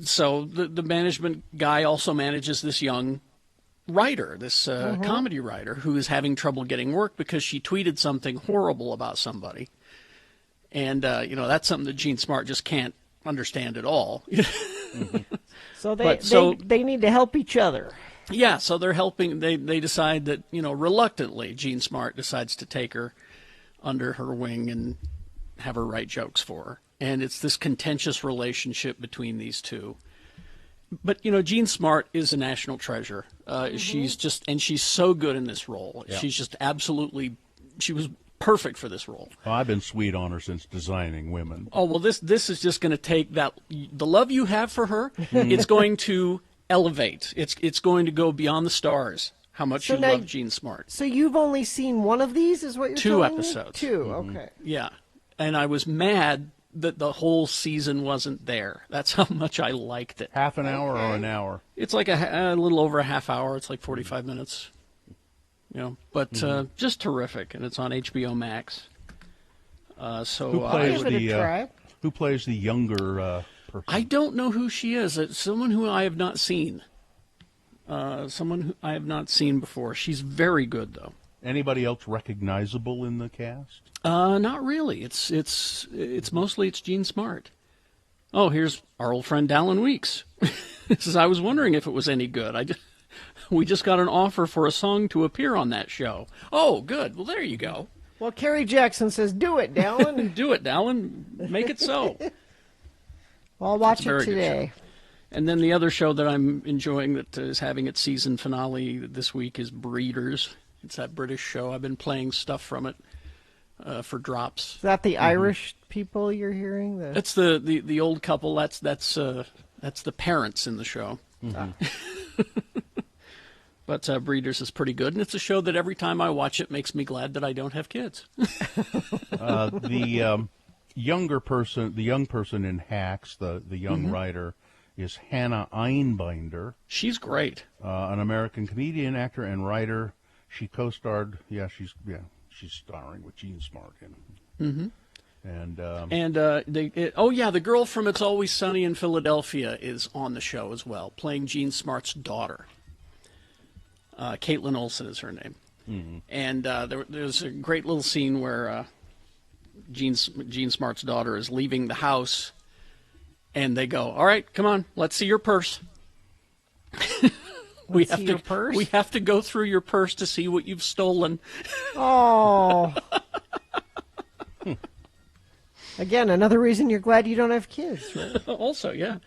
so the management guy also manages this young writer, this comedy writer, who is having trouble getting work because she tweeted something horrible about somebody. And, that's something that Gene Smart just can't understand at all. So they need to help each other. Yeah, so they're helping. They decide that, reluctantly, Gene Smart decides to take her under her wing and have her write jokes for her. And it's this contentious relationship between these two. But, Gene Smart is a national treasure. She's so good in this role. Yeah. She's just she was perfect for this role. Well, I've been sweet on her since Designing Women. Oh, well, this is just going to take the love you have for her, it's going to elevate. It's going to go beyond the stars, how much So you now- love Gene Smart. So you've only seen one of these, is what you're 2 telling me? episodes. 2, okay. Yeah. And I was mad that the whole season wasn't there. That's how much I liked it. Half an hour or an hour? It's like a little over a half hour. It's like 45 minutes. But just terrific, and it's on HBO Max. So Who plays give it a try. Who plays the younger person? I don't know who she is. It's someone who I have not seen. Someone who I have not seen before. She's very good, though. Anybody else recognizable in the cast? Not really. It's mostly Gene Smart. Oh, here's our old friend Dallin Weeks. Says, I was wondering if it was any good. We just got an offer for a song to appear on that show. Oh, good. Well, there you go. Well, Kerry Jackson says, do it, Dallin. Do it, Dallin. Make it so. Well, I'll watch It's a very it good today. show. And then the other show that I'm enjoying that is having its season finale this week is Breeders. It's that British show. I've been playing stuff from it for drops. Is that the Irish people you're hearing? That's the old couple. That's the parents in the show. But Breeders is pretty good, and it's a show that every time I watch it makes me glad that I don't have kids. The younger person, the young person in Hacks, the young writer, is Hannah Einbinder. She's great. An American comedian, actor, and writer. She co-starred. She's starring with Gene Smart in. The girl from It's Always Sunny in Philadelphia is on the show as well, playing Gene Smart's daughter. Caitlin Olsen is her name. And there's a great little scene where Gene Smart's daughter is leaving the house, and they go, "All right, come on, let's see your purse." We have to go through your purse to see what you've stolen. Oh. Again, another reason you're glad you don't have kids, right? Also, yeah.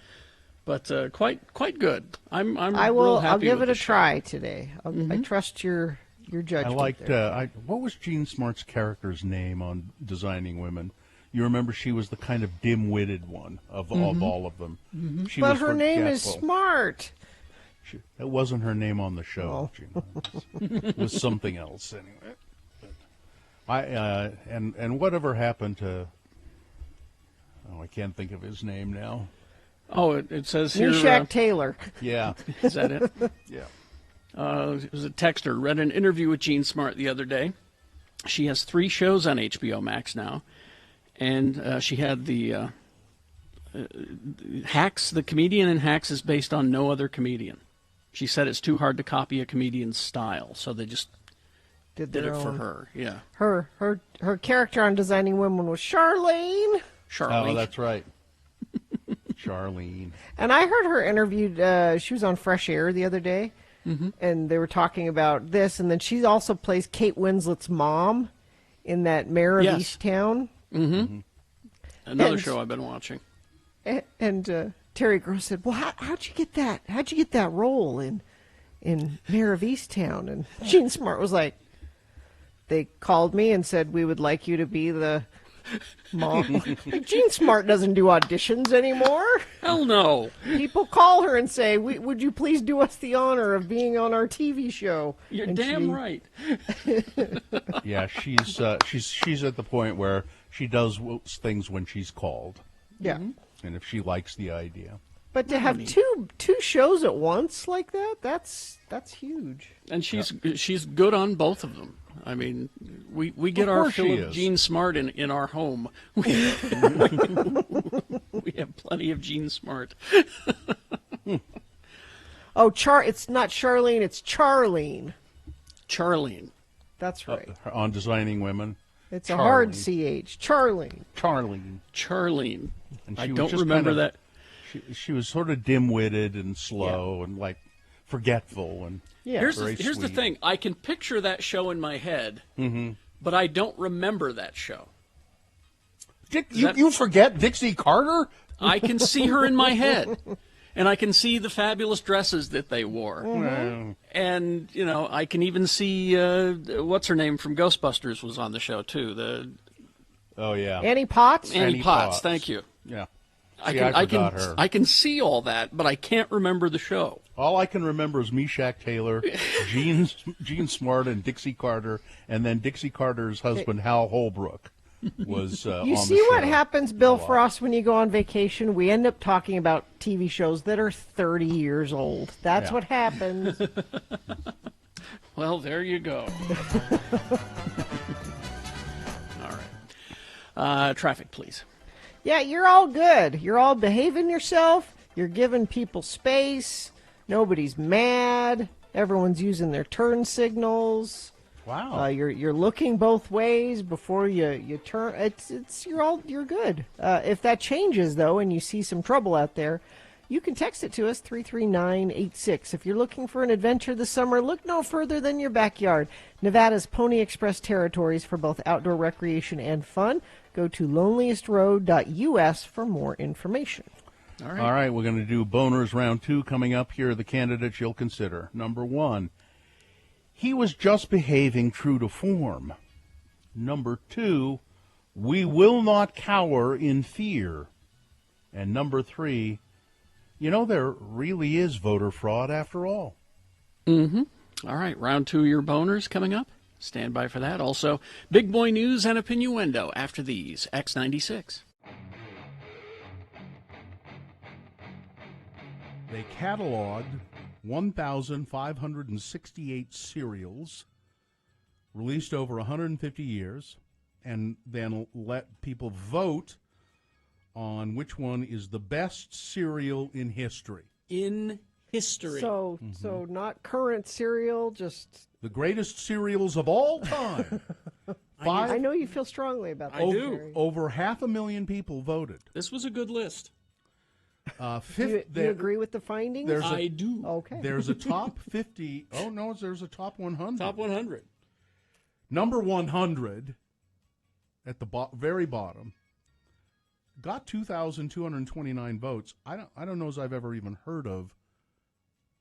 But quite good. I'm I will. real happy I'll give with it a the show. try today. I trust your judgment. I liked. there. What was Jean Smart's character's name on Designing Women? You remember she was the kind of dim-witted one of all of them. She But was her name is forgetful. Smart. It wasn't her name on the show. Gina. It was something else anyway. And whatever happened to? Oh, I can't think of his name now. Oh, it says here. Meshack Taylor. Yeah. Is that it? Yeah. It was a texter. Read an interview with Jean Smart the other day. She has 3 shows on HBO Max now, and she had the Hacks. The comedian in Hacks is based on no other comedian. She said it's too hard to copy a comedian's style, so they just did it for her. Yeah. Her character on Designing Women was Charlene. Oh, that's right. Charlene. And I heard her interviewed. She was on Fresh Air the other day, and they were talking about this. And then she also plays Kate Winslet's mom in that Mayor of Easttown. Another show I've been watching. And Terry Gross said, "Well, how'd you get that? How'd you get that role in Mayor of Easttown?" And Jean Smart was like, "They called me and said we would like you to be the mom." Jean Smart doesn't do auditions anymore. Hell no. People call her and say, "Would you please do us the honor of being on our TV show?" You're and damn right. Yeah, she's at the point where she does things when she's called. Yeah. And if she likes the idea. But to have two shows at once like that, that's huge. And she's good on both of them. I mean, we get Of our course fill she of is. Jean Smart in our home. We have plenty of Jean Smart. Oh, it's not Charlene, it's Charlene. Charlene. That's right. On Designing Women. It's a hard CH. Charlene. Charlene. And I she was don't just remember kind of- that. She was sort of dim-witted and slow and like forgetful and Here's very the sweet. thing. I can picture that show in my head, but I don't remember that show. You forget Dixie Carter? I can see her in my head, and I can see the fabulous dresses that they wore. And, I can even see, what's her name from Ghostbusters was on the show, too. Oh, yeah. Annie Potts? Annie Potts, thank you. Yeah. I See, can, I forgot her. I can see all that, but I can't remember the show. All I can remember is Meshack Taylor, Gene Smart, and Dixie Carter, and then Dixie Carter's husband, Hal Holbrook, was on the You show. see what happens, Bill Frost, when you go on vacation? We end up talking about TV shows that are 30 years old. That's Yeah. what happens. Well, there you go. All right. Traffic, please. Yeah, you're all good. You're all behaving yourself. You're giving people space. Nobody's mad. Everyone's using their turn signals. Wow. You're looking both ways before you turn. You're good. If that changes though, and you see some trouble out there, you can text it to us 33986. If you're looking for an adventure this summer, look no further than your backyard. Nevada's Pony Express territories for both outdoor recreation and fun. Go to loneliestroad.us for more information. All right, we're going to do boners round 2 coming up. Here are the candidates you'll consider. Number 1, he was just behaving true to form. Number 2, we will not cower in fear. And number 3, there really is voter fraud after all. All right, round 2 of your boners coming up. Stand by for that. Also, big boy news and opinioendo after these. X96. They cataloged 1,568 serials, released over 150 years, and then let people vote on which one is the best serial in history. In history. So not current cereal, just The greatest serials of all time. I know you feel strongly about that. I do. Over 500,000 people voted. This was a good list. Do you agree with the findings? I do. Okay. There's a top 50. Oh, no, there's a top 100. Top 100. Number 100 at the very bottom got 2,229 votes. I don't know as I've ever even heard of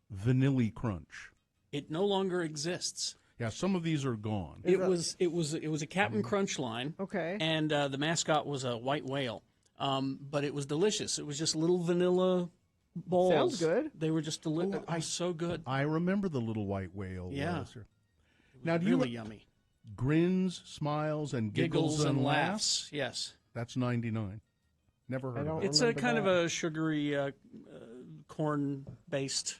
Vanilla Crunch. It no longer exists. Yeah, some of these are gone. It was a Captain Crunch line. Okay. And the mascot was a white whale. But it was delicious. It was just little vanilla balls. Sounds good. They were just delicious. Oh, so good. I remember the little white whale. Yeah. Now, do really you yummy. Grins, smiles, and giggles and laughs? Yes. That's 99. Never heard of it. It's a kind of a sugary corn-based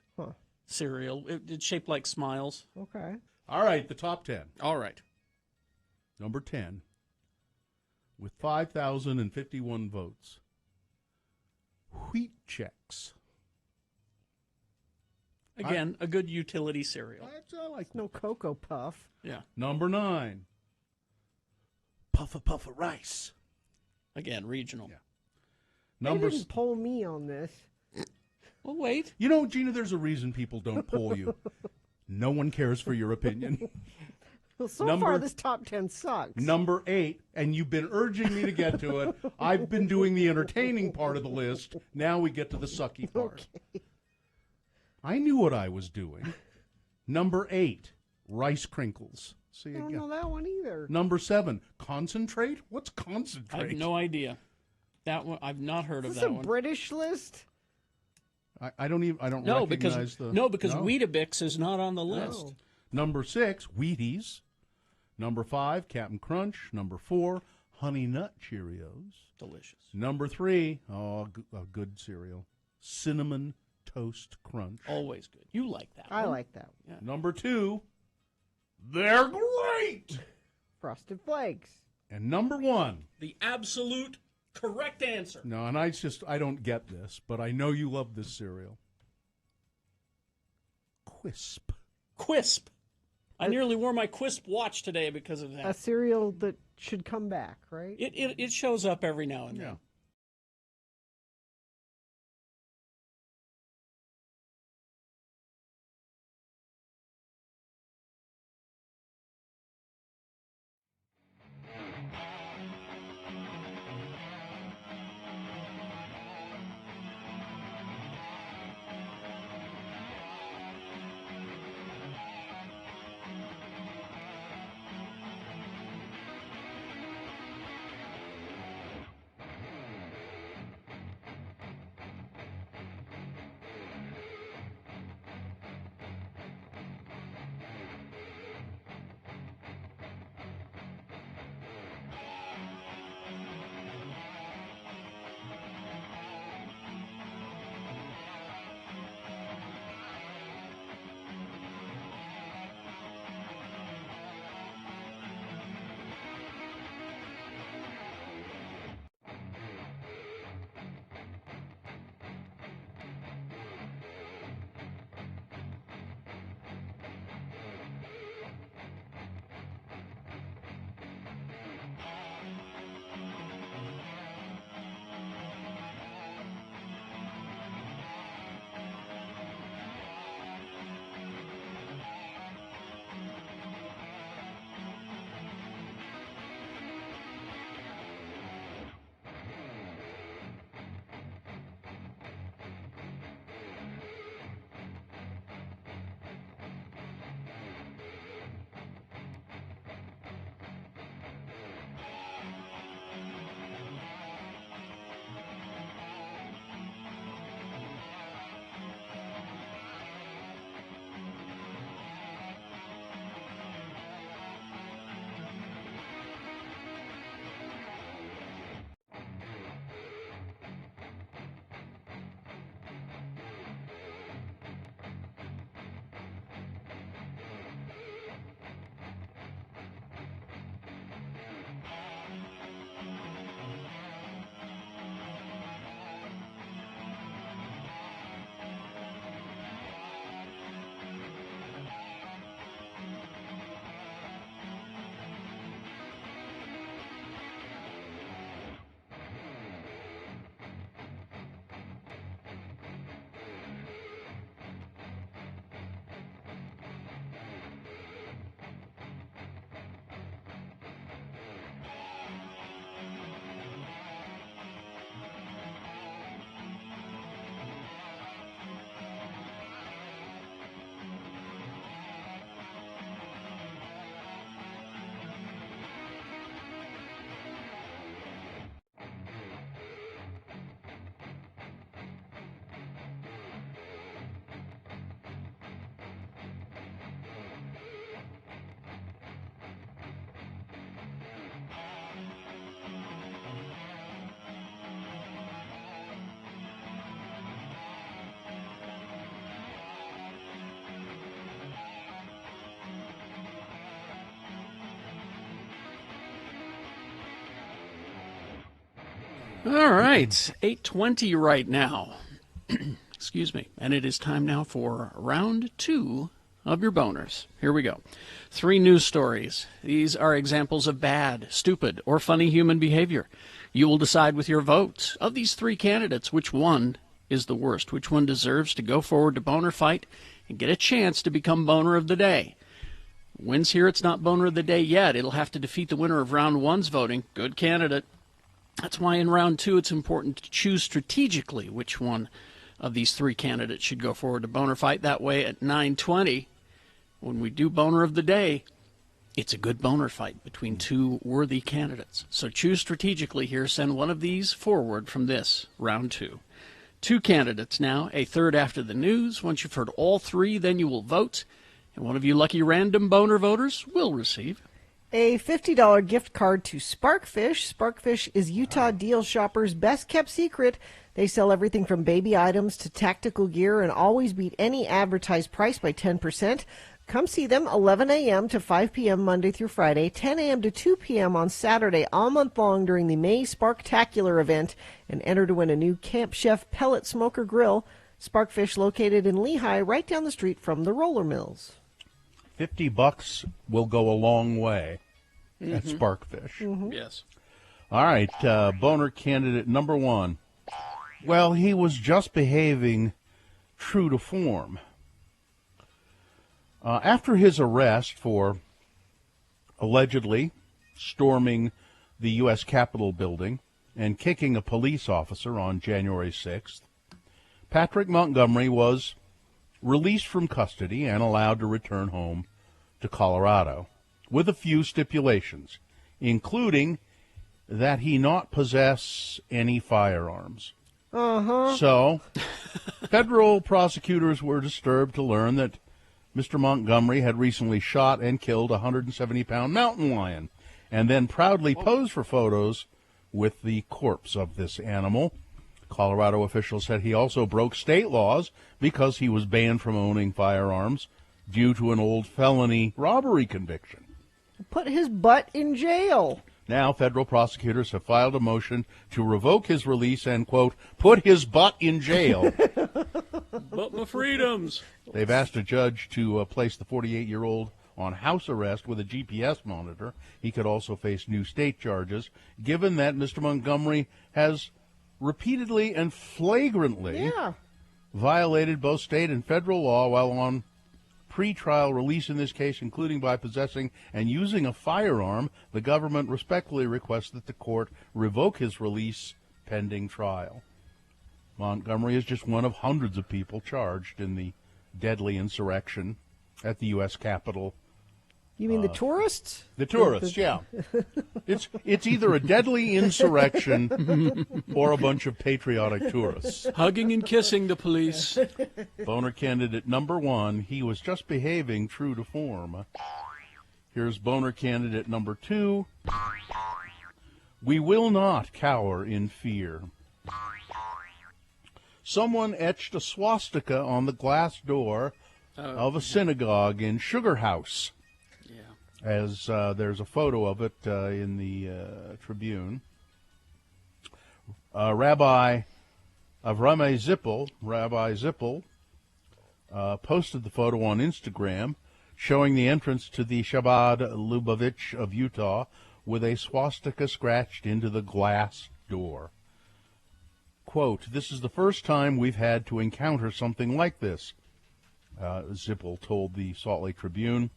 cereal. It's shaped like smiles. Okay. All right, the top 10. All right. Number 10, with 5,051 votes, Wheat Chex. Again, a good utility cereal. I like no Cocoa Puff. Yeah. Number 9, Puffa Rice. Again, regional. Yeah. They didn't poll me on this. Well, wait. You know, Gina, there's a reason people don't poll you. No one cares for your opinion. Well, so far this top 10 sucks. Number 8, and you've been urging me to get to it. I've been doing the entertaining part of the list. Now we get to the sucky part. Okay. I knew what I was doing. Number 8, Rice Crinkles. See I don't again. know that one either. Number 7, Concentrate. What's Concentrate? I have no idea. That one I've not heard Is of this that a one. British list? I don't recognize because the Weetabix is not on the list. No. Number 6, Wheaties. Number 5, Captain Crunch. Number 4, Honey Nut Cheerios. Delicious. Number 3, a good cereal, Cinnamon Toast Crunch. Always good. You like that I one. like that one. Yeah. Number 2, they're great. Frosted Flakes. And number 1. The absolute correct answer. No, and I don't get this, but I know you love this cereal. Quisp. Quisp. I nearly wore my Quisp watch today because of that. A cereal that should come back, right? It shows up every now and then. All right, 8:20 right now. Excuse me. And it is time now for round 2 of your boners. Here we go. 3 news stories. These are examples of bad, stupid, or funny human behavior. You will decide with your votes of these 3 candidates which one is the worst, which one deserves to go forward to boner fight and get a chance to become boner of the day. Wins here, it's not boner of the day yet. It'll have to defeat the winner of round 1's voting. Good candidate. That's why in round 2 it's important to choose strategically which one of these 3 candidates should go forward to boner fight. That way at 9:20, when we do boner of the day, it's a good boner fight between 2 worthy candidates. So choose strategically here. Send one of these forward from this round 2. 2 candidates now, a third after the news. Once you've heard all 3, then you will vote. And one of you lucky random boner voters will receive a $50 gift card to Sparkfish. Sparkfish is Utah deal shoppers' best-kept secret. They sell everything from baby items to tactical gear and always beat any advertised price by 10%. Come see them 11 a.m. to 5 p.m. Monday through Friday, 10 a.m. to 2 p.m. on Saturday, all month long during the May Sparktacular event, and enter to win a new Camp Chef pellet smoker grill. Sparkfish located in Lehigh, right down the street from the roller mills. $50 will go a long way at Sparkfish. Yes. All right, boner candidate number 1. Well, he was just behaving true to form. After his arrest for allegedly storming the U.S. Capitol building and kicking a police officer on January 6th, Patrick Montgomery was released from custody and allowed to return home to Colorado with a few stipulations, including that he not possess any firearms. So, federal prosecutors were disturbed to learn that Mr. Montgomery had recently shot and killed a 170-pound mountain lion and then proudly posed for photos with the corpse of this animal. Colorado officials said he also broke state laws because he was banned from owning firearms due to an old felony robbery conviction. Put his butt in jail. Now, federal prosecutors have filed a motion to revoke his release and, quote, put his butt in jail. But my freedoms. They've asked a judge to place the 48-year-old on house arrest with a GPS monitor. He could also face new state charges, given that Mr. Montgomery has repeatedly and flagrantly violated both state and federal law while on pretrial release in this case, including by possessing and using a firearm. The government respectfully requests that the court revoke his release pending trial. Montgomery is just one of hundreds of people charged in the deadly insurrection at the U.S. Capitol. You mean the tourists? The tourists, yeah. It's either a deadly insurrection or a bunch of patriotic tourists. Hugging and kissing the police. Boner candidate number 1, he was just behaving true to form. Here's boner candidate number 2. We will not cower in fear. Someone etched a swastika on the glass door of a synagogue in Sugar House. As there's a photo of it in the Tribune. Rabbi Zippel posted the photo on Instagram showing the entrance to the Chabad Lubavitch of Utah with a swastika scratched into the glass door. Quote, this is the first time we've had to encounter something like this, Zippel told the Salt Lake Tribune.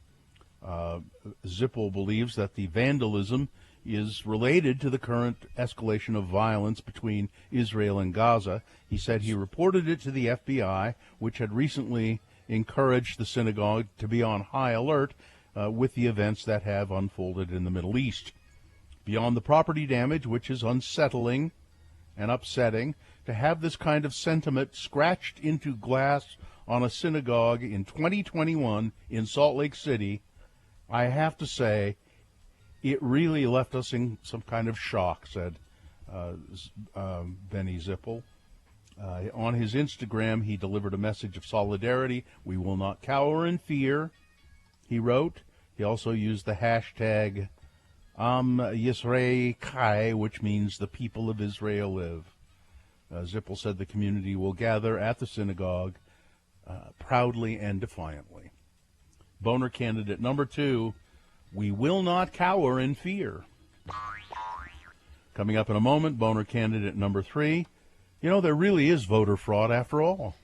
Zippel believes that the vandalism is related to the current escalation of violence between Israel and Gaza. He said he reported it to the FBI, which had recently encouraged the synagogue to be on high alert with the events that have unfolded in the Middle East. Beyond the property damage, which is unsettling and upsetting, to have this kind of sentiment scratched into glass on a synagogue in 2021 in Salt Lake City, I have to say, it really left us in some kind of shock, said Benny Zippel. On his Instagram, he delivered a message of solidarity. We will not cower in fear, he wrote. He also used the hashtag Yisrael Kai, which means the people of Israel live. Zippel said the community will gather at the synagogue proudly and defiantly. Boner candidate number 2, we will not cower in fear. Coming up in a moment, Boner candidate number 3, there really is voter fraud after all.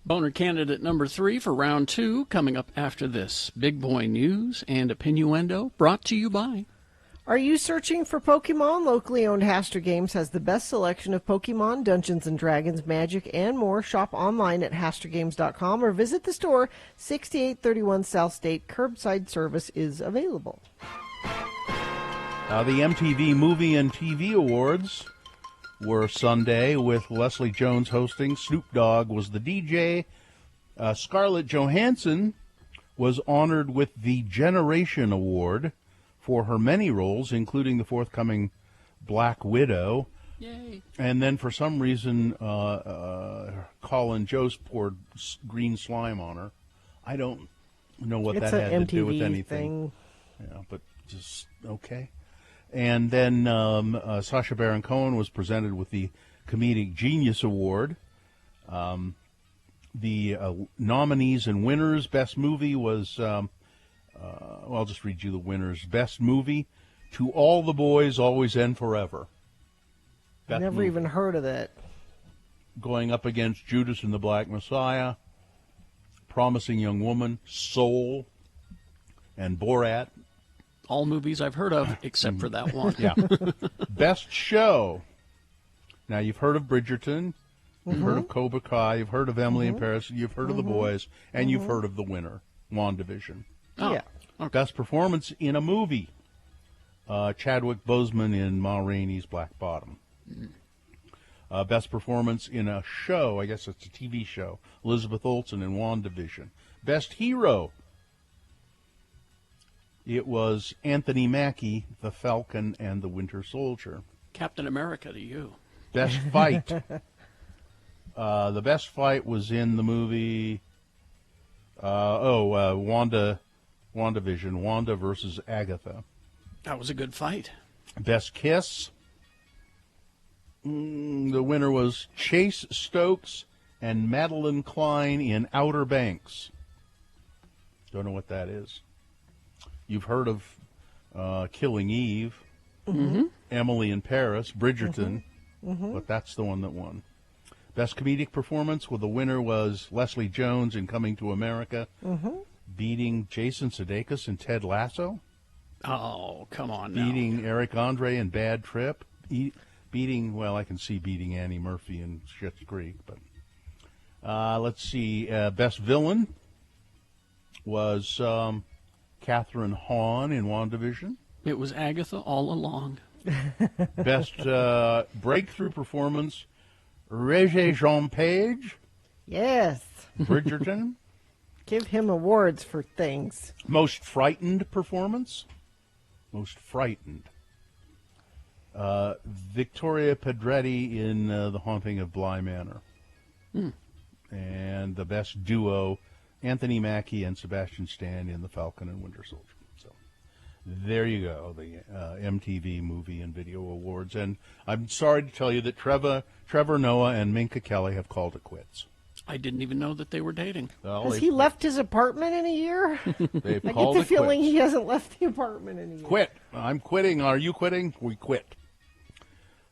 Boner candidate number 3 for round 2 coming up after this. Big Boy News and Opinioendo brought to you by... Are you searching for Pokemon? Locally owned Haster Games has the best selection of Pokemon, Dungeons & Dragons, Magic, and more. Shop online at HasterGames.com or visit the store, 6831 South State. Curbside service is available. The MTV Movie and TV Awards were Sunday with Leslie Jones hosting. Snoop Dogg was the DJ. Scarlett Johansson was honored with the Generation Award for her many roles, including the forthcoming Black Widow. Yay. And then for some reason, Colin Jost poured green slime on her. I don't know what that had to do with anything. Yeah, but just okay. And then Sacha Baron Cohen was presented with the Comedic Genius Award. The nominees and winners, Best Movie was... I'll just read you the winners. Best Movie, To All the Boys, Always and Forever. Never even heard of that. Going up against Judas and the Black Messiah, Promising Young Woman, Soul, and Borat. All movies I've heard of, except for that one. Yeah. Best Show. Now, you've heard of Bridgerton, you've heard of Cobra Kai, you've heard of Emily in Paris, you've heard of The Boys, and you've heard of the winner, WandaVision. Oh, yeah. Okay. Best performance in a movie. Chadwick Boseman in Ma Rainey's Black Bottom. Best performance in a show, I guess it's a TV show, Elizabeth Olsen in WandaVision. Best hero. It was Anthony Mackie, the Falcon and the Winter Soldier. Captain America to you. Best fight. The best fight was in the movie... WandaVision, Wanda versus Agatha. That was a good fight. Best kiss. The winner was Chase Stokes and Madeline Klein in Outer Banks. Don't know what that is. You've heard of Killing Eve, Emily in Paris, Bridgerton, but that's the one that won. Best comedic performance, well, the winner was Leslie Jones in Coming to America, beating Jason Sudeikis in Ted Lasso. Oh, come on now. Beating Eric Andre in Bad Trip. Beating, well, I can see beating Annie Murphy in Schitt's Creek, but let's see. Best villain was Catherine Hahn in WandaVision. It was Agatha all along. Best breakthrough performance, Regé-Jean Page. Yes. Bridgerton. Give him awards for things. Most frightened performance. Most frightened. Victoria Pedretti in The Haunting of Bly Manor. And the best duo, Anthony Mackie and Sebastian Stan in The Falcon and Winter Soldier. So there you go, the MTV Movie and Video Awards. And I'm sorry to tell you that Trevor Noah and Minka Kelly have called it quits. I didn't even know that they were dating. Well, Has he left his apartment in a year? They've I called get the it feeling quits. he hasn't left the apartment in a year. Quit. I'm quitting. Are you quitting? We quit.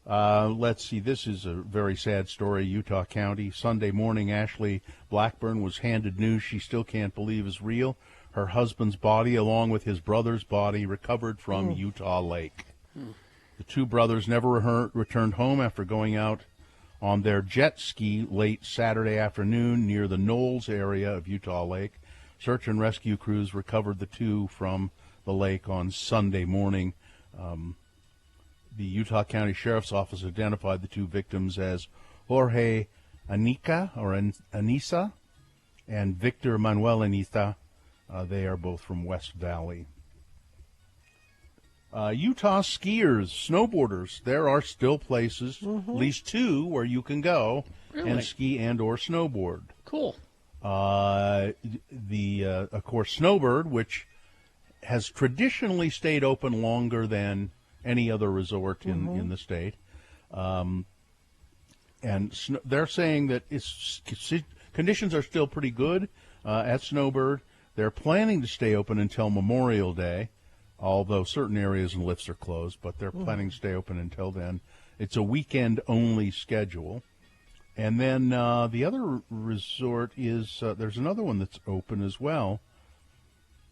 Let's see. This is a very sad story. Utah County. Sunday morning, Ashley Blackburn was handed news she still can't believe is real. Her husband's body, along with his brother's body, recovered from Utah Lake. The two brothers never returned home after going out on their jet ski late Saturday afternoon near the Knolls area of Utah Lake. Search and rescue crews recovered the two from the lake on Sunday morning. The Utah County Sheriff's Office identified the two victims as Jorge Anisa and Victor Manuel Anita. They are both from West Valley. Utah skiers, snowboarders, there are still places, at least two, where you can go and ski and or snowboard. Cool. Of course, Snowbird, which has traditionally stayed open longer than any other resort in the state. And they're saying that conditions are still pretty good at Snowbird. They're planning to stay open until Memorial Day, although certain areas and lifts are closed, but they're planning to stay open until then. It's a weekend-only schedule. And then the other resort is, there's another one that's open as well.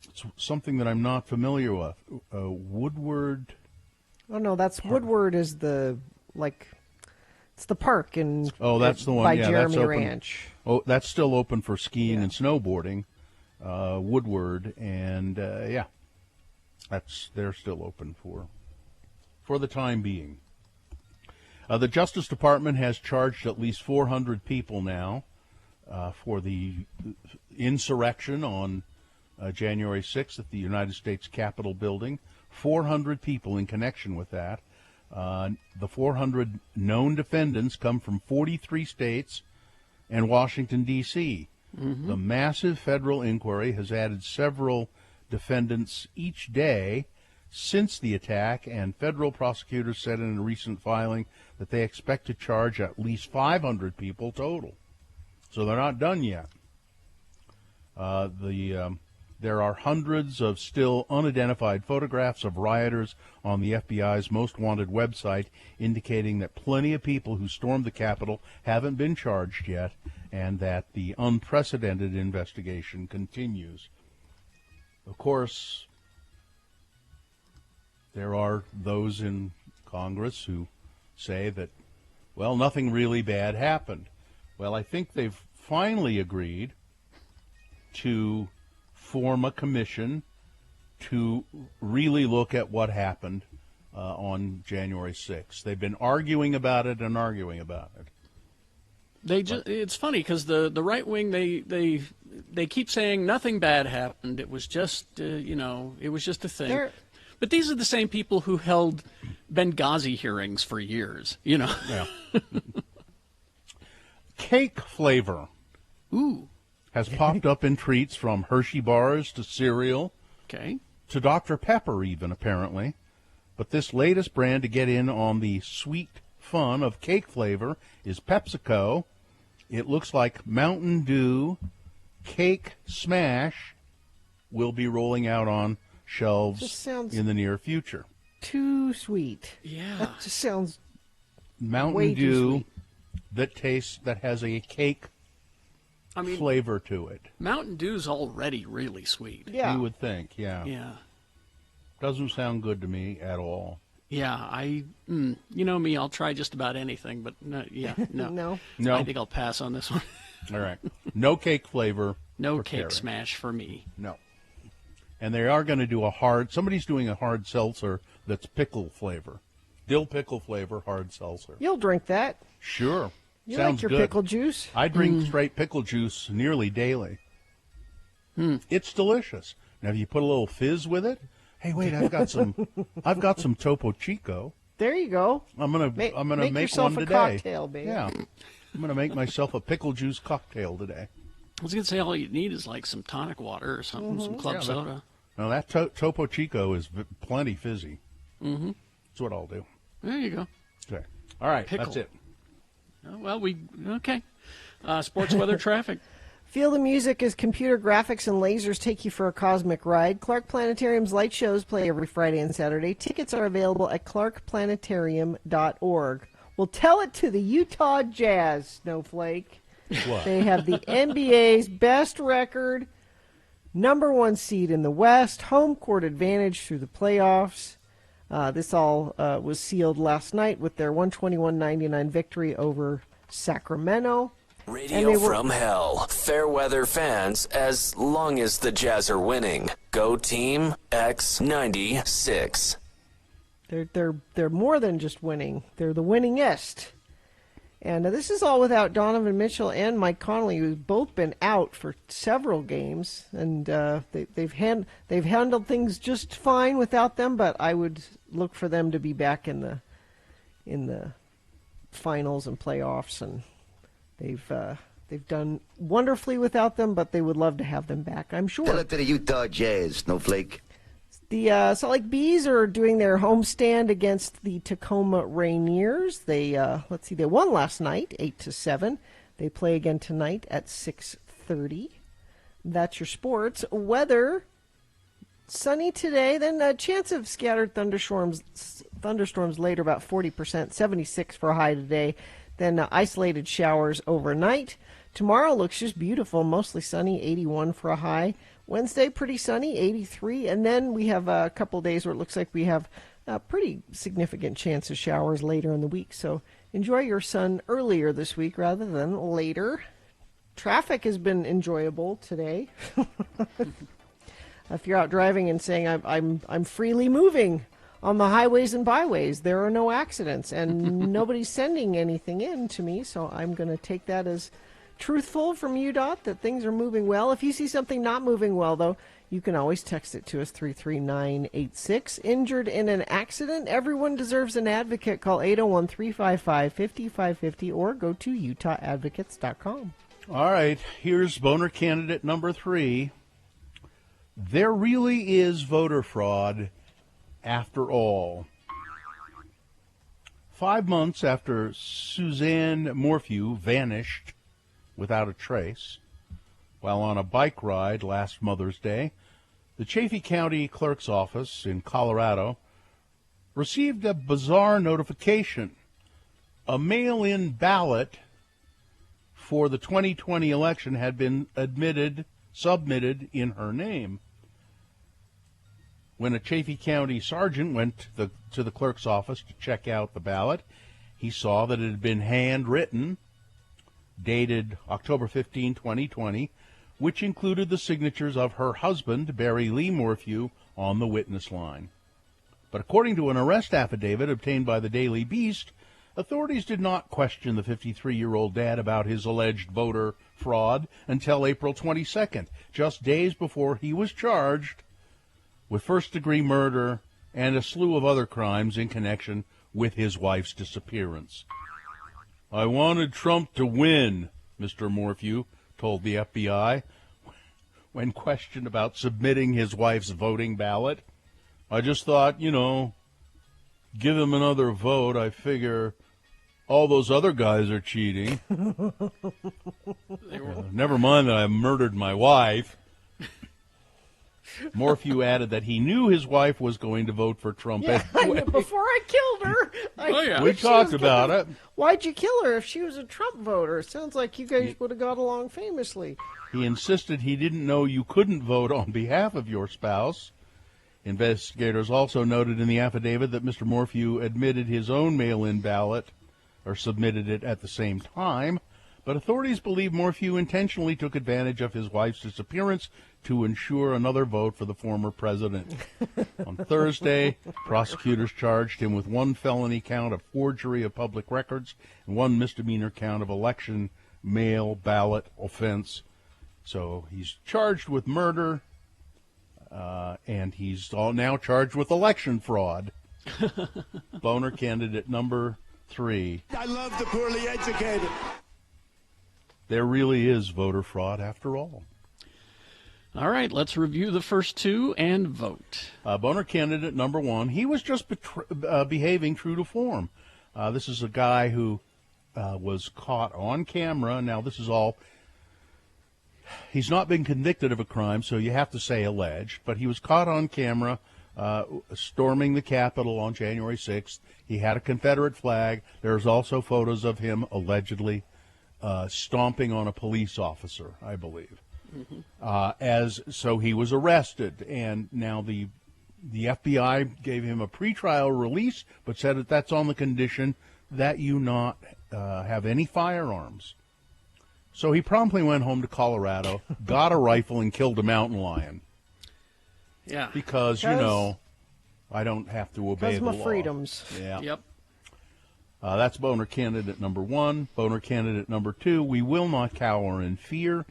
It's something that I'm not familiar with. Woodward. Oh, no, that's Park. Woodward is the, it's the park in that's the one. By yeah, Jeremy that's Ranch. Oh, that's still open for skiing and snowboarding, Woodward, and they're still open for the time being. The Justice Department has charged at least 400 people now for the insurrection on January 6th at the United States Capitol building. 400 people in connection with that. The 400 known defendants come from 43 states and Washington, D.C. The massive federal inquiry has added several defendants each day since the attack, and federal prosecutors said in a recent filing that they expect to charge at least 500 people total. So they're not done yet. There are hundreds of still unidentified photographs of rioters on the FBI's most wanted website, indicating that plenty of people who stormed the Capitol haven't been charged yet, and that the unprecedented investigation continues. Of course, there are those in Congress who say that, well, nothing really bad happened. Well, I think they've finally agreed to form a commission to really look at what happened on January 6th. They've been arguing about it and arguing about it. It's funny because the right wing they keep saying nothing bad happened. It was just it was just a thing. But these are the same people who held Benghazi hearings for years. Yeah. Cake flavor. Ooh. Has popped up in treats from Hershey bars to cereal. Okay. To Dr. Pepper even, apparently. But this latest brand to get in on the sweet fun of cake flavor is PepsiCo. It looks like Mountain Dew Cake Smash will be rolling out on shelves in the near future. Too sweet. Yeah. That just sounds Mountain way Dew too sweet. that has a cake flavor to it. Mountain Dew's already really sweet. Yeah. You would think, yeah. Yeah. Doesn't sound good to me at all. Yeah, you know me, I'll try just about anything, but no. No. I think I'll pass on this one. All right. No cake flavor. No for cake Carrie. smash for me. No. And they are going to do somebody's doing a hard seltzer that's pickle flavor. Dill pickle flavor hard seltzer. You'll drink that. Sure. You Sounds like your good. pickle juice? I drink straight pickle juice nearly daily. It's delicious. Now, if you put a little fizz with it, hey, wait, I've got some Topo Chico. There you go. I'm gonna make yourself one a today. cocktail, baby. Yeah, I'm gonna make myself a pickle juice cocktail today. I was going to say all you need is like some tonic water or something, some club soda. No, that Topo Chico is plenty fizzy. Mm-hmm. That's what I'll do. There you go. Okay. All right, Pickle. that's it. Oh, well, okay. Sports, weather, traffic. Feel the music as computer graphics and lasers take you for a cosmic ride. Clark Planetarium's light shows play every Friday and Saturday. Tickets are available at clarkplanetarium.org. Well, tell it to the Utah Jazz, Snowflake. What? They have the NBA's best record, #1 seed in the West, home court advantage through the playoffs. This all was sealed last night with their 121-99 victory over Sacramento. Radio from hell. Fair weather fans, as long as the Jazz are winning. Go Team X96. They're more than just winning. They're the winningest. And this is all without Donovan Mitchell and Mike Conley, who've both been out for several games, and they've handled things just fine without them. But I would look for them to be back in the finals and playoffs, and they've done wonderfully without them. But they would love to have them back, I'm sure. Tell it to the Utah Jazz, Snowflake. The Salt Lake Bees are doing their homestand against the Tacoma Rainiers. They they won last night, 8-7. They play again tonight at 6:30. That's your sports. Weather, sunny today, then a chance of scattered thunderstorms later, about 40%, 76 for a high today, then isolated showers overnight. Tomorrow looks just beautiful, mostly sunny, 81 for a high. Wednesday, pretty sunny, 83, and then we have a couple days where it looks like we have a pretty significant chance of showers later in the week, so enjoy your sun earlier this week rather than later. Traffic has been enjoyable today. If you're out driving and saying I'm freely moving on the highways and byways, there are no accidents and nobody's sending anything in to me, so I'm going to take that as truthful from UDOT that things are moving well. If you see something not moving well, though, you can always text it to us, 33986. Injured in an accident? Everyone deserves an advocate. Call 801-355-5550 or go to utahadvocates.com. All right, here's boner candidate number 3. There really is voter fraud after all. 5 months after Suzanne Morphew vanished without a trace while on a bike ride last Mother's Day, the Chaffee County Clerk's Office in Colorado received a bizarre notification. A mail-in ballot for the 2020 election had been submitted in her name. When a Chaffee County sergeant went to the clerk's office to check out the ballot, he saw that it had been handwritten, dated October 15, 2020, which included the signatures of her husband, Barry Lee Morphew, on the witness line. But according to an arrest affidavit obtained by the Daily Beast, authorities did not question the 53-year-old dad about his alleged voter fraud until April 22nd, just days before he was charged with first-degree murder and a slew of other crimes in connection with his wife's disappearance. I wanted Trump to win, Mr. Morphew told the FBI when questioned about submitting his wife's voting ballot. I just thought, give him another vote. I figure all those other guys are cheating. Never mind that I murdered my wife. Morphew added that he knew his wife was going to vote for Trump anyway. Before I killed her. We talked about it. Why'd you kill her if she was a Trump voter? It sounds like you guys would have got along famously. He insisted he didn't know you couldn't vote on behalf of your spouse. Investigators also noted in the affidavit that Mr. Morphew admitted his own mail-in ballot, or submitted it at the same time, but authorities believe Morphew intentionally took advantage of his wife's disappearance to ensure another vote for the former president. On Thursday, prosecutors charged him with one felony count of forgery of public records and one misdemeanor count of election mail ballot offense. So he's charged with murder, and he's now charged with election fraud. Boner candidate number 3. I love the poorly educated. There really is voter fraud after all. All right, let's review the first two and vote. Boner candidate number 1, he was just behaving true to form. This is a guy who was caught on camera. Now, this is all, he's not been convicted of a crime, so you have to say alleged, but he was caught on camera storming the Capitol on January 6th. He had a Confederate flag. There's also photos of him allegedly stomping on a police officer, I believe. Mm-hmm. So he was arrested, and now the FBI gave him a pretrial release, but said that that's on the condition that you not have any firearms. So he promptly went home to Colorado, got a rifle, and killed a mountain lion. Yeah. Because I don't have to obey the law. Because my freedoms. Yeah. Yep. That's boner candidate number 1. Boner candidate number 2, we will not cower in fear.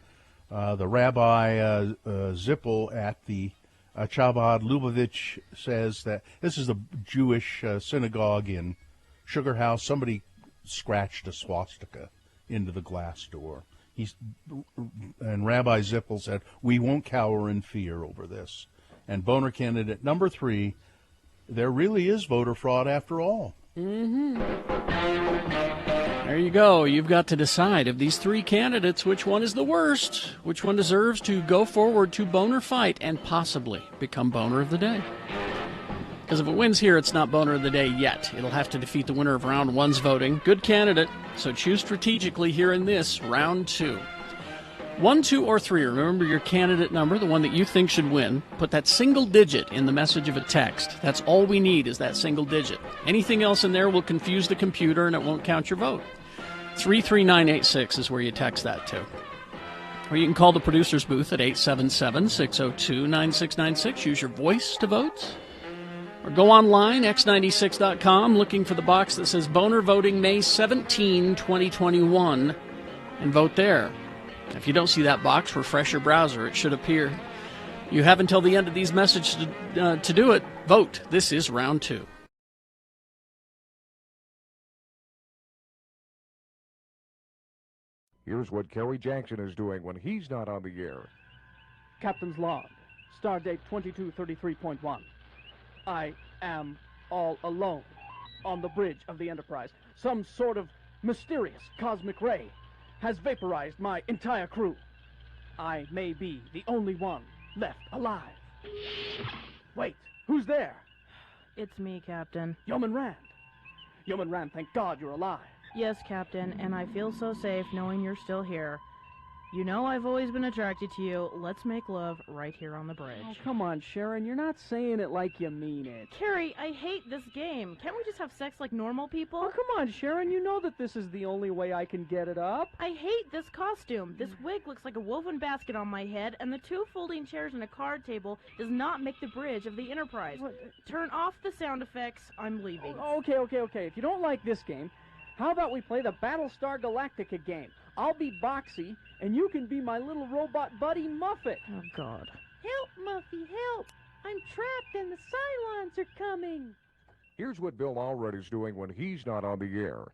The Rabbi Zippel at the Chabad Lubavitch says that this is a Jewish synagogue in Sugar House. Somebody scratched a swastika into the glass door. And Rabbi Zippel said, we won't cower in fear over this. And boner candidate number 3, there really is voter fraud after all. Mm-hmm. There you go. You've got to decide of these 3 candidates which one is the worst, which one deserves to go forward to boner fight and possibly become boner of the day. Because if it wins here, it's not boner of the day yet. It'll have to defeat the winner of round 1's voting. Good candidate, so choose strategically here in this round 2. 1, 2, or 3. Remember your candidate number, the one that you think should win. Put that single digit in the message of a text. That's all we need is that single digit. Anything else in there will confuse the computer and it won't count your vote. 33986 is where you text that to. Or you can call the producer's booth at 877-602-9696. Use your voice to vote. Or go online, x96.com, looking for the box that says Boner Voting May 17, 2021, and vote there. If you don't see that box, refresh your browser. It should appear. You have until the end of these messages to do it. Vote. This is round 2. Here's what Kerry Jackson is doing when he's not on the air. Captain's log, stardate 2233.1. I am all alone on the bridge of the Enterprise. Some sort of mysterious cosmic ray has vaporized my entire crew. I may be the only one left alive. Wait, who's there? It's me, Captain. Yeoman Rand. Yeoman Rand, thank God you're alive. Yes, Captain, and I feel so safe knowing you're still here. You know I've always been attracted to you. Let's make love right here on the bridge. Oh, come on, Sharon. You're not saying it like you mean it. Carrie, I hate this game. Can't we just have sex like normal people? Oh, come on, Sharon. You know that this is the only way I can get it up. I hate this costume. This wig looks like a woven basket on my head, and the 2 folding chairs and a card table does not make the bridge of the Enterprise. What? Turn off the sound effects. I'm leaving. Okay. If you don't like this game, how about we play the Battlestar Galactica game? I'll be Boxy, and you can be my little robot buddy, Muffet. Oh, God. Help, Muffy, help! I'm trapped and the Cylons are coming! Here's what Bill Allred is doing when he's not on the air.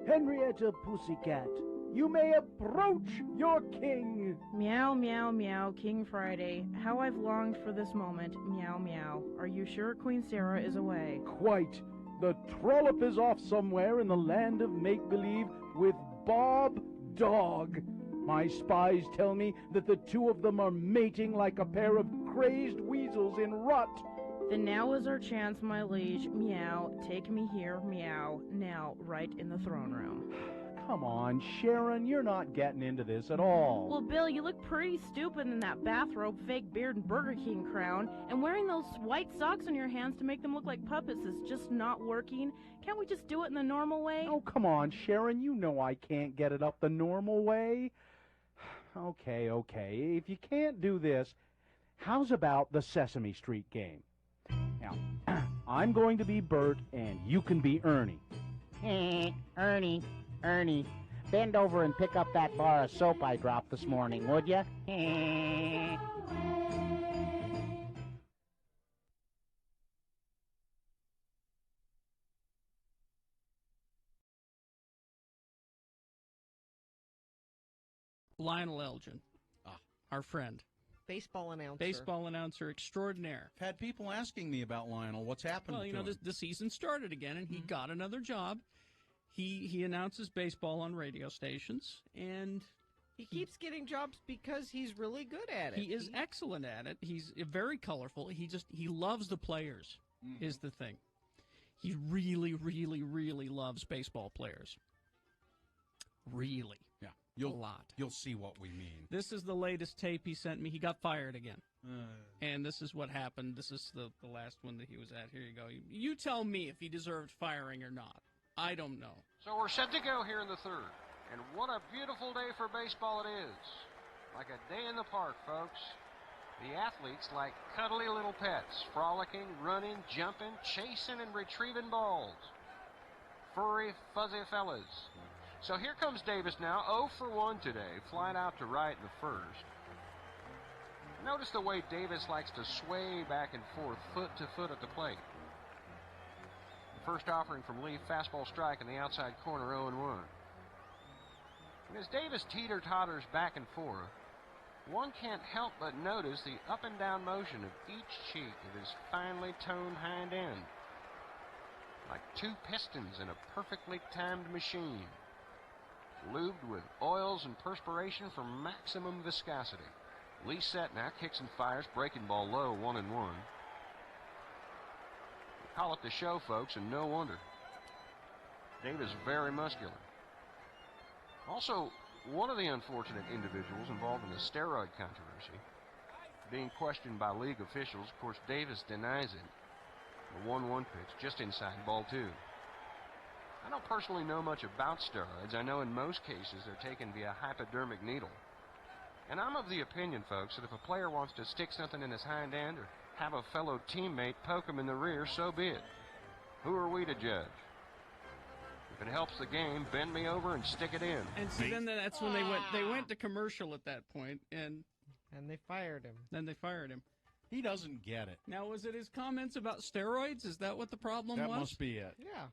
Henrietta Pussycat, you may approach your king! Meow, meow, meow, King Friday. How I've longed for this moment. Meow, meow. Are you sure Queen Sarah is away? Quite. The trollop is off somewhere in the land of make-believe with Bob Dog. My spies tell me that the 2 of them are mating like a pair of crazed weasels in rut. Then now is our chance, my liege. Meow. Take me here, meow. Now, right in the throne room. Come on, Sharon, you're not getting into this at all. Well, Bill, you look pretty stupid in that bathrobe, fake beard, and Burger King crown, and wearing those white socks on your hands to make them look like puppets is just not working. Can't we just do it in the normal way? Oh, come on, Sharon, you know I can't get it up the normal way. Okay. If you can't do this, how's about the Sesame Street game? Now, I'm going to be Bert, and you can be Ernie. Ernie, bend over and pick up that bar of soap I dropped this morning, would you? Lionel Elgin, our friend. Baseball announcer. Baseball announcer extraordinaire. I've had people asking me about Lionel. What's happened Well, you know, the season started again, and he got another job. He announces baseball on radio stations, and he keeps getting jobs because he's really good at it. He is excellent at it. He's very colorful. He loves the players, is the thing. He really, really, really loves baseball players. Really. Yeah. A lot. You'll see what we mean. This is the latest tape he sent me. He got fired again. And this is what happened. This is the last one that he was at. Here you go. You tell me if he deserved firing or not. I don't know. So we're set to go here in the 3rd. And what a beautiful day for baseball it is. Like a day in the park, folks. The athletes like cuddly little pets, frolicking, running, jumping, chasing, and retrieving balls. Furry, fuzzy fellas. So here comes Davis now, 0 for 1 today, flying out to right in the 1st. Notice the way Davis likes to sway back and forth, foot to foot at the plate. The first offering from Leaf, fastball strike in the outside corner, 0-1. And as Davis teeter-totters back and forth, one can't help but notice the up and down motion of each cheek of his finely toned hind end, like two pistons in a perfectly timed machine, lubed with oils and perspiration for maximum viscosity. Lee Setnack kicks and fires breaking ball low, 1-1. Call it the show, folks, and no wonder. Dave is very muscular. Also, one of the unfortunate individuals involved in the steroid controversy, being questioned by league officials. Of course, Davis denies it. The 1-1 pitch just inside ball 2. I don't personally know much about steroids. I know in most cases they're taken via hypodermic needle. And I'm of the opinion, folks, that if a player wants to stick something in his hind end or have a fellow teammate poke him in the rear, so be it. Who are we to judge? If it helps the game, bend me over and stick it in. And so then that's when they went to commercial at that point, and they fired him. Then they fired him. He doesn't get it. Now, was it his comments about steroids? Is that what the problem was? That must be it. Yeah.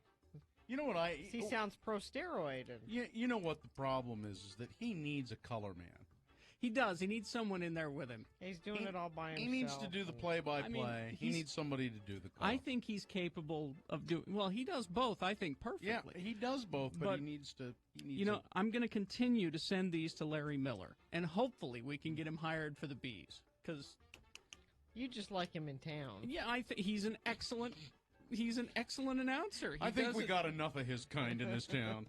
You know what He sounds pro-steroid. You know what the problem is that he needs a color man. He does. He needs someone in there with him. He's doing it all by himself. He needs to do the play-by-play. He needs somebody to do the color. I think he's capable of doing. Well, he does both. I think perfectly. Yeah, he does both, but he needs to. I'm going to continue to send these to Larry Miller, and hopefully we can get him hired for the Bees, because you just like him in town. Yeah, I think he's an excellent announcer. I think we got enough of his kind in this town.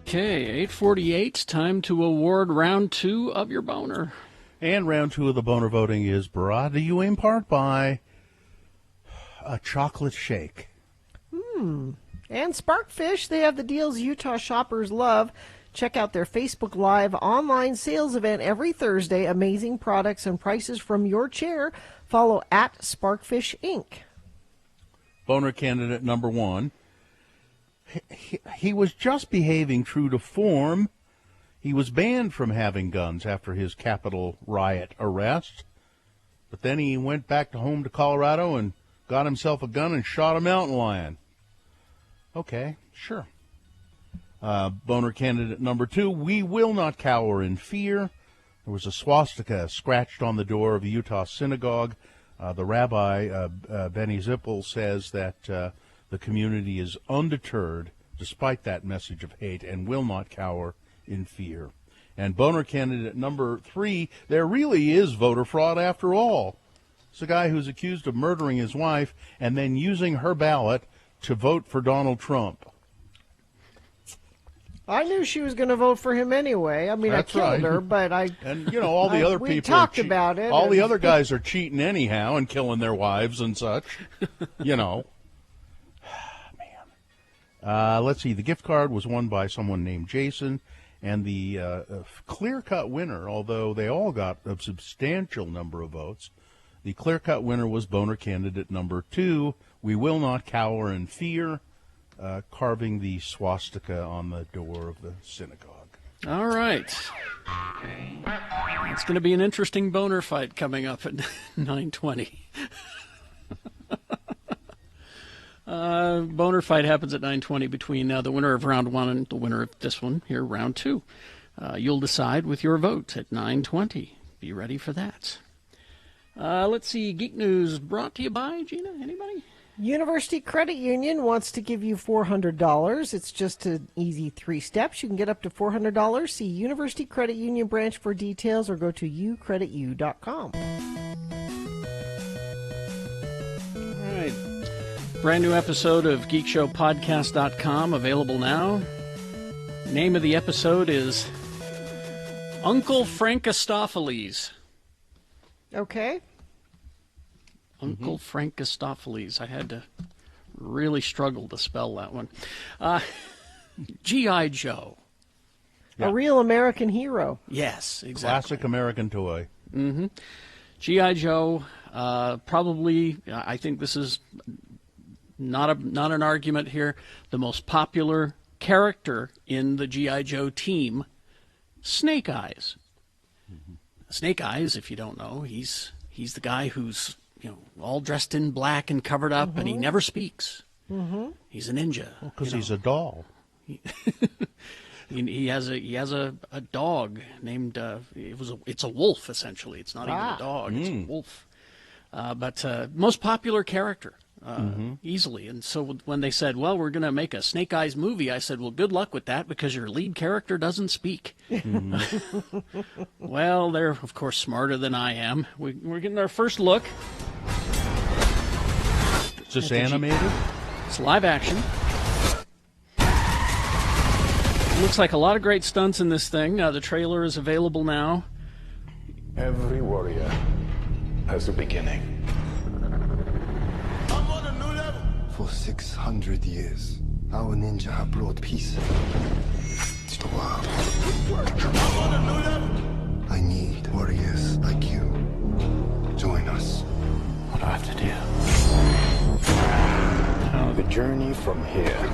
Okay, 8:48. Time to award round 2 of your boner. And round 2 of the boner voting is brought to you in part by a chocolate shake. And Sparkfish, they have the deals Utah shoppers love. Check out their Facebook Live online sales event every Thursday. Amazing products and prices from your chair. Follow at Sparkfish Inc. Boner candidate number 1. He was just behaving true to form. He was banned from having guns after his Capitol riot arrest. But then he went back home to Colorado and got himself a gun and shot a mountain lion. Okay, sure. Boner candidate number 2, we will not cower in fear. There was a swastika scratched on the door of a Utah synagogue. The rabbi, Benny Zippel, says that the community is undeterred despite that message of hate and will not cower in fear. And boner candidate number 3, there really is voter fraud after all. It's a guy who's accused of murdering his wife and then using her ballot to vote for Donald Trump. I knew she was going to vote for him anyway. I mean, That's I killed right. her, but I... And, you know, all the other we people talked are about it. All the other guys are cheating anyhow and killing their wives and such, you know. Let's see. The gift card was won by someone named Jason, and the clear-cut winner, although they all got a substantial number of votes, the clear-cut winner was boner candidate number 2. We will not cower in fear, carving the swastika on the door of the synagogue. All right. It's going to be an interesting boner fight coming up at 9:20. Boner fight happens at 9:20 between the winner of round 1 and the winner of this one here, round 2. You'll decide with your vote at 9:20. Be ready for that. Let's see. Geek News brought to you by, Gina, anybody? University Credit Union wants to give you $400. It's just an easy 3 steps. You can get up to $400. See University Credit Union branch for details or go to ucreditu.com. All right. Brand new episode of GeekShowPodcast.com available now. Name of the episode is Uncle Frankistopheles. Okay. Uncle Frankistopheles. I had to really struggle to spell that one. G.I. Joe. A real American hero. Yes, exactly. Classic American toy. Mm-hmm. G.I. Joe, probably, I think this is not an argument here, the most popular character in the G.I. Joe team, Snake Eyes. Mm-hmm. Snake Eyes, if you don't know, he's the guy who's all dressed in black and covered up, and he never speaks. Mm-hmm. He's a ninja. Because he's a doll. He has a dog named it's a wolf, essentially. It's not even a dog; it's a wolf. But most popular character. Easily. And so when they said, well, we're going to make a Snake Eyes movie, I said, well, good luck with that because your lead character doesn't speak. Well, they're, of course, smarter than I am. We're getting our first look. Is this animated? It's live action. Looks like a lot of great stunts in this thing. The trailer is available now. Every warrior has a beginning. For 600 years, our ninja have brought peace to the world. I need warriors like you. Join us. What do I have to do? The journey from here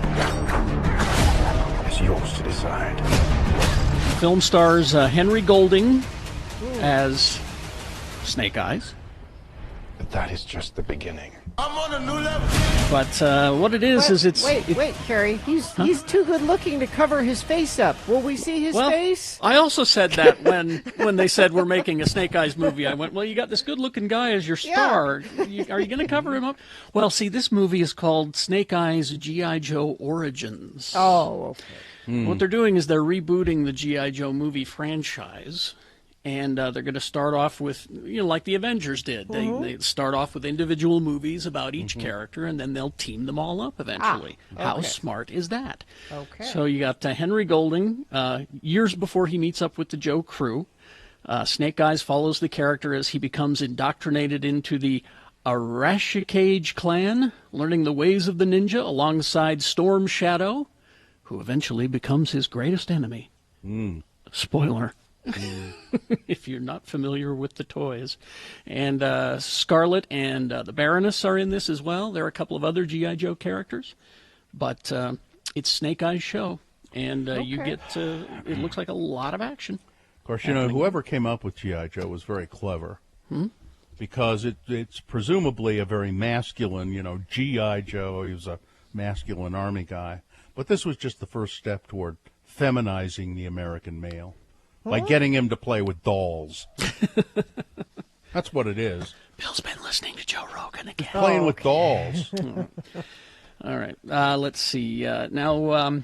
is yours to decide. Film stars Henry Golding as Snake Eyes. But that is just the beginning. I'm on a new level. But what it is it's... Wait, Carrie. He's too good looking to cover his face up. Will we see his face? I also said that when they said we're making a Snake Eyes movie. I went, well, you got this good-looking guy as your star. Yeah. Are you going to cover him up? Well, see, this movie is called Snake Eyes G.I. Joe Origins. Oh, okay. What they're doing is they're rebooting the G.I. Joe movie franchise. And they're going to start off with, like the Avengers did. They start off with individual movies about each character, and then they'll team them all up eventually. How smart is that? Okay. So you got Henry Golding, years before he meets up with the Joe crew. Snake Eyes follows the character as he becomes indoctrinated into the Arashikage clan, learning the ways of the ninja alongside Storm Shadow, who eventually becomes his greatest enemy. Spoiler. If you're not familiar with the toys. And Scarlet and the Baroness are in this as well. There are a couple of other G.I. Joe characters. But it's Snake Eyes show. And you get, it looks like a lot of action. Of course, whoever came up with G.I. Joe was very clever. Because it's presumably a very masculine, G.I. Joe. He was a masculine army guy. But this was just the first step toward feminizing the American male. By getting him to play with dolls. That's what it is. Bill's been listening to Joe Rogan again. Playing with dolls. All right. Let's see. Now,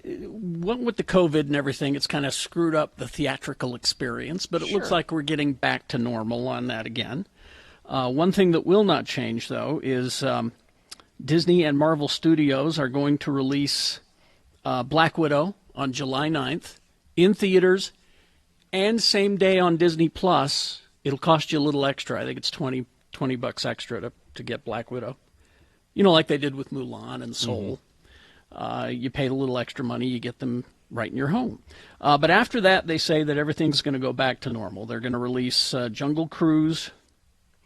what with the COVID and everything, it's kind of screwed up the theatrical experience, but it looks like we're getting back to normal on that again. One thing that will not change, though, is Disney and Marvel Studios are going to release Black Widow on July 9th. In theaters and same day on Disney Plus. It'll cost you a little extra. I think it's $20 extra to get Black Widow. Like they did with Mulan and Soul. You pay a little extra money, you get them right in your home. But after that, they say that everything's going to go back to normal. They're going to release Jungle Cruise.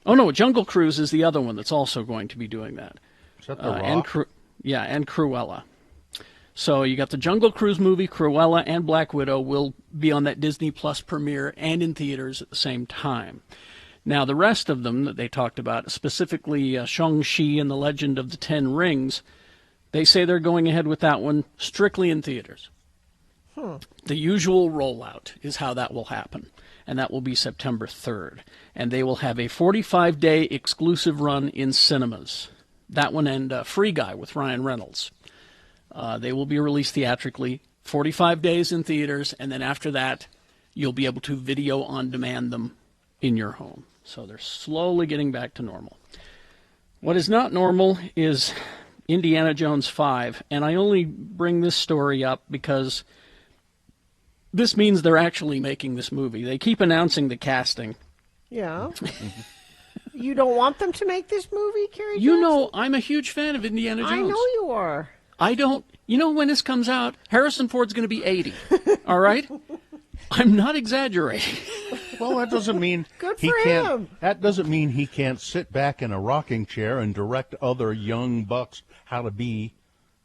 Oh, no, Jungle Cruise is the other one that's also going to be doing that. Is that The Rock? And Cruella. So you got the Jungle Cruise movie, Cruella, and Black Widow will be on that Disney Plus premiere and in theaters at the same time. Now, the rest of them that they talked about, specifically Shang-Chi and the Legend of the Ten Rings, they say they're going ahead with that one strictly in theaters. The usual rollout is how that will happen, and that will be September 3rd. And they will have a 45-day exclusive run in cinemas. That one and Free Guy with Ryan Reynolds. They will be released theatrically, 45 days in theaters, and then after that, you'll be able to video on demand them in your home. So they're slowly getting back to normal. What is not normal is Indiana Jones 5, and I only bring this story up because this means they're actually making this movie. They keep announcing the casting. Yeah. You don't want them to make this movie, Kerry You Jackson? know, I'm a huge fan of Indiana Jones. I know you are. I don't... You know, when this comes out, Harrison Ford's going to be 80, all right? I'm not exaggerating. Well, that doesn't mean Good he for can't. him. That doesn't mean he can't sit back in a rocking chair and direct other young bucks how to be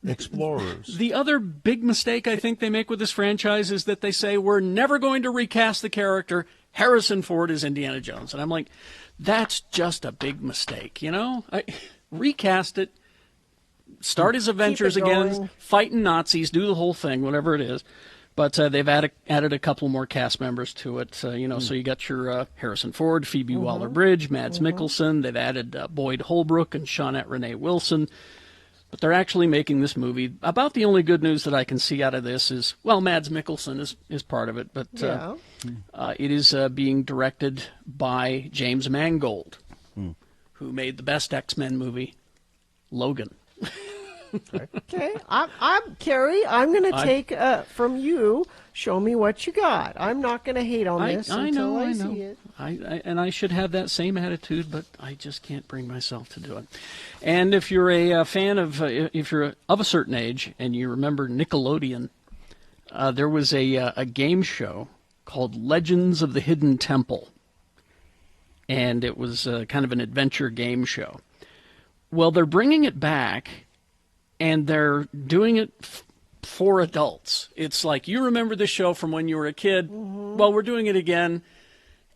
explorers. The other big mistake I think they make with this franchise is that they say, we're never going to recast the character. Harrison Ford is Indiana Jones. And I'm like, that's just a big mistake, you know? Recast it, start his adventures again, fighting Nazis, do the whole thing, whatever it is. But they've added a couple more cast members to it, you know, so you got your Harrison Ford, Phoebe Waller-Bridge, Mads Mikkelsen. They've added Boyd Holbrook and Shawnette Renee Wilson. But they're actually making this movie. About the only good news that I can see out of this is, well, Mads Mikkelsen is part of it, but it is being directed by James Mangold, who made the best X-Men movie, Logan. Okay, I'm Kerry. I'm going to take from you. Show me what you got. I'm not going to hate on this until I see it. And I should have that same attitude, but I just can't bring myself to do it. And if you're a fan of, if you're of a certain age and you remember Nickelodeon, there was a game show called Legends of the Hidden Temple, and it was kind of an adventure game show. Well, they're bringing it back. And they're doing it for adults. It's like, you remember this show from when you were a kid? Well, we're doing it again.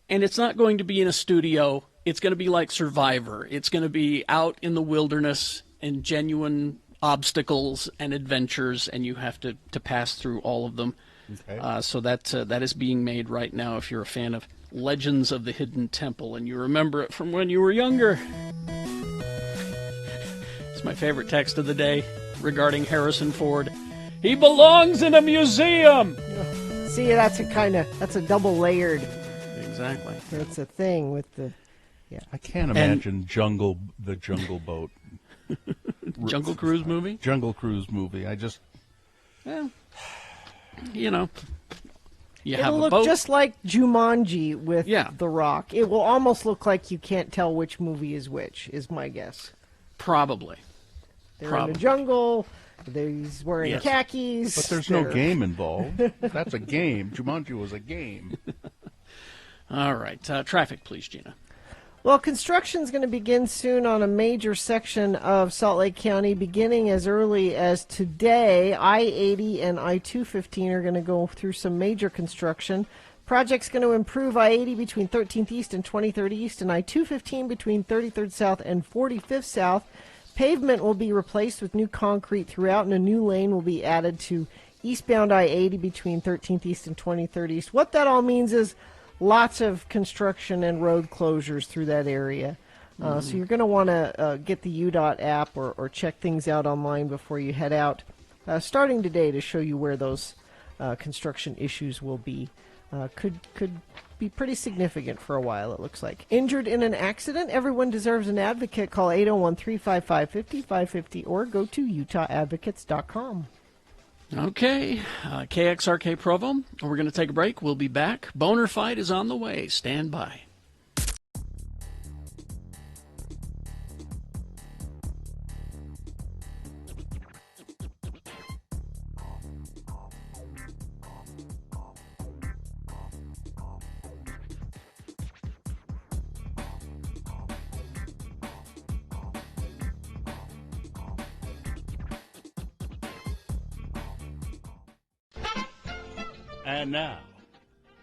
And it's not going to be in a studio. It's going to be like Survivor. It's going to be out in the wilderness and genuine obstacles and adventures, and you have to pass through all of them. Okay. So that is being made right now if you're a fan of Legends of the Hidden Temple and you remember it from when you were younger. It's my favorite text of the day regarding Harrison Ford. He belongs in a museum. See, that's a double layered. Exactly. That's a thing with the. Yeah. I can't imagine the Jungle Boat. Jungle Cruise movie? Jungle Cruise movie. I just. Well, you know. It'll look just like Jumanji with The Rock. It will almost look like you can't tell which movie is which, is my guess. Probably. They're in the jungle. He's wearing khakis. But there's no game involved. That's a game. Jumanji was a game. All right. Traffic, please, Gina. Well, construction's going to begin soon on a major section of Salt Lake County, beginning as early as today. I-80 and I-215 are going to go through some major construction. Project's going to improve I-80 between 13th East and 23rd East, and I-215 between 33rd South and 45th South. Pavement will be replaced with new concrete throughout, and a new lane will be added to eastbound I-80 between 13th East and 23rd East. What that all means is lots of construction and road closures through that area. So you're going to want to get the UDOT app or check things out online before you head out, starting today, to show you where those construction issues will be. Could be pretty significant for a while, it looks like. Injured in an accident? Everyone deserves an advocate. Call 801-355-5550 or go to UtahAdvocates.com. Okay, KXRK Provo. We're going to take a break. We'll be back. Boner Fight is on the way. Stand by. And now,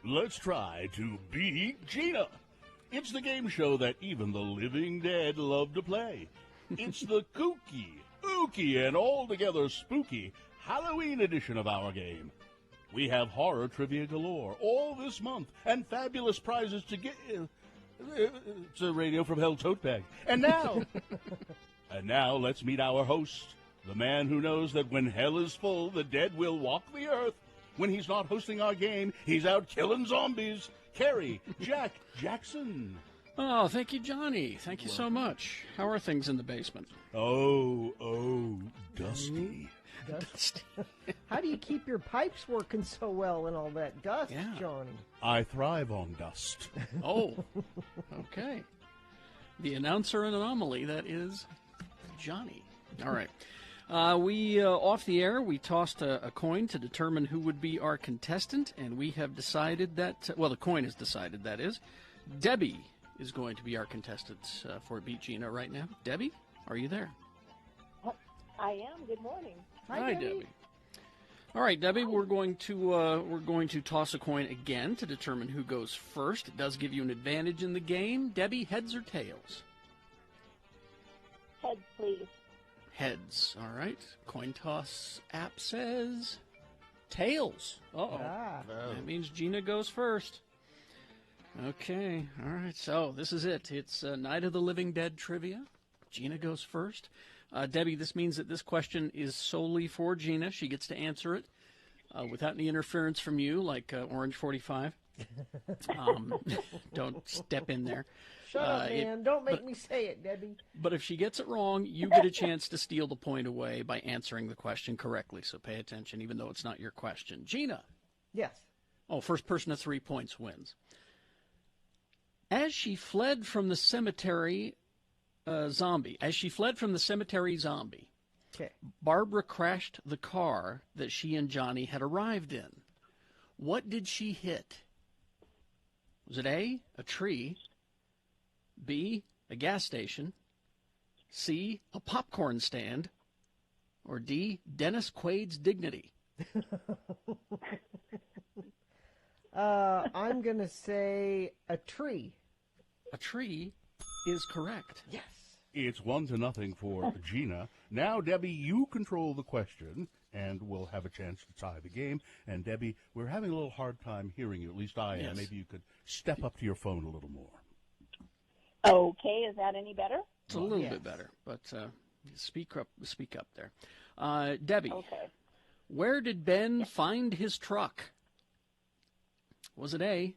let's try to beat Gina. It's the game show that even the living dead love to play. It's the kooky, ooky, and altogether spooky Halloween edition of our game. We have horror trivia galore all this month and fabulous prizes to get. It's a Radio from Hell tote bag. And now, let's meet our host, the man who knows that when hell is full, the dead will walk the earth. When he's not hosting our game, he's out killing zombies. Kerry Jackson. Oh, thank you, Johnny. Thank you so much. How are things in the basement? Oh, dusty. Dusty. How do you keep your pipes working so well in all that dust, Johnny? I thrive on dust. Oh, okay. The announcer anomaly, that is Johnny. All right. Off the air, we tossed a coin to determine who would be our contestant, and we have decided that, the coin has decided, that is, Debbie is going to be our contestant for Beat Gina right now. Debbie, are you there? I am. Good morning. Hi, Debbie. All right, Debbie, we're going to toss a coin again to determine who goes first. It does give you an advantage in the game. Debbie, heads or tails? Heads, please. Heads. All right. Coin toss app says tails. Uh-oh. That means Gina goes first. Okay. All right. So this is it. It's Night of the Living Dead trivia. Gina goes first. Debbie, this means that this question is solely for Gina. She gets to answer it without any interference from you, like Orange 45. Don't step in there. Shut up, man. Don't make me say it, Debbie. But if she gets it wrong, you get a chance to steal the point away by answering the question correctly. So pay attention, even though it's not your question. Gina. Yes. Oh, first person to 3 points wins. As she fled from the cemetery zombie, okay, Barbara crashed the car that she and Johnny had arrived in. What did she hit? Was it A, a tree, B, a gas station, C, a popcorn stand, or D, Dennis Quaid's dignity? I'm going to say a tree. A tree is correct. Yes. It's 1-0 for Gina. Now, Debbie, you control the question, and we'll have a chance to tie the game. And, Debbie, we're having a little hard time hearing you. At least I am. Yes. Maybe you could step up to your phone a little more. Okay, is that any better? It's a little bit better, but speak up there. Debbie, okay. Where did Ben find his truck? Was it A,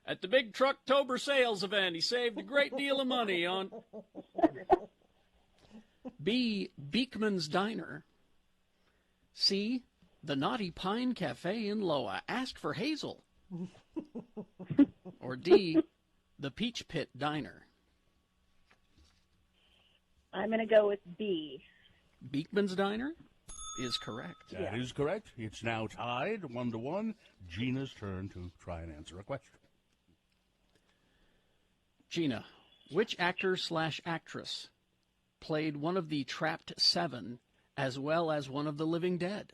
at the big Trucktober sales event? He saved a great deal of money on. B, Beekman's Diner. C, the Naughty Pine Cafe in Loa. Ask for Hazel. Or D, the Peach Pit Diner. I'm going to go with B. Beekman's Diner is correct. That is correct. It's now tied 1-1. Gina's turn to try and answer a question. Gina, which actor/actress played one of the Trapped Seven as well as one of the Living Dead?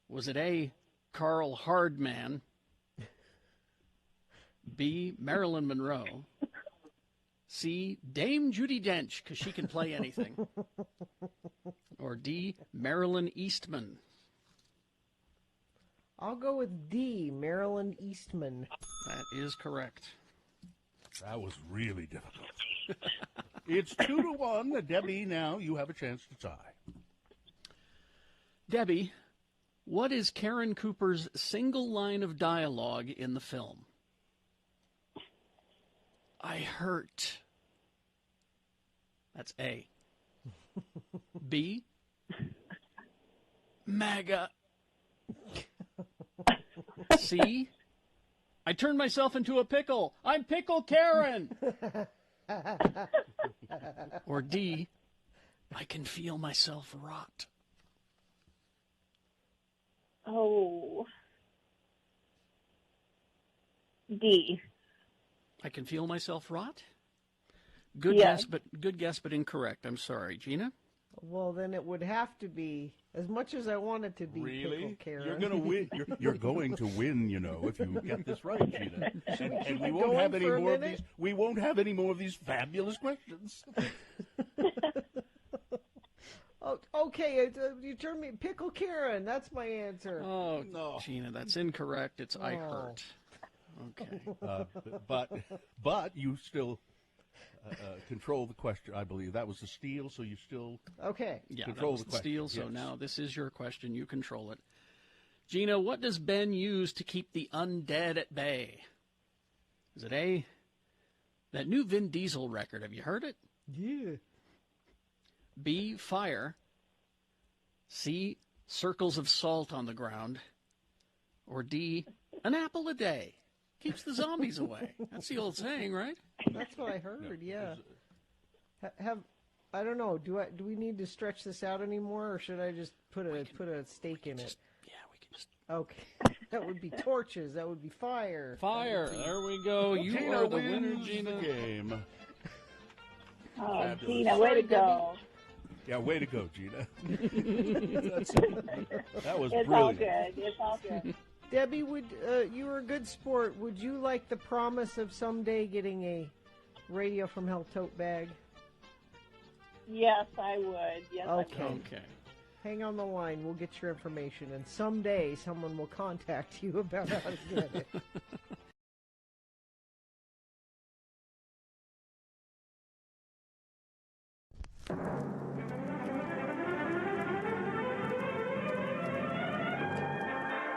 Was it A, Carl Hardman, B, Marilyn Monroe, C, Dame Judi Dench, because she can play anything, or D, Marilyn Eastman? I'll go with D, Marilyn Eastman. That is correct. That was really difficult. It's 2-1. Debbie, now you have a chance to tie. Debbie, what is Karen Cooper's single line of dialogue in the film? I hurt. That's A. B, MAGA. C, I turned myself into a pickle. I'm Pickle Karen. Or D, I can feel myself rot. Oh. D. I can feel myself rot? Good guess, but incorrect. I'm sorry. Gina? Well, then it would have to be, as much as I want it to be, Pickle Karen. You're going to win. You're going to win, you know, if you get this right, Gina. And we won't have any more of these. We won't have any more of these fabulous questions. Oh, okay, you turned me Pickle Karen. That's my answer. Oh, no, Gina, that's incorrect. It's I hurt. Okay. But you still control the question, I believe. That was the steal, so you still control the question. Steal, so now this is your question. You control it. Gina, what does Ben use to keep the undead at bay? Is it A, That new Vin Diesel record, have you heard it? Yeah. B, fire. C, circles of salt on the ground. Or D, an apple a day. Keeps the zombies away. That's the old saying, right? That's what I heard, yeah. I don't know, do we need to stretch this out anymore, or should I just put a stake in it? Yeah, we can just... Okay. That would be torches. That would be fire. Fire. There we go. You Gina are the winner, wins Gina. the game. Oh, Fabulous. Gina, way to go. Yeah, way to go, Gina. That was It's brilliant. all good. It's all good. Debbie, you were a good sport. Would you like the promise of someday getting a Radio from Hell tote bag? Yes, I would. Yes, Okay. I would. Okay. Hang on the line. We'll get your information, and someday someone will contact you about how to get it.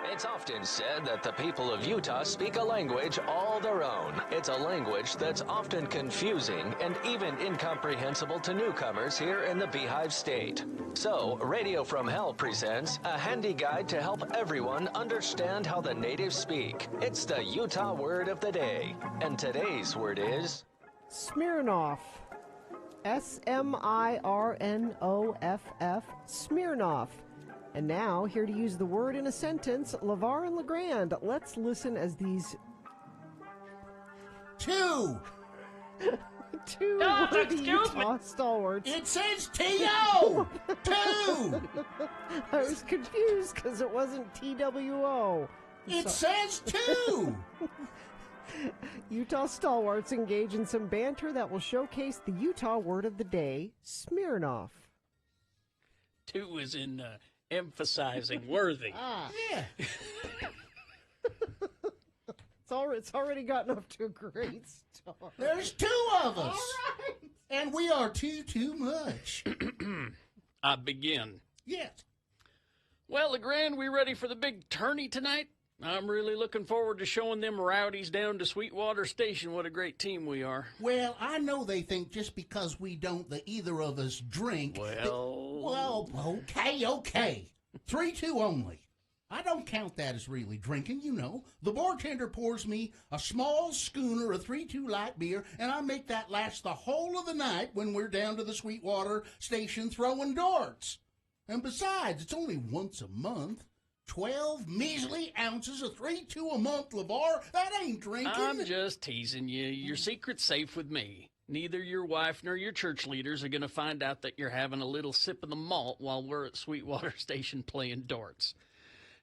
It's often said that the people of Utah speak a language all their own. It's a language that's often confusing and even incomprehensible to newcomers here in the Beehive State. So, Radio from Hell presents a handy guide to help everyone understand how the natives speak. It's the Utah word of the day. And today's word is... Smirnoff. Smirnoff. Smirnoff. And now, here to use the word in a sentence, LeVar and LeGrand. Let's listen as these two worthy Utah stalwarts. It says T-O! Two! I was confused because it wasn't TWO. It says two! Utah stalwarts engage in some banter that will showcase the Utah word of the day, Smirnoff. Two is in emphasizing worthy. Yeah. It's already gotten off to a great start. There's two of us. All right. And we are too much. I begin. Yes. Well, LeGrand, we ready for the big tourney tonight? I'm really looking forward to showing them rowdies down to Sweetwater Station what a great team we are. Well, I know they think just because we don't, that either of us drink. Well, okay. 3-2 only. I don't count that as really drinking, you know. The bartender pours me a small schooner of 3-2 light beer, and I make that last the whole of the night when we're down to the Sweetwater Station throwing darts. And besides, it's only once a month. 12 measly ounces of 3-2 a month, LeVar. That ain't drinking. I'm just teasing you. Your secret's safe with me. Neither your wife nor your church leaders are going to find out that you're having a little sip of the malt while we're at Sweetwater Station playing darts.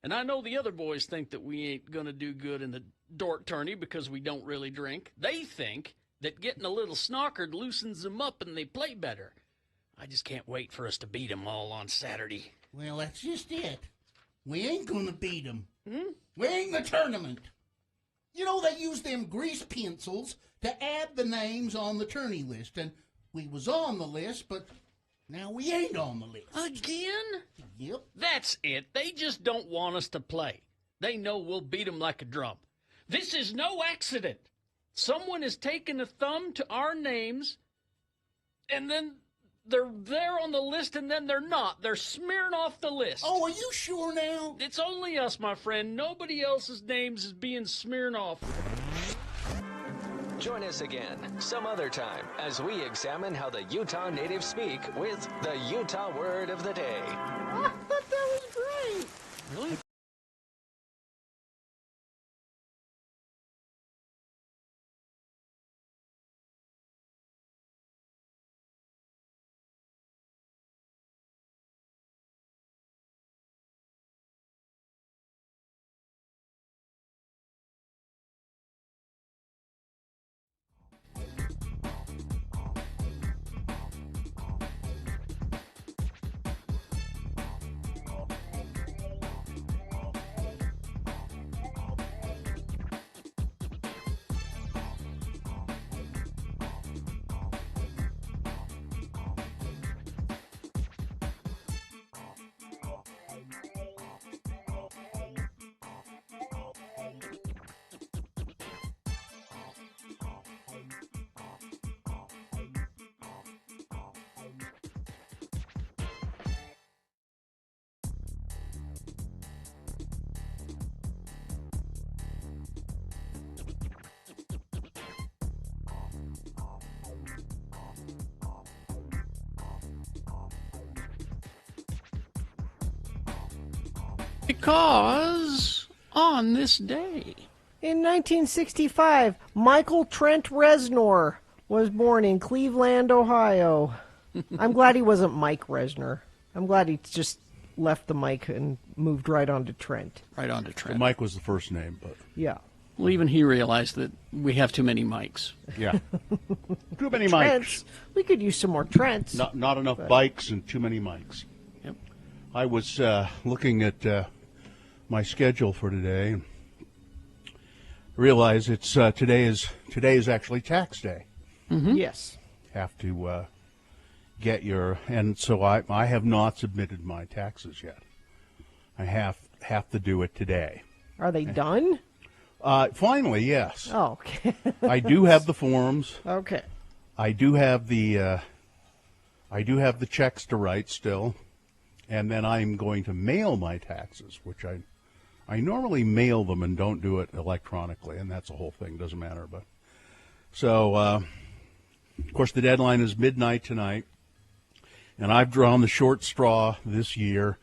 And I know the other boys think that we ain't going to do good in the dart tourney because we don't really drink. They think that getting a little snockered loosens them up and they play better. I just can't wait for us to beat them all on Saturday. Well, that's just it. We ain't gonna beat them. We ain't in the tournament. You know, they use them grease pencils to add the names on the tourney list, and we was on the list, but now we ain't on the list. Again? Yep. That's it. They just don't want us to play. They know we'll beat them like a drum. This is no accident. Someone has taken a thumb to our names, and then they're there on the list, and then they're not. They're smearing off the list. Oh, are you sure now? It's only us, my friend. Nobody else's names is being smeared off. Join us again some other time as we examine how the Utah natives speak with the Utah word of the day. I thought that was great. Really? Because on this day, in 1965, Michael Trent Reznor was born in Cleveland, Ohio. I'm glad he wasn't Mike Reznor. I'm glad he just left the Mike and moved right on to Trent. Right on to Trent. Mike was the first name, but yeah. Well, even he realized that we have too many mics. Yeah. Too many Trents. mics. We could use some more Trents. Not enough bikes and too many mics. Yep. I was looking at my schedule for today and realize it's today is actually tax day. Mm-hmm. Yes. Have to get your, and so I have not submitted my taxes yet. I have to do it today. Are they done? Finally, yes. Oh, okay. I do have the forms. Okay. I do have the checks to write still, and then I'm going to mail my taxes, which I normally mail them and don't do it electronically, and that's a whole thing. Doesn't matter, but so of course the deadline is midnight tonight, and I've drawn the short straw this year.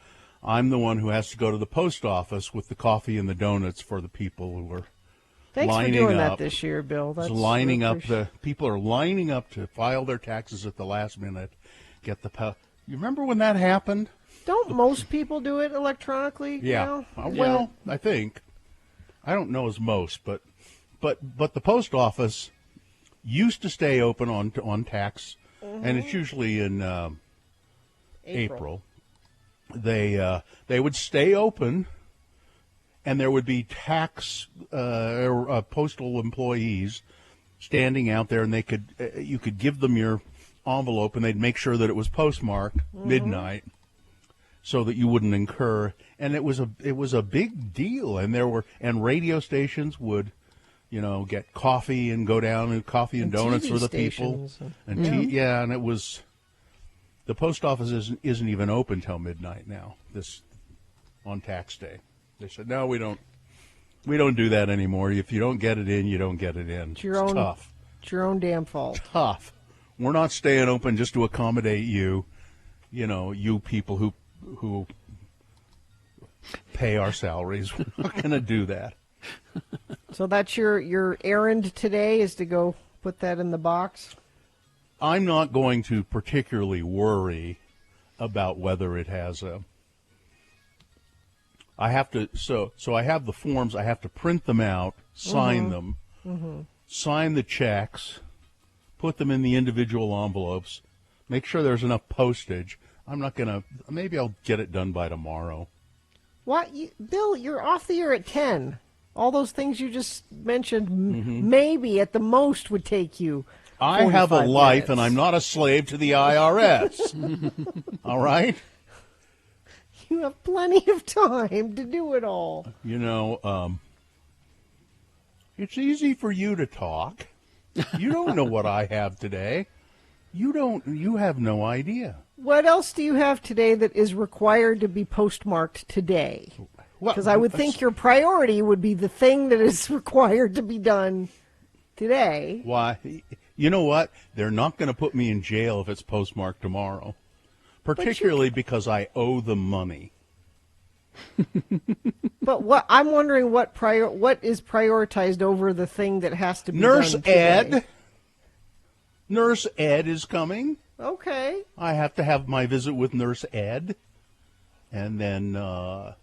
I'm the one who has to go to the post office with the coffee and the donuts for the people who are Thanks lining for doing up. that this year, Bill. That's lining up. appreciate- The people are lining up to file their taxes at the last minute. Get the. You remember when that happened? Don't most people do it electronically? Yeah. now? Well, I think. I don't know as most, but the post office used to stay open on tax, and it's usually in April. They would stay open, and there would be tax postal employees standing out there, and they could you could give them your envelope, and they'd make sure that it was postmarked midnight, so that you wouldn't incur. And it was a big deal, and radio stations would, get coffee and go down and coffee and donuts TV for the people, stations. and and it was. The post office isn't even open till midnight now. On tax day, they said no, we don't do that anymore. If you don't get it in, you don't get it in. It's your own, tough. It's your own damn fault. Tough. We're not staying open just to accommodate you. You people who pay our salaries. We're not going to do that. So that's your errand today, is to go put that in the box? I'm not going to particularly worry about whether it has a. I have to so I have the forms. I have to print them out, sign them, sign the checks, put them in the individual envelopes, make sure there's enough postage. I'm not gonna. Maybe I'll get it done by tomorrow. What, Bill? You're off the air at 10. All those things you just mentioned, maybe at the most would take you. I have a 45 life, minutes. and I'm not a slave to the IRS. All right? You have plenty of time to do it all. It's easy for you to talk. You don't know what I have today. You have no idea. What else do you have today that is required to be postmarked today? Because I would think your priority would be the thing that is required to be done today. Why? You know what? They're not going to put me in jail if it's postmarked tomorrow, particularly because I owe them money. But I'm wondering what is prioritized over the thing that has to be Nurse done today. Ed. Nurse Ed is coming. Okay. I have to have my visit with Nurse Ed, and then the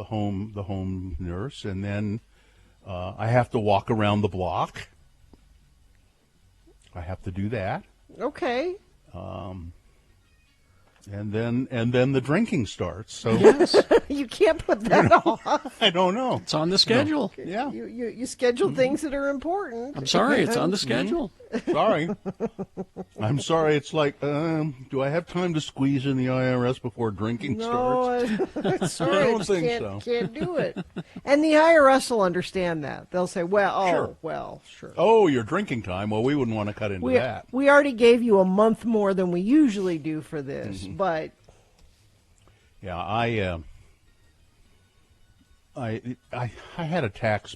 home nurse, and then I have to walk around the block. I have to do that. Okay. And then the drinking starts. So Yes. You can't put that off. I don't know. It's on the schedule. No. Yeah. You schedule things that are important. I'm sorry, it's on the schedule. Sorry. I'm sorry. It's like, do I have time to squeeze in the IRS before drinking starts? No, sorry, I don't think so. Can't do it. And the IRS will understand that. They'll say, Sure. Sure. Oh, your drinking time. Well, we wouldn't want to cut into that. We already gave you a month more than we usually do for this, but Yeah, I had a tax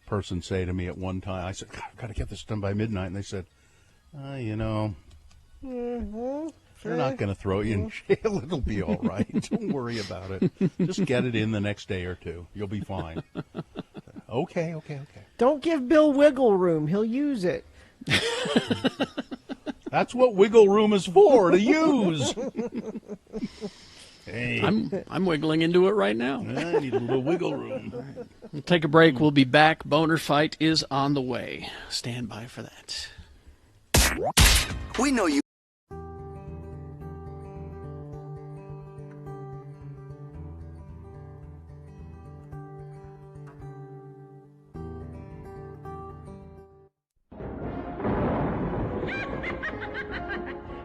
person say to me at one time, I said, God, I've got to get this done by midnight. And they said, They're not going to throw you in jail. It'll be all right. Don't worry about it. Just get it in the next day or two. You'll be fine. Okay. Don't give Bill wiggle room. He'll use it. That's what wiggle room is for, to use. Hey. I'm wiggling into it right now. I need a little wiggle room. We'll take a break. We'll be back. Boner Fight is on the way. Stand by for that. We know you.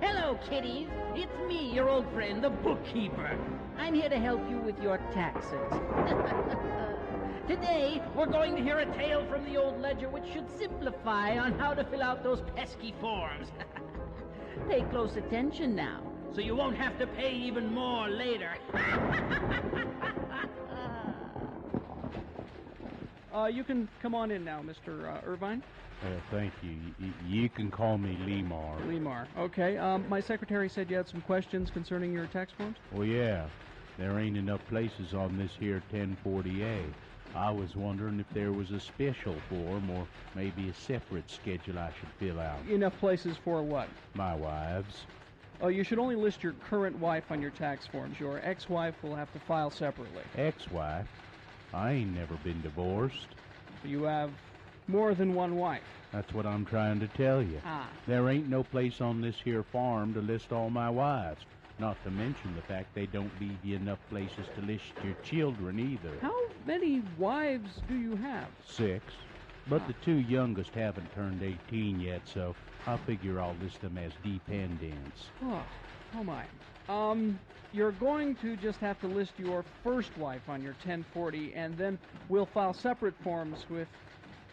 Hello, kiddies. It's me, your old friend, the bookkeeper. I'm here to help you with your taxes. Today, we're going to hear a tale from the old ledger which should simplify on how to fill out those pesky forms. Pay close attention now, so you won't have to pay even more later. You can come on in now, Mr. Irvine. Thank you. You can call me Lemar. Lemar. Okay. My secretary said you had some questions concerning your tax forms? Well, yeah. There ain't enough places on this here 1040A. I was wondering if there was a special form or maybe a separate schedule I should fill out. Enough places for what? My wives. Oh, you should only list your current wife on your tax forms. Your ex-wife will have to file separately. Ex-wife? I ain't never been divorced. You have more than one wife. That's what I'm trying to tell you. Ah. There ain't no place on this here farm to list all my wives. Not to mention the fact they don't leave you enough places to list your children either. How many wives do you have? 6. But the 2 youngest haven't turned 18 yet, so I figure I'll list them as dependents. Oh my. You're going to just have to list your first wife on your 1040, and then we'll file separate forms with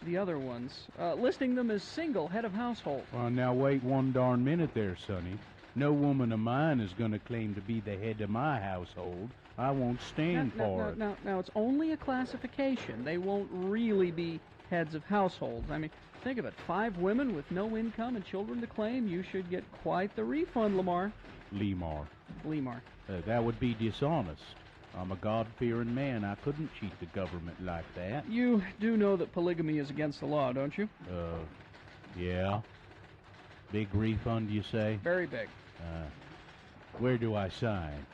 the other ones, listing them as single head of household. Well, now wait one darn minute there, Sonny. No woman of mine is going to claim to be the head of my household. I won't stand for it. Now, it's only a classification. They won't really be heads of households. I mean, think of it. 5 women with no income and children to claim. You should get quite the refund, Lemar. Lemar. That would be dishonest. I'm a God-fearing man. I couldn't cheat the government like that. You do know that polygamy is against the law, don't you? Yeah. Big refund, you say? Very big. Where do I sign?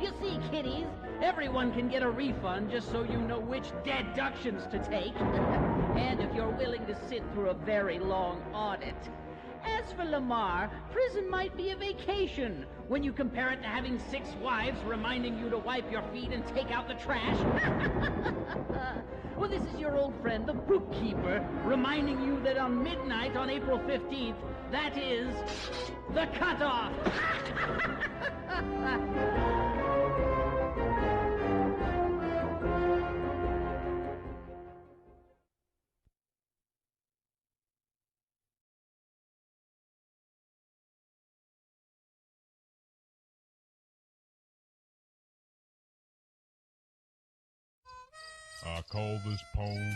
You see, kiddies, everyone can get a refund just so you know which deductions to take. And if you're willing to sit through a very long audit. As for Lemar, prison might be a vacation when you compare it to having 6 wives reminding you to wipe your feet and take out the trash. Well, this is your old friend, the bookkeeper, reminding you that on midnight on April 15th, that is the cutoff. I call this poem,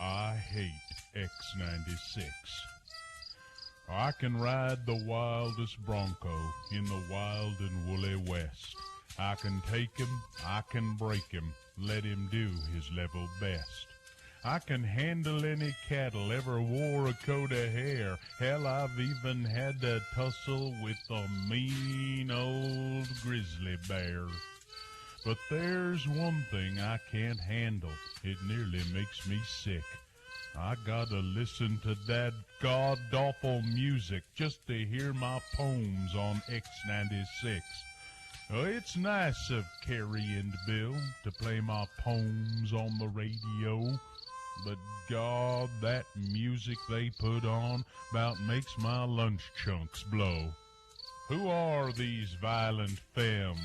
I Hate X96. I can ride the wildest bronco in the wild and woolly west. I can take him, I can break him, let him do his level best. I can handle any cattle, ever wore a coat of hair. Hell, I've even had to tussle with a mean old grizzly bear. But there's one thing I can't handle. It nearly makes me sick. I gotta listen to that god-awful music just to hear my poems on X96. It's nice of Carrie and Bill to play my poems on the radio, but God, that music they put on about makes my lunch chunks blow. Who are these violent femmes?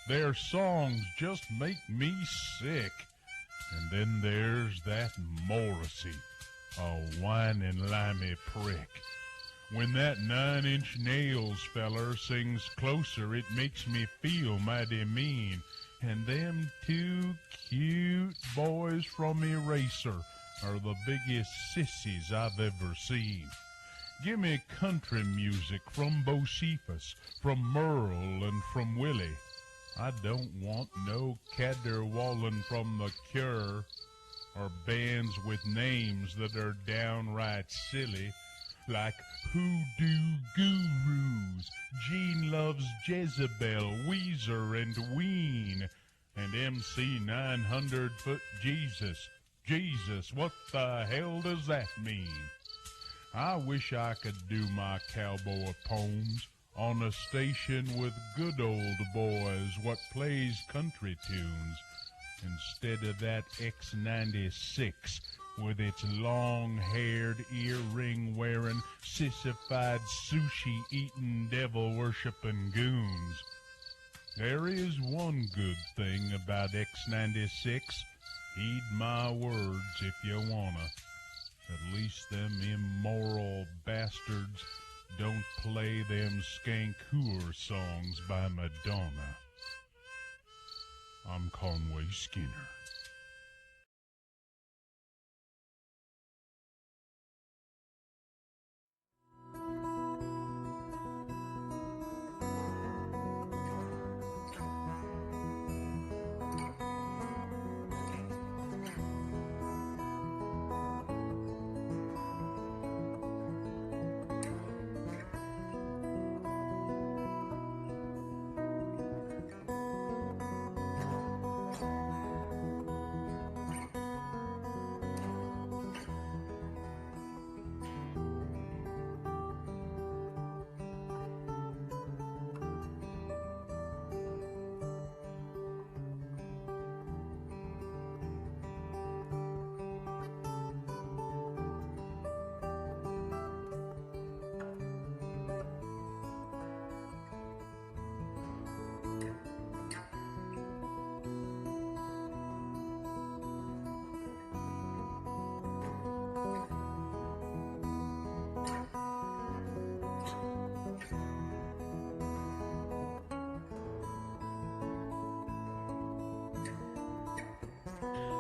Their songs just make me sick. And then there's that Morrissey, a whining limey prick. When that 9 Inch Nails feller sings closer, it makes me feel mighty mean. And them 2 cute boys from Eraser are the biggest sissies I've ever seen. Give me country music from Bocephus, from Merle, and from Willie. I don't want no caterwauling from The Cure, or bands with names that are downright silly, like Hoodoo Gurus, Gene Loves Jezebel, Weezer, and Ween, and MC 900-Foot Jesus. Jesus, what the hell does that mean? I wish I could do my cowboy poems on a station with good old boys what plays country tunes, instead of that X96 with its long-haired, earring-wearing, sissified, sushi-eating, devil-worshipping goons. There is one good thing about X96. Heed my words if you wanna. At least them immoral bastards don't play them skank hooer songs by Madonna. I'm Conway Skinner.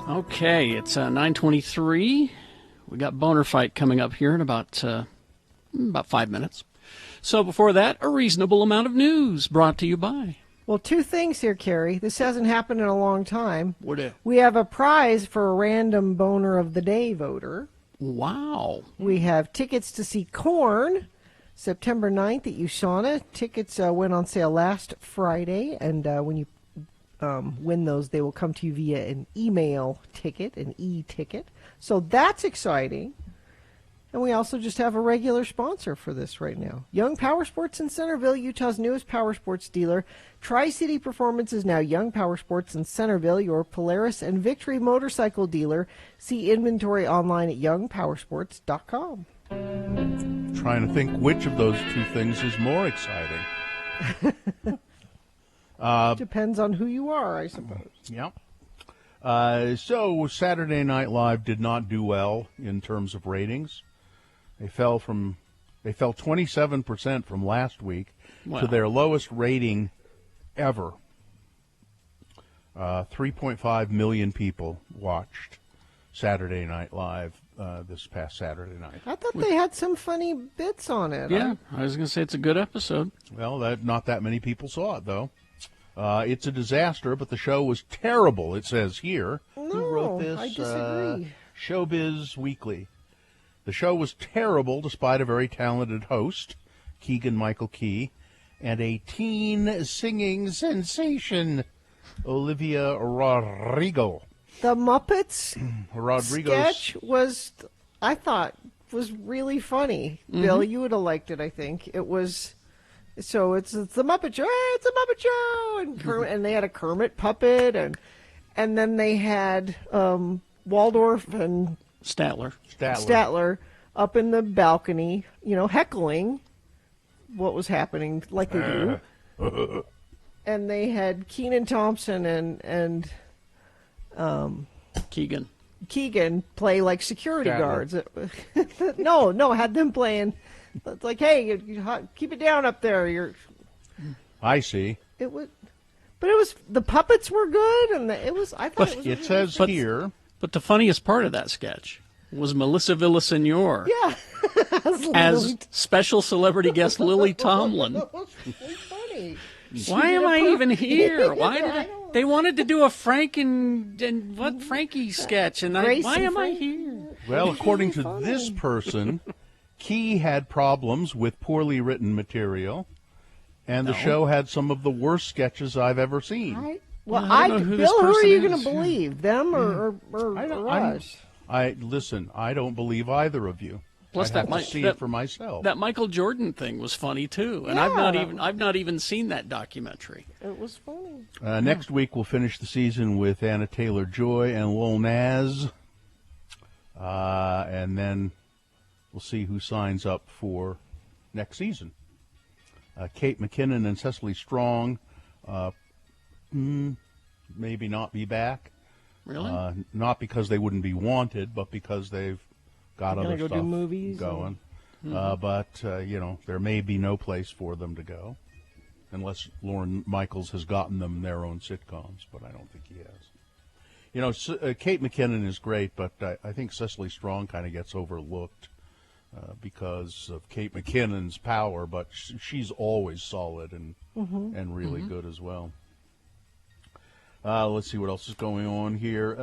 Okay, it's 9:23. We got Boner Fight coming up here in about 5 minutes. So before that, a reasonable amount of news brought to you by. Well, two things here, Kerry. This hasn't happened in a long time. What is? We have a prize for a random Boner of the Day voter. Wow. We have tickets to see Korn September 9th at USANA. Tickets went on sale last Friday, and when you win those, they will come to you via an email ticket, an e-ticket. So that's exciting. And we also just have a regular sponsor for this right now. Young Power Sports in Centerville, Utah's newest power sports dealer. Tri-City Performance is now Young Power Sports in Centerville, your Polaris and Victory motorcycle dealer. See inventory online at youngpowersports.com. Trying to think which of those two things is more exciting. Depends on who you are, I suppose. Yep. So Saturday Night Live did not do well in terms of ratings. They fell 27% from last week to their lowest rating ever. 3.5 million people watched Saturday Night Live this past Saturday night. I thought they had some funny bits on it. Yeah, I was going to say it's a good episode. Well, not that many people saw it, though. It's a disaster, but the show was terrible, it says here. No, Who wrote this? I disagree. Showbiz Weekly. The show was terrible despite a very talented host, Keegan-Michael Key, and a teen singing sensation, Olivia Rodrigo. The Muppets sketch was, I thought, was really funny. Mm-hmm. Bill, you would have liked it, I think. It was... So it's the Muppet Show. Hey, it's the Muppet Show, and Kermit, and they had a Kermit puppet, and then they had Waldorf and Statler up in the balcony, heckling what was happening, like they do. And they had Kenan Thompson and Keegan play like security guards. No, had them playing. It's like, hey, keep it down up there. I see. It was, but it was, the puppets were good, and it was. I thought it was. It says here. But the funniest part of that sketch was Melissa Villaseñor. Yeah. as special celebrity guest Lily Tomlin. Funny. Why am I even here? Why did they wanted to do a Frank and what Frankie sketch, and why am I here? Well, according to this person, Key had problems with poorly written material, and the show had some of the worst sketches I've ever seen. Well, I don't know who this Bill, who are person you going is. to believe, them or us? Listen. I don't believe either of you. Plus, I'd have to see it for myself. That Michael Jordan thing was funny too, and I've not even seen that documentary. It was funny. Next week we'll finish the season with Anna Taylor-Joy and Lil Nas, and then we'll see who signs up for next season. Kate McKinnon and Cecily Strong maybe not be back. Really? Not because they wouldn't be wanted, but because they've got other go stuff do movies going. Mm-hmm. But there may be no place for them to go, unless Lorne Michaels has gotten them their own sitcoms. But I don't think he has. Kate McKinnon is great, but I think Cecily Strong kind of gets overlooked because of Kate McKinnon's power. But she's always solid and really good as well. Let's see what else is going on here.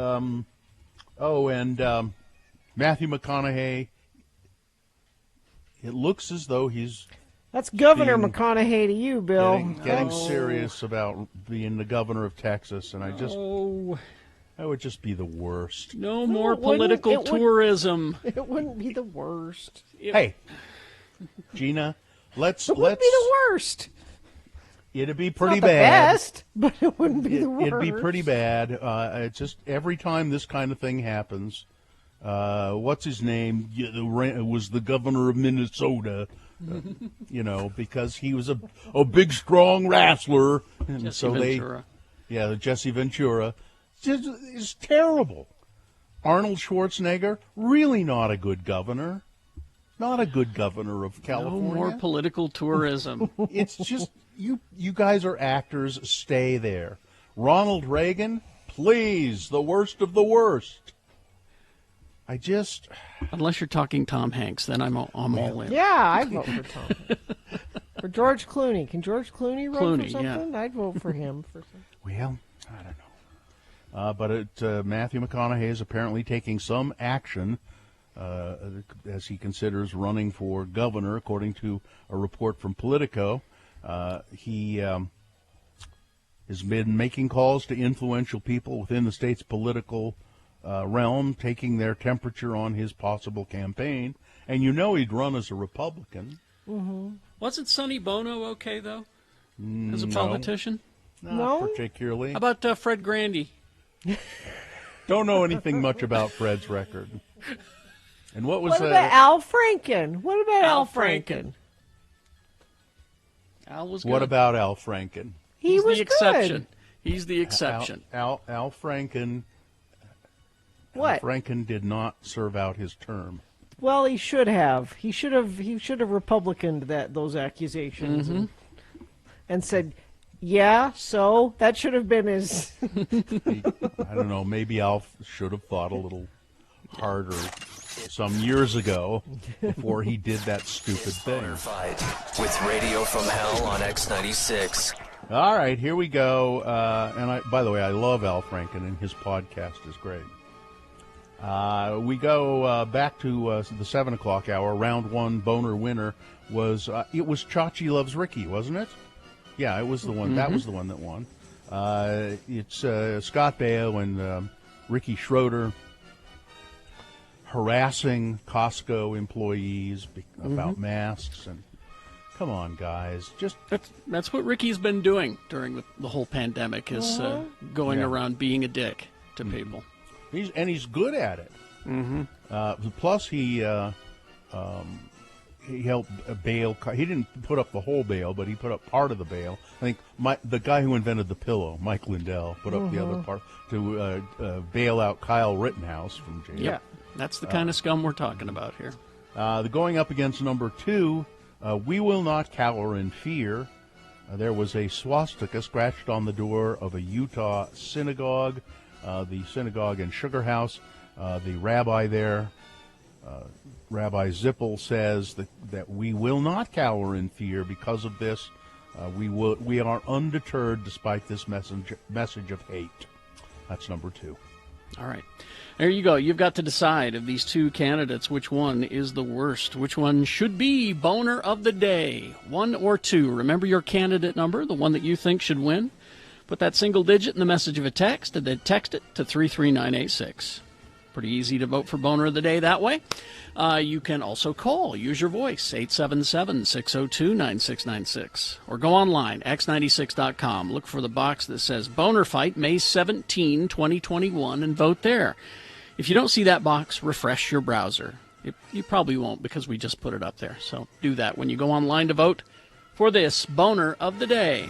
Matthew McConaughey, it looks as though he's... That's Governor McConaughey to you, Bill. Getting serious about being the governor of Texas, and that would just be the worst. No more political tourism. It wouldn't be the worst. Hey, Gina, let's... It wouldn't be the worst. It'd be pretty It's not bad. the best, but it wouldn't be the worst. It'd be pretty bad. It's just every time this kind of thing happens... what's his name? It was the governor of Minnesota, because he was a big, strong wrestler. And Jesse so Ventura. Jesse Ventura. It's terrible. Arnold Schwarzenegger, really not a good governor. Not a good governor of California. No more political tourism. It's just, you guys are actors, stay there. Ronald Reagan, please, the worst of the worst. Unless you're talking Tom Hanks, then I'm all in. Yeah, I'd vote for Tom. For George Clooney. Can George Clooney run for something? Yeah. I'd vote for him. Well, I don't know. But Matthew McConaughey is apparently taking some action as he considers running for governor, according to a report from Politico. He has been making calls to influential people within the state's political realm, taking their temperature on his possible campaign. And he'd run as a Republican. Mm-hmm. Wasn't Sonny Bono okay, though, as a politician? Not particularly. How about Fred Grandy? Don't know anything much about Fred's record. And what was about Al Franken? What about Al Franken? Al was good. What about Al Franken? He's was the exception. He's the exception. Al Franken... What? Franken did not serve out his term. Well, he should have. He should have Republicaned those accusations and said, "Yeah, so that should have been his." I don't know. Maybe Al should have thought a little harder some years ago before he did that stupid thing. Fight with Radio from Hell on X96. All right, here we go. By the way, I love Al Franken, and his podcast is great. We go back to the 7 o'clock hour. Round one boner winner was Chachi Loves Ricky, wasn't it? Yeah, it was the one. That was the one that won. It's Scott Baio and Ricky Schroeder harassing Costco employees about masks. And come on, guys, that's what Ricky's been doing during the whole pandemic, is going around being a dick to people. He's good at it. Plus, he helped bail. He didn't put up the whole bail, but he put up part of the bail. I think the guy who invented the pillow, Mike Lindell, put up the other part to bail out Kyle Rittenhouse from jail. Yeah, that's the kind of scum we're talking about here. Going up against number 2, We Will Not Cower in Fear. There was a swastika scratched on the door of a Utah synagogue. The synagogue in Sugar House, the rabbi there Rabbi Zippel says that we will not cower in fear because of this. We are undeterred despite this message of hate. That's number 2. All right. There you go. You've got to decide of these 2 candidates which one is the worst, which one should be Boner of the Day, 1 or 2. Remember your candidate number, the one that you think should win. Put that single digit in the message of a text and then text it to 33986. Pretty easy to vote for Boner of the Day that way. You can also call. Use your voice, 877-602-9696. Or go online, x96.com. Look for the box that says Boner Fight May 17, 2021, and vote there. If you don't see that box, refresh your browser. You probably won't because we just put it up there. So do that when you go online to vote for this Boner of the Day.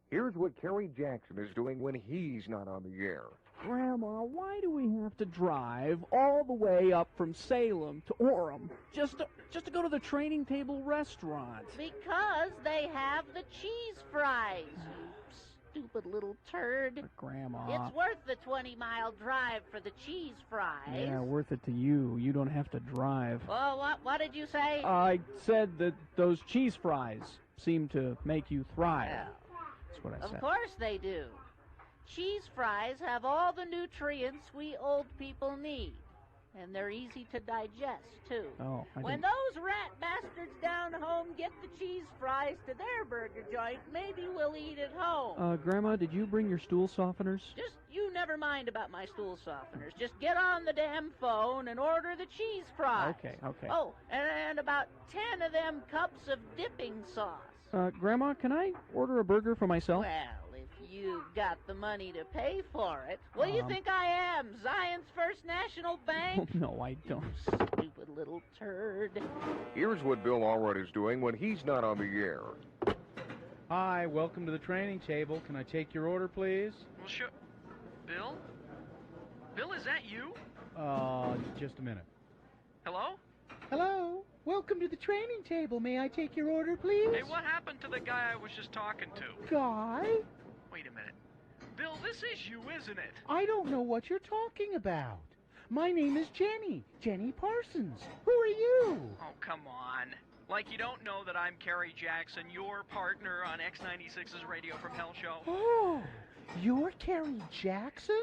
Here's what Kerry Jackson is doing when he's not on the air. Grandma, why do we have to drive all the way up from Salem to Orem just to go to the Training Table restaurant? Because they have the cheese fries, you stupid little turd. Grandma. It's worth the 20-mile drive for the cheese fries. Yeah, worth it to you. You don't have to drive. Oh, what did you say? I said that those cheese fries seem to make you thrive. Well, that's what I said. of course they do. Cheese fries have all the nutrients we old people need. And they're easy to digest, too. Oh, when those rat bastards down home get the cheese fries to their burger joint, maybe we'll eat at home. Grandma, did you bring your stool softeners? Just, you never mind about my stool softeners. Just get on the damn phone and order the cheese fries. Okay. Oh, and about 10 of them cups of dipping sauce. Grandma, can I order a burger for myself? Well, if you've got the money to pay for it. What do you think I am, Zion's First National Bank? Oh, no, I don't. Stupid little turd. Here's what Bill Allred is doing when he's not on the air. Hi, welcome to the training table. Can I take your order, please? Well, sure. Bill? Bill, is that you? Just a minute. Hello? Hello. Welcome to the training table. May I take your order, please? Hey, what happened to the guy I was just talking to? Guy? Wait a minute. Bill, this is you, isn't it? I don't know what you're talking about. My name is Jenny. Jenny Parsons. Who are you? Oh, come on. Like you don't know that I'm Kerry Jackson, your partner on X96's Radio from Hell show. Oh, you're Kerry Jackson?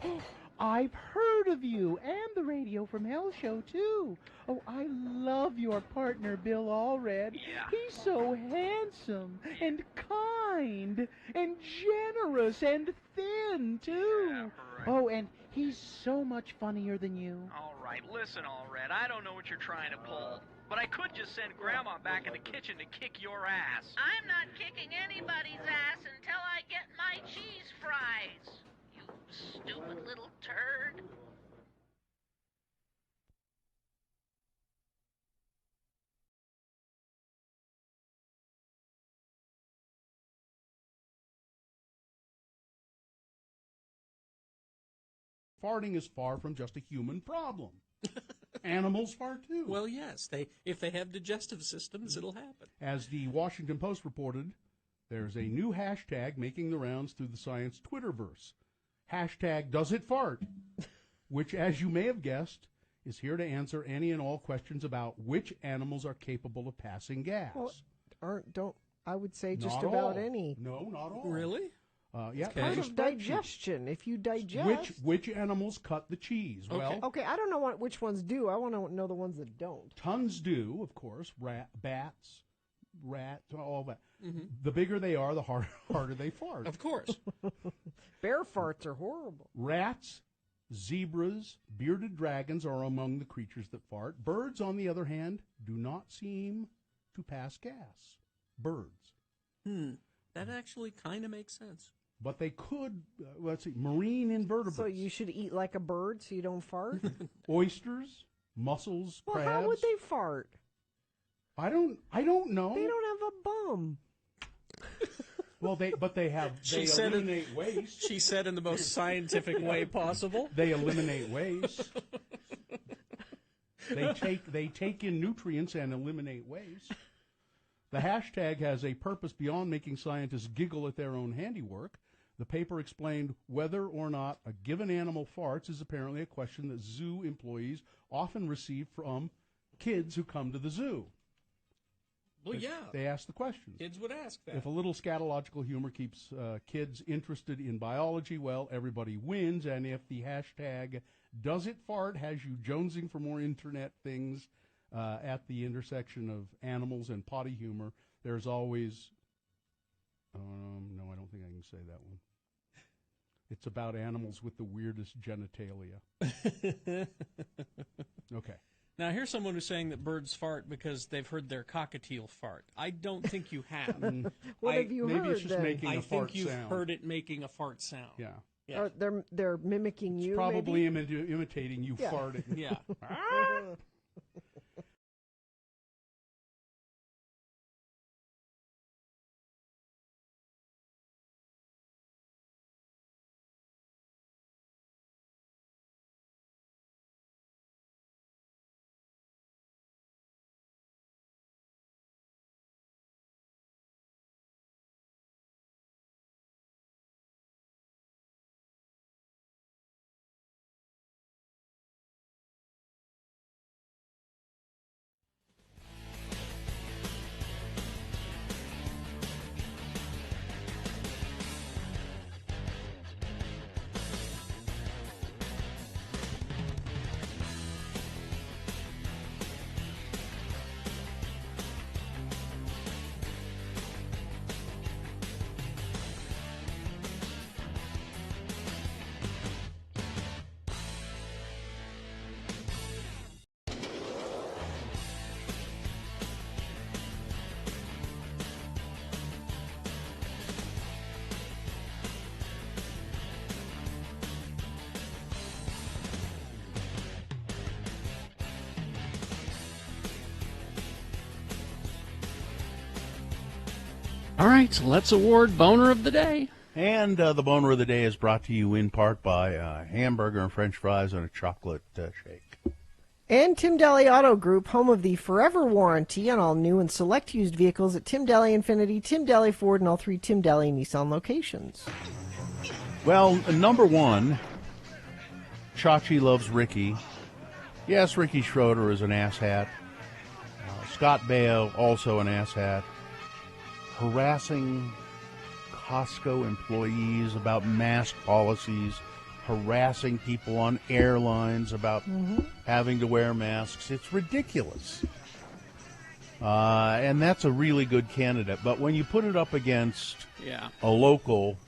Oh, I've heard of you and the Radio from Hell show, too. Oh, I love your partner, Bill Allred. Yeah. He's so handsome and kind and generous and thin, too. Yeah, right. Oh, and he's so much funnier than you. All right, listen, Allred, I don't know what you're trying to pull, but I could just send Grandma back in the kitchen to kick your ass. I'm not kicking anybody's ass until I get my cheese fries. You stupid little turd. Farting is far from just a human problem. Animals fart too. Well, yes. If they have digestive systems, it'll happen. As the Washington Post reported, there's a new hashtag making the rounds through the science Twitterverse. Hashtag does it fart, which, as you may have guessed, is here to answer any and all questions about which animals are capable of passing gas. Well, I would say just Not about all. any. No, not all. Really? Yeah, Part of digestion. If you digest. Which animals cut the cheese? Okay. Well, Okay, I don't know which ones do. I want to know the ones that don't. tons do, of course. Bats, rats, all that. Mm-hmm. The bigger they are, the harder they fart. Of course. Bear farts are horrible. Rats, zebras, bearded dragons are among the creatures that fart. Birds, on the other hand, do not seem to pass gas. Birds. That actually kind of makes sense. But they could, let's see, marine invertebrates. So you should eat like a bird so you don't fart? Oysters, mussels, Well, crabs. how would they fart? I don't know. They don't have a bum. Well, they eliminate waste. She said in the most scientific way possible. They eliminate waste. They take in nutrients and eliminate waste. The hashtag has a purpose beyond making scientists giggle at their own handiwork. The paper explained whether or not a given animal farts is apparently a question that zoo employees often receive from kids who come to the zoo. Well, yeah. They ask the questions. Kids would ask that. If a little scatological humor keeps kids interested in biology, well, everybody wins. And if the hashtag does it fart has you jonesing for more internet things at the intersection of animals and potty humor, there's always... no, I don't think I can say that one. It's about animals with the weirdest genitalia. Okay. Now, here's someone who's saying that birds fart because they've heard their cockatiel fart. I don't think you have. What have you maybe heard? it's just making I a think fart you've sound. heard it making a fart sound. Yeah. Yeah. They're mimicking you. Probably maybe? imitating you Yeah. farting. Yeah. All right, so let's award Boner of the Day. And the Boner of the Day is brought to you in part by a hamburger and french fries and a chocolate shake. And Tim Daly Auto Group, home of the forever warranty on all new and select used vehicles at Tim Daly Infiniti, Tim Daly Ford, and all 3 Tim Daly Nissan locations. Well, number one, Chachi loves Ricky. Yes, Ricky Schroeder is an asshat. Scott Baio, also an asshat. Harassing Costco employees about mask policies, harassing people on airlines about having to wear masks. It's ridiculous. And that's a really good candidate. But when you put it up against a local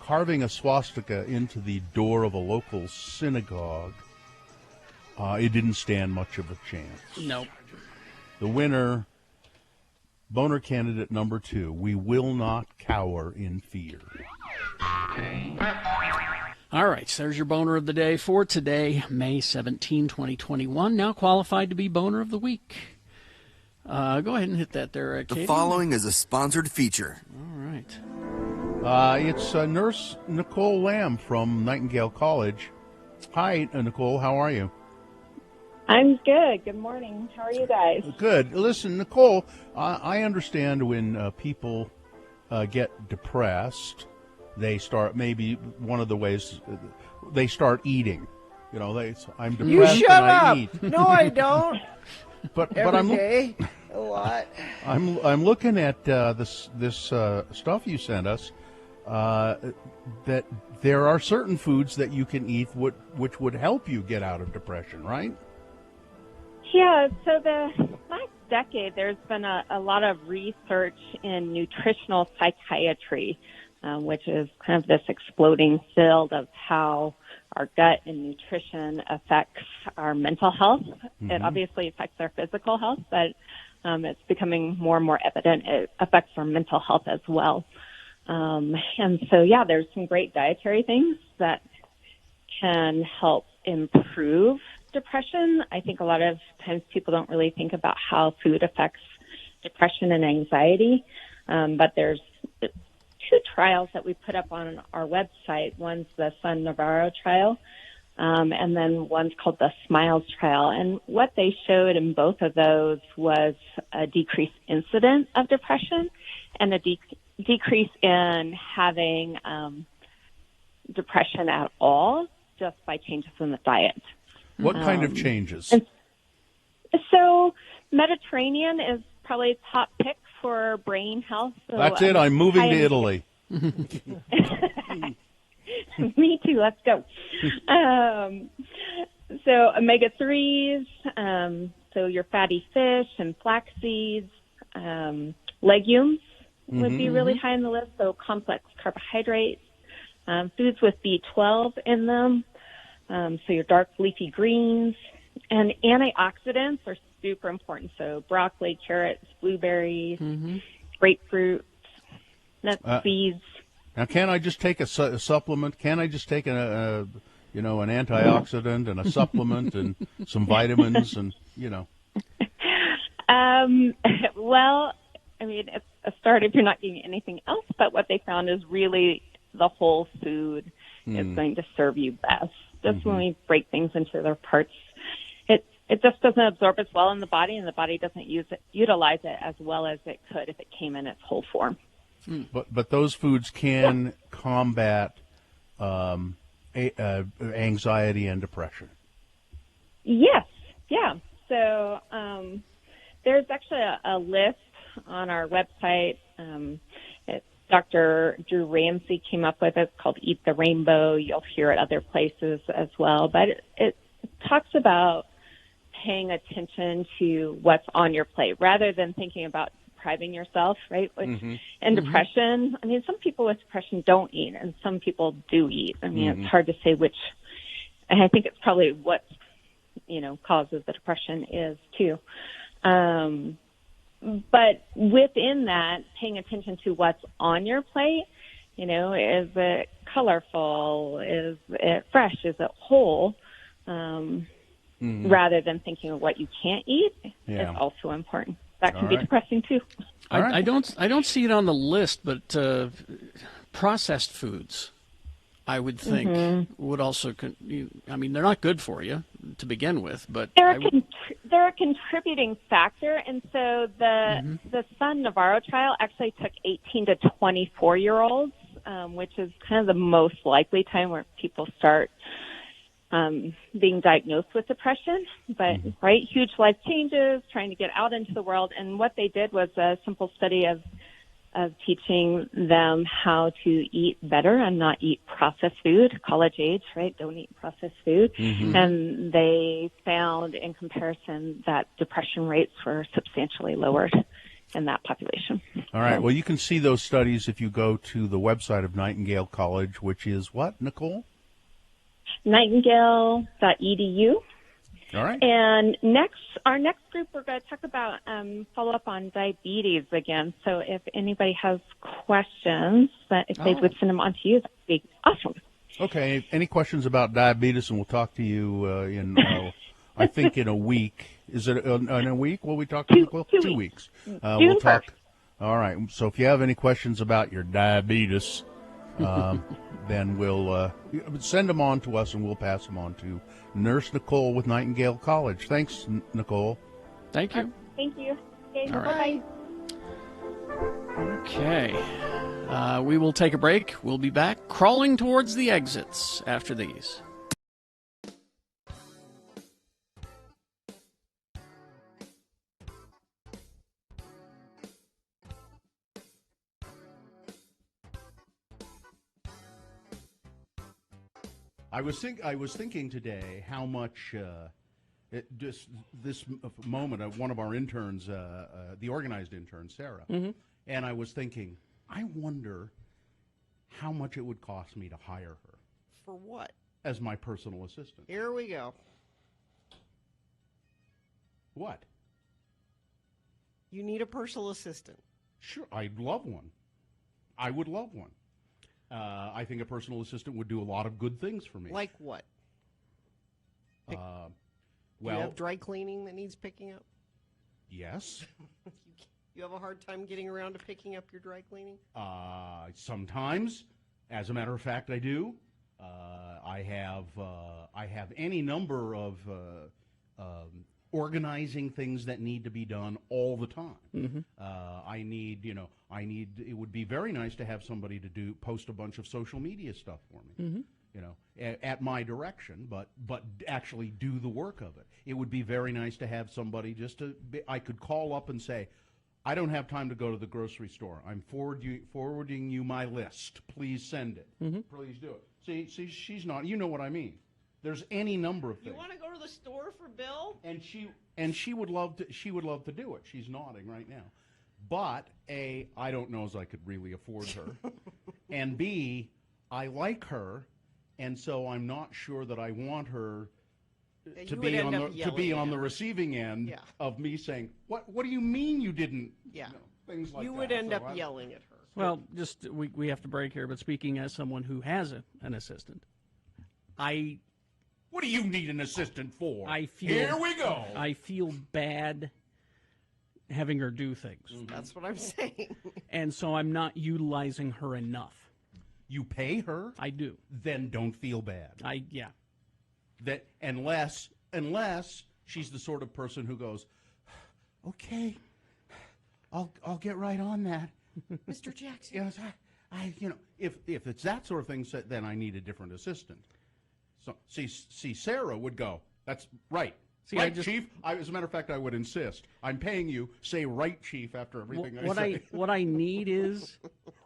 carving a swastika into the door of a local synagogue, it didn't stand much of a chance. Nope. The winner... Boner candidate number 2, we will not cower in fear. All right, so there's your Boner of the Day for today, May 17, 2021. Now qualified to be Boner of the Week. Go ahead and hit that there, Katie. The following is a sponsored feature. All right. It's Nurse Nicole Lamb from Nightingale College. Hi, Nicole, how are you? I'm good. Good morning. How are you guys? Good. Listen, Nicole, I understand when people get depressed, they start, maybe one of the ways, they start eating. You know, I'm depressed You shut and up. I eat. No, I don't. but Every I'm day, a lot. I'm looking at this stuff you sent us. That there are certain foods that you can eat which would help you get out of depression, right? Yeah, so the last decade there's been a lot of research in nutritional psychiatry, which is kind of this exploding field of how our gut and nutrition affects our mental health. Mm-hmm. It obviously affects our physical health, but it's becoming more and more evident it affects our mental health as well. And so, yeah, there's some great dietary things that can help improve depression. I think a lot of times people don't really think about how food affects depression and anxiety. But there's 2 trials that we put up on our website. One's the Sun Navarro trial, and then one's called the SMILES trial. And what they showed in both of those was a decreased incidence of depression and a decrease in having depression at all just by changes in the diet. What kind of changes? And so Mediterranean is probably a top pick for brain health. So, That's it. I'm moving to Italy. Me too. Let's go. So omega-3s, so your fatty fish and flax seeds, legumes would be really high on the list. So complex carbohydrates, foods with B12 in them. So your dark leafy greens, and antioxidants are super important. So broccoli, carrots, blueberries, grapefruit, nuts, seeds. Now, can I just take a supplement? Can I just take an antioxidant and a supplement and some vitamins and, Well, I mean, it's a start if you're not getting anything else, but what they found is really the whole food is going to serve you best. Just when we break things into their parts, it just doesn't absorb as well in the body, and the body doesn't utilize it as well as it could if it came in its whole form. But those foods can combat anxiety and depression. Yes, yeah. So there's actually a list on our website. Dr. Drew Ramsey came up with it. It's called Eat the Rainbow. You'll hear it other places as well. But it talks about paying attention to what's on your plate rather than thinking about depriving yourself, right? Which, and depression, I mean, some people with depression don't eat and some people do eat. I mean, it's hard to say which, and I think it's probably what, causes the depression is too. But within that, paying attention to what's on your plate, is it colorful? Is it fresh? Is it whole? Rather than thinking of what you can't eat is also important. That can be depressing too. I don't see it on the list, but processed foods, I would think, would also. I mean, they're not good for you to begin with, but they're a contributing factor. And so the Sun Navarro trial actually took 18 to 24-year-olds, which is kind of the most likely time where people start being diagnosed with depression. But huge life changes, trying to get out into the world. And what they did was a simple study of teaching them how to eat better and not eat processed food, college age, right? Don't eat processed food. And they found in comparison that depression rates were substantially lowered in that population. All right. Well, you can see those studies if you go to the website of Nightingale College, which is what, Nicole? Nightingale.edu. All right. And our next group, we're going to talk about follow up on diabetes again. So if anybody has questions, if they would send them on to you, that would be awesome. Okay. Any questions about diabetes, and we'll talk to you in, I think, in a week. Is it in a week? Will we talk to Nicole? 2 weeks. We'll talk. 1st. All right. So if you have any questions about your diabetes, then we'll send them on to us, and we'll pass them on to Nurse Nicole with Nightingale College. Thanks, Nicole. Thank you. Thank you. Okay, all right. Bye-bye. Okay. We will take a break. We'll be back crawling towards the exits after these. I was thinking today how much this moment of one of our interns, the organized intern, Sarah, and I was thinking, I wonder how much it would cost me to hire her. For what? As my personal assistant. Here we go. What? You need a personal assistant. Sure, I'd love one. I would love one. I think a personal assistant would do a lot of good things for me. Like what? Do you have dry cleaning that needs picking up? Yes. You have a hard time getting around to picking up your dry cleaning? Sometimes. As a matter of fact, I do. I have any number of organizing things that need to be done all the time. Mhm. It would be very nice to have somebody to post a bunch of social media stuff for me. Mhm. At my direction, but actually do the work of it. It would be very nice to have somebody I could call up and say, I don't have time to go to the grocery store. I'm forwarding you my list. Please send it. Mhm. Please do it. See, she's not. You know what I mean. There's any number of things. You want to go to the store for Bill? And she would love to. She would love to do it. She's nodding right now. But A, I don't know as I could really afford her, and B, I like her, and so I'm not sure that I want her to be on the receiving end of me saying, "What do you mean you didn't?" Yeah, things like that. You would end up yelling at her. Well, we have to break here. But speaking as someone who has an assistant, What do you need an assistant for? Here we go. I feel bad having her do things. That's what I'm saying. And so I'm not utilizing her enough. You pay her? I do. Then don't feel bad. Yeah. That unless she's the sort of person who goes, okay, I'll get right on that, Mr. Jackson. Yes, if it's that sort of thing, then I need a different assistant. So see, Sarah would go, that's right. Right, Chief. As a matter of fact, I would insist. I'm paying you. Say right, Chief, after everything I say. What I need is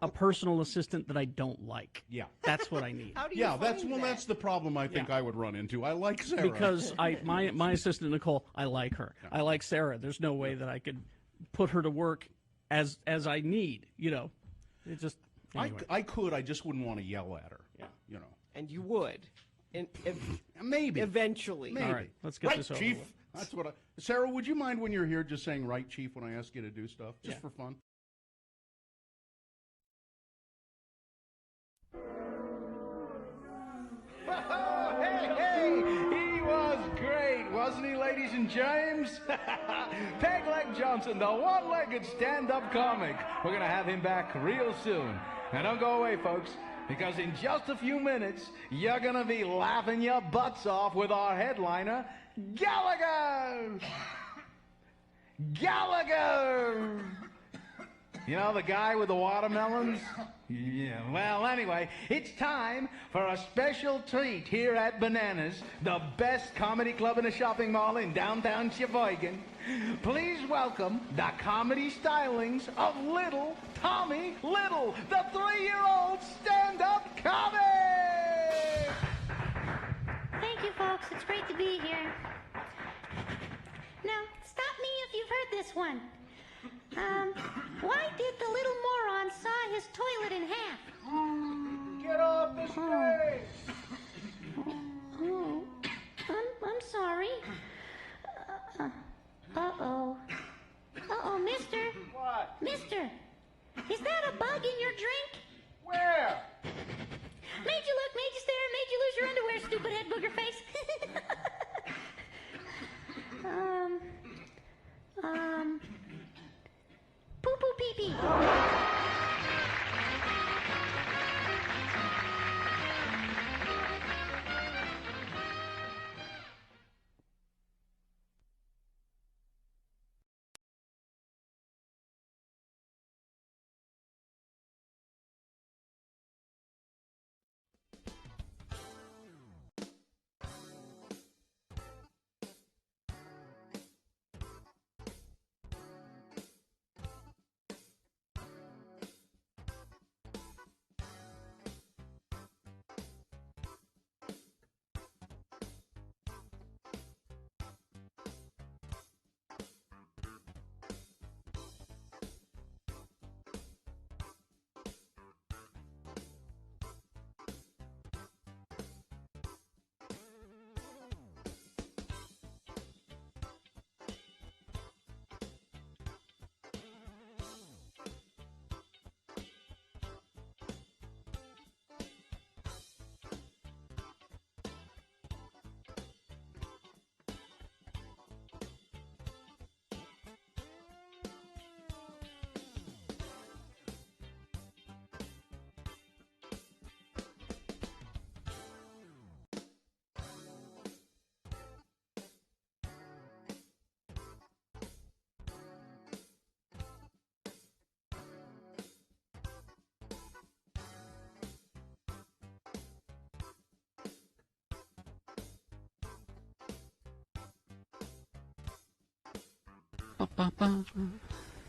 a personal assistant that I don't like. Yeah, that's what I need. How do you find that? That's the problem I think I would run into. I like Sarah because my assistant Nicole, I like her. Yeah. I like Sarah. There's no way that I could put her to work as I need. It just anyway. I could. I just wouldn't want to yell at her. Yeah, And you would. Maybe eventually. Maybe. All right, let's get this over Chief. with. That's what Sarah, would you mind when you're here just saying right, Chief, when I ask you to do stuff, just for fun? Hey, he was great, wasn't he, ladies and James? Pegleg Johnson, the one-legged stand-up comic. We're going to have him back real soon. Now, don't go away, folks. Because in just a few minutes, you're going to be laughing your butts off with our headliner, Gallagher! Gallagher! You know, the guy with the watermelons? Yeah, well, anyway, it's time for a special treat here at Bananas, the best comedy club in a shopping mall in downtown Sheboygan. Please welcome the comedy stylings of Little Tommy Little, the 3-year-old stand-up comic! Thank you, folks. It's great to be here. Now, stop me if you've heard this one. Why did the little moron saw his toilet in half? Get off the stage! Oh, I'm sorry. Uh-oh. Uh-oh, mister. What? Mister, is that a bug in your drink? Where? Made you look, made you stare, made you lose your underwear, stupid head booger face. Poo-poo pee-pee.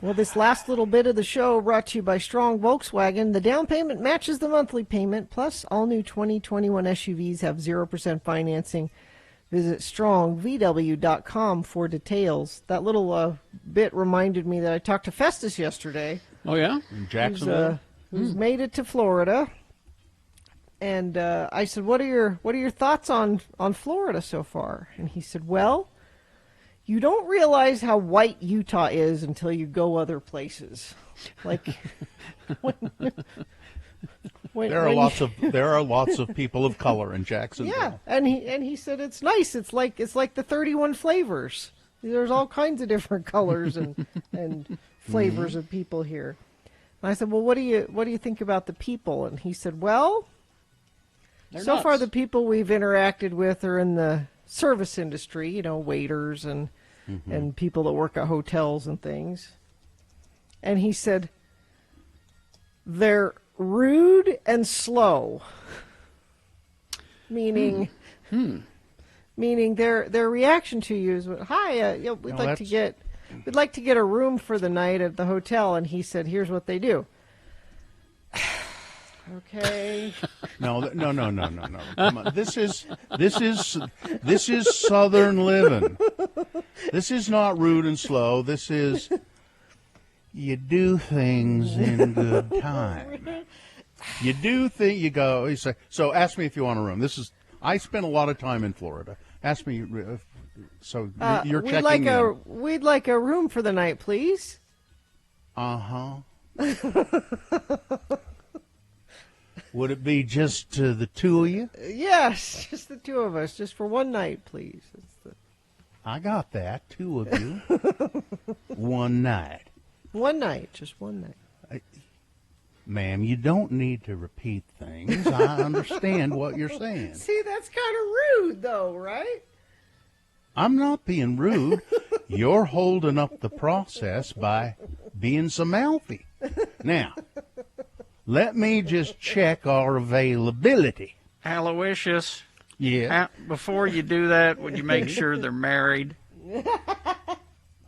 Well, this last little bit of the show brought to you by Strong Volkswagen. The down payment matches the monthly payment, plus all new 2021 SUVs have 0% financing. Visit strongvw.com for details. That little bit reminded me that I talked to Festus yesterday. Oh, yeah? In Jacksonville? Who's made it to Florida. And I said, what are your thoughts on Florida so far? And he said, well, you don't realize how white Utah is until you go other places. Like there are lots of people of color in Jacksonville. Yeah, and he said it's nice. It's like the 31 flavors. There's all kinds of different colors and flavors of people here. And I said, well, what do you think about the people? And he said, well, they're so nuts. far the people we've interacted with are in the service industry, waiters and people that work at hotels and things. And he said, they're rude and slow. Meaning their reaction to you is, hi, we'd like to get a room for the night at the hotel. And he said, here's what they do. Okay. No. Come on. This is Southern living. This is not rude and slow. This is you do things in good time. You do think you go. You say, so ask me if you want a room. I spent a lot of time in Florida. Ask me. So you're checking in. We'd like a room for the night, please. Would it be just the two of you? Yes, just the two of us, just for one night, please. I got that, two of you. One night. One night, just one night. Ma'am, you don't need to repeat things. I understand what you're saying. See, that's kind of rude, though, right? I'm not being rude. You're holding up the process by being so mouthy. Now, let me just check our availability. Aloysius. Yeah. Before you do that, would you make sure they're married?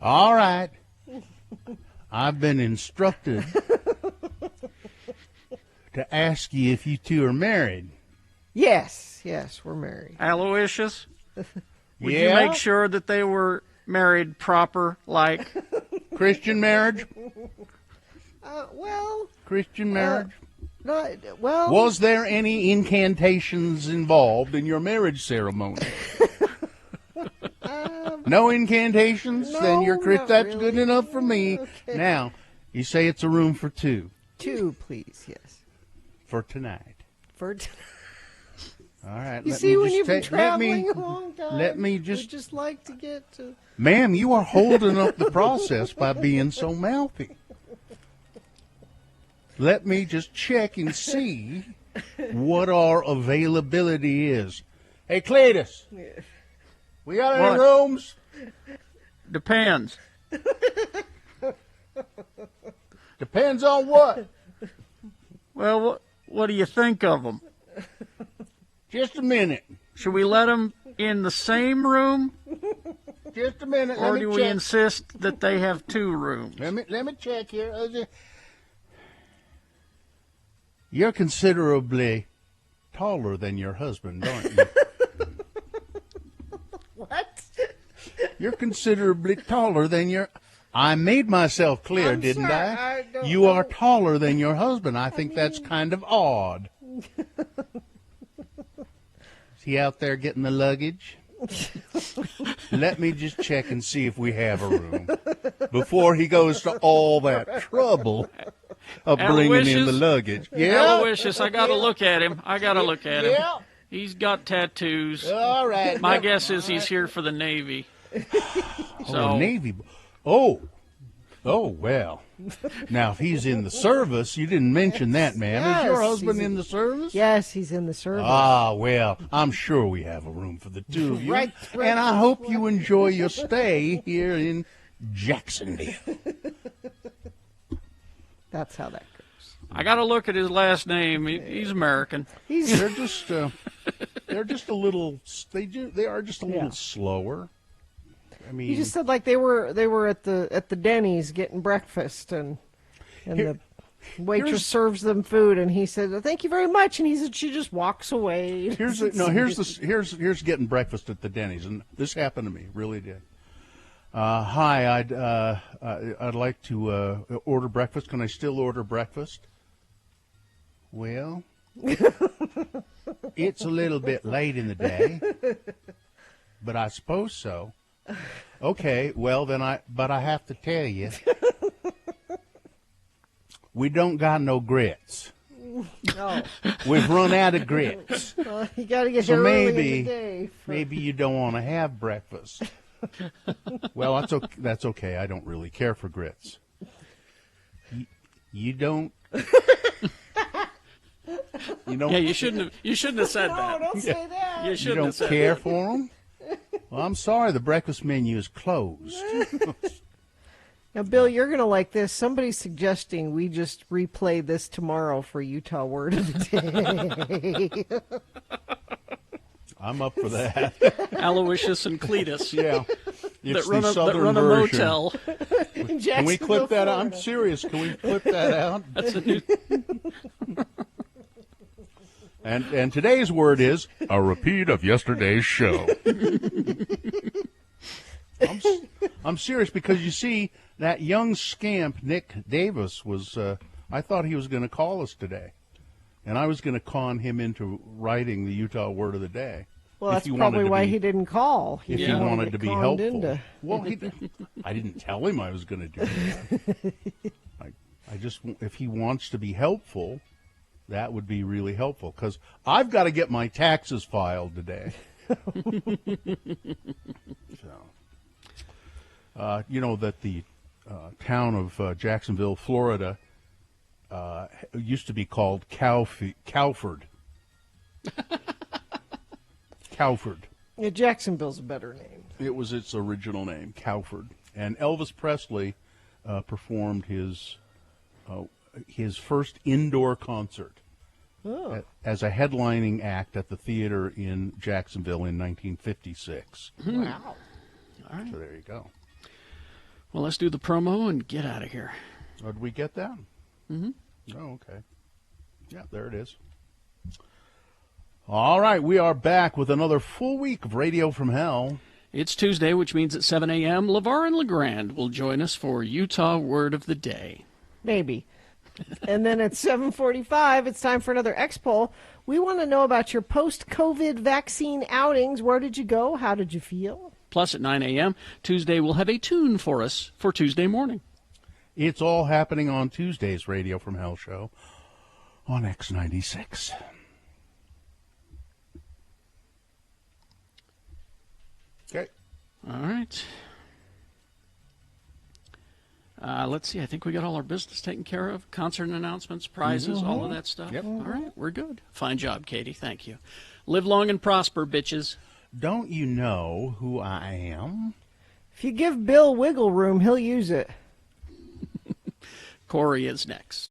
All right. I've been instructed to ask you if you two are married. Yes, we're married. Aloysius, would you Yeah? make sure that they were married proper, like Christian marriage? Well, Christian marriage? Well, Was there any incantations involved in your marriage ceremony? No incantations? No, Then not that's really. good enough for me. Okay. Now, you say it's a room for two. Two, please, yes. For tonight. All right. You let see, me when just you've been take- let me- traveling a long time, let me we just- just like to get to... Ma'am, you are holding up the process by being so mouthy. Let me just check and see what our availability is. Hey, Cletus, we got any What? rooms? Depends. Depends on what? Well, what do you think of them? Just a minute. Should we let them in the same room, Just a minute. or Let do me we check. insist that they have two rooms? Let me check here. You're considerably taller than your husband, aren't you? What? You're considerably taller than your... I made myself clear, I'm didn't sorry, I? I don't You are taller than your husband. I think that's kind of odd. Is he out there getting the luggage? Let me just check and see if we have a room before he goes to all that trouble of bringing in the luggage. Yeah? Aloysius, I got to look at him. Yeah. He's got tattoos. All right. My guess is he's here for the Navy. Oh, Navy. Oh, well. Now, if he's in the service, you didn't mention that, ma'am. Is your Yes, husband he's in the service? Yes, he's in the service. Ah, well, I'm sure we have a room for the two of you. Right. And I hope you enjoy your stay here in Jacksonville. That's how that goes. I got to look at his last name. He's American. They're just a little. They are just a little slower. I mean, You just said like they were at the Denny's getting breakfast, and the waitress serves them food, and he said, "Thank you very much," and he said she just walks away. Here's getting breakfast at the Denny's, and this happened to me, really did. Hi, I'd like to order breakfast. Can I still order breakfast? Well, it's a little bit late in the day, but I suppose so. Okay, well then I have to tell you, we don't got no grits. No. We've run out of grits. You got to get So here early maybe in the day. maybe you don't want to have breakfast. Well, that's okay. I don't really care for grits. You don't. You don't. Yeah, you shouldn't have said No, that. don't say that. You You shouldn't don't have said care that. for them? Well, I'm sorry. The breakfast menu is closed. Now, Bill, you're going to like this. Somebody's suggesting we just replay this tomorrow for Utah Word of the Day. I'm up for that. Aloysius and Cletus. Yeah. It's run the a southern version. motel. In Can we Jacksonville, clip that out? I'm Florida. serious. Can we clip that out? That's a new. And today's word is a repeat of yesterday's show. I'm serious because you see that young scamp Nick Davis was. I thought he was going to call us today, and I was going to con him into writing the Utah Word of the Day. Well, if that's he wanted probably to why be- he didn't call. If he didn't wanted get to be conned helpful. into- Well, I didn't tell him I was going to do that. I just, if he wants to be helpful, that would be really helpful because I've got to get my taxes filed today. You know that the town of Jacksonville, Florida, used to be called Cowford. Cowford. Yeah, Jacksonville's a better name. It was its original name, Cowford. And Elvis Presley performed his first indoor concert as a headlining act at the theater in Jacksonville in 1956. Wow. All right. So there you go. Well, let's do the promo and get out of here. Oh, did we get that? Mm-hmm. Oh, okay. Yeah, there it is. All right, we are back with another full week of Radio from Hell. It's Tuesday, which means at 7 a.m., LeVar and LeGrand will join us for Utah Word of the Day. Maybe. And then at 7:45, it's time for another X-Poll. We want to know about your post-COVID vaccine outings. Where did you go? How did you feel? Plus, at 9 a.m., Tuesday will have a tune for us for Tuesday morning. It's all happening on Tuesday's Radio from Hell show on X96. Okay. All right. Let's see. I think we got all our business taken care of. Concert announcements, prizes, all of that stuff. Yep. All right. We're good. Fine job, Katie. Thank you. Live long and prosper, bitches. Don't you know who I am? If you give Bill wiggle room, he'll use it. Corey is next.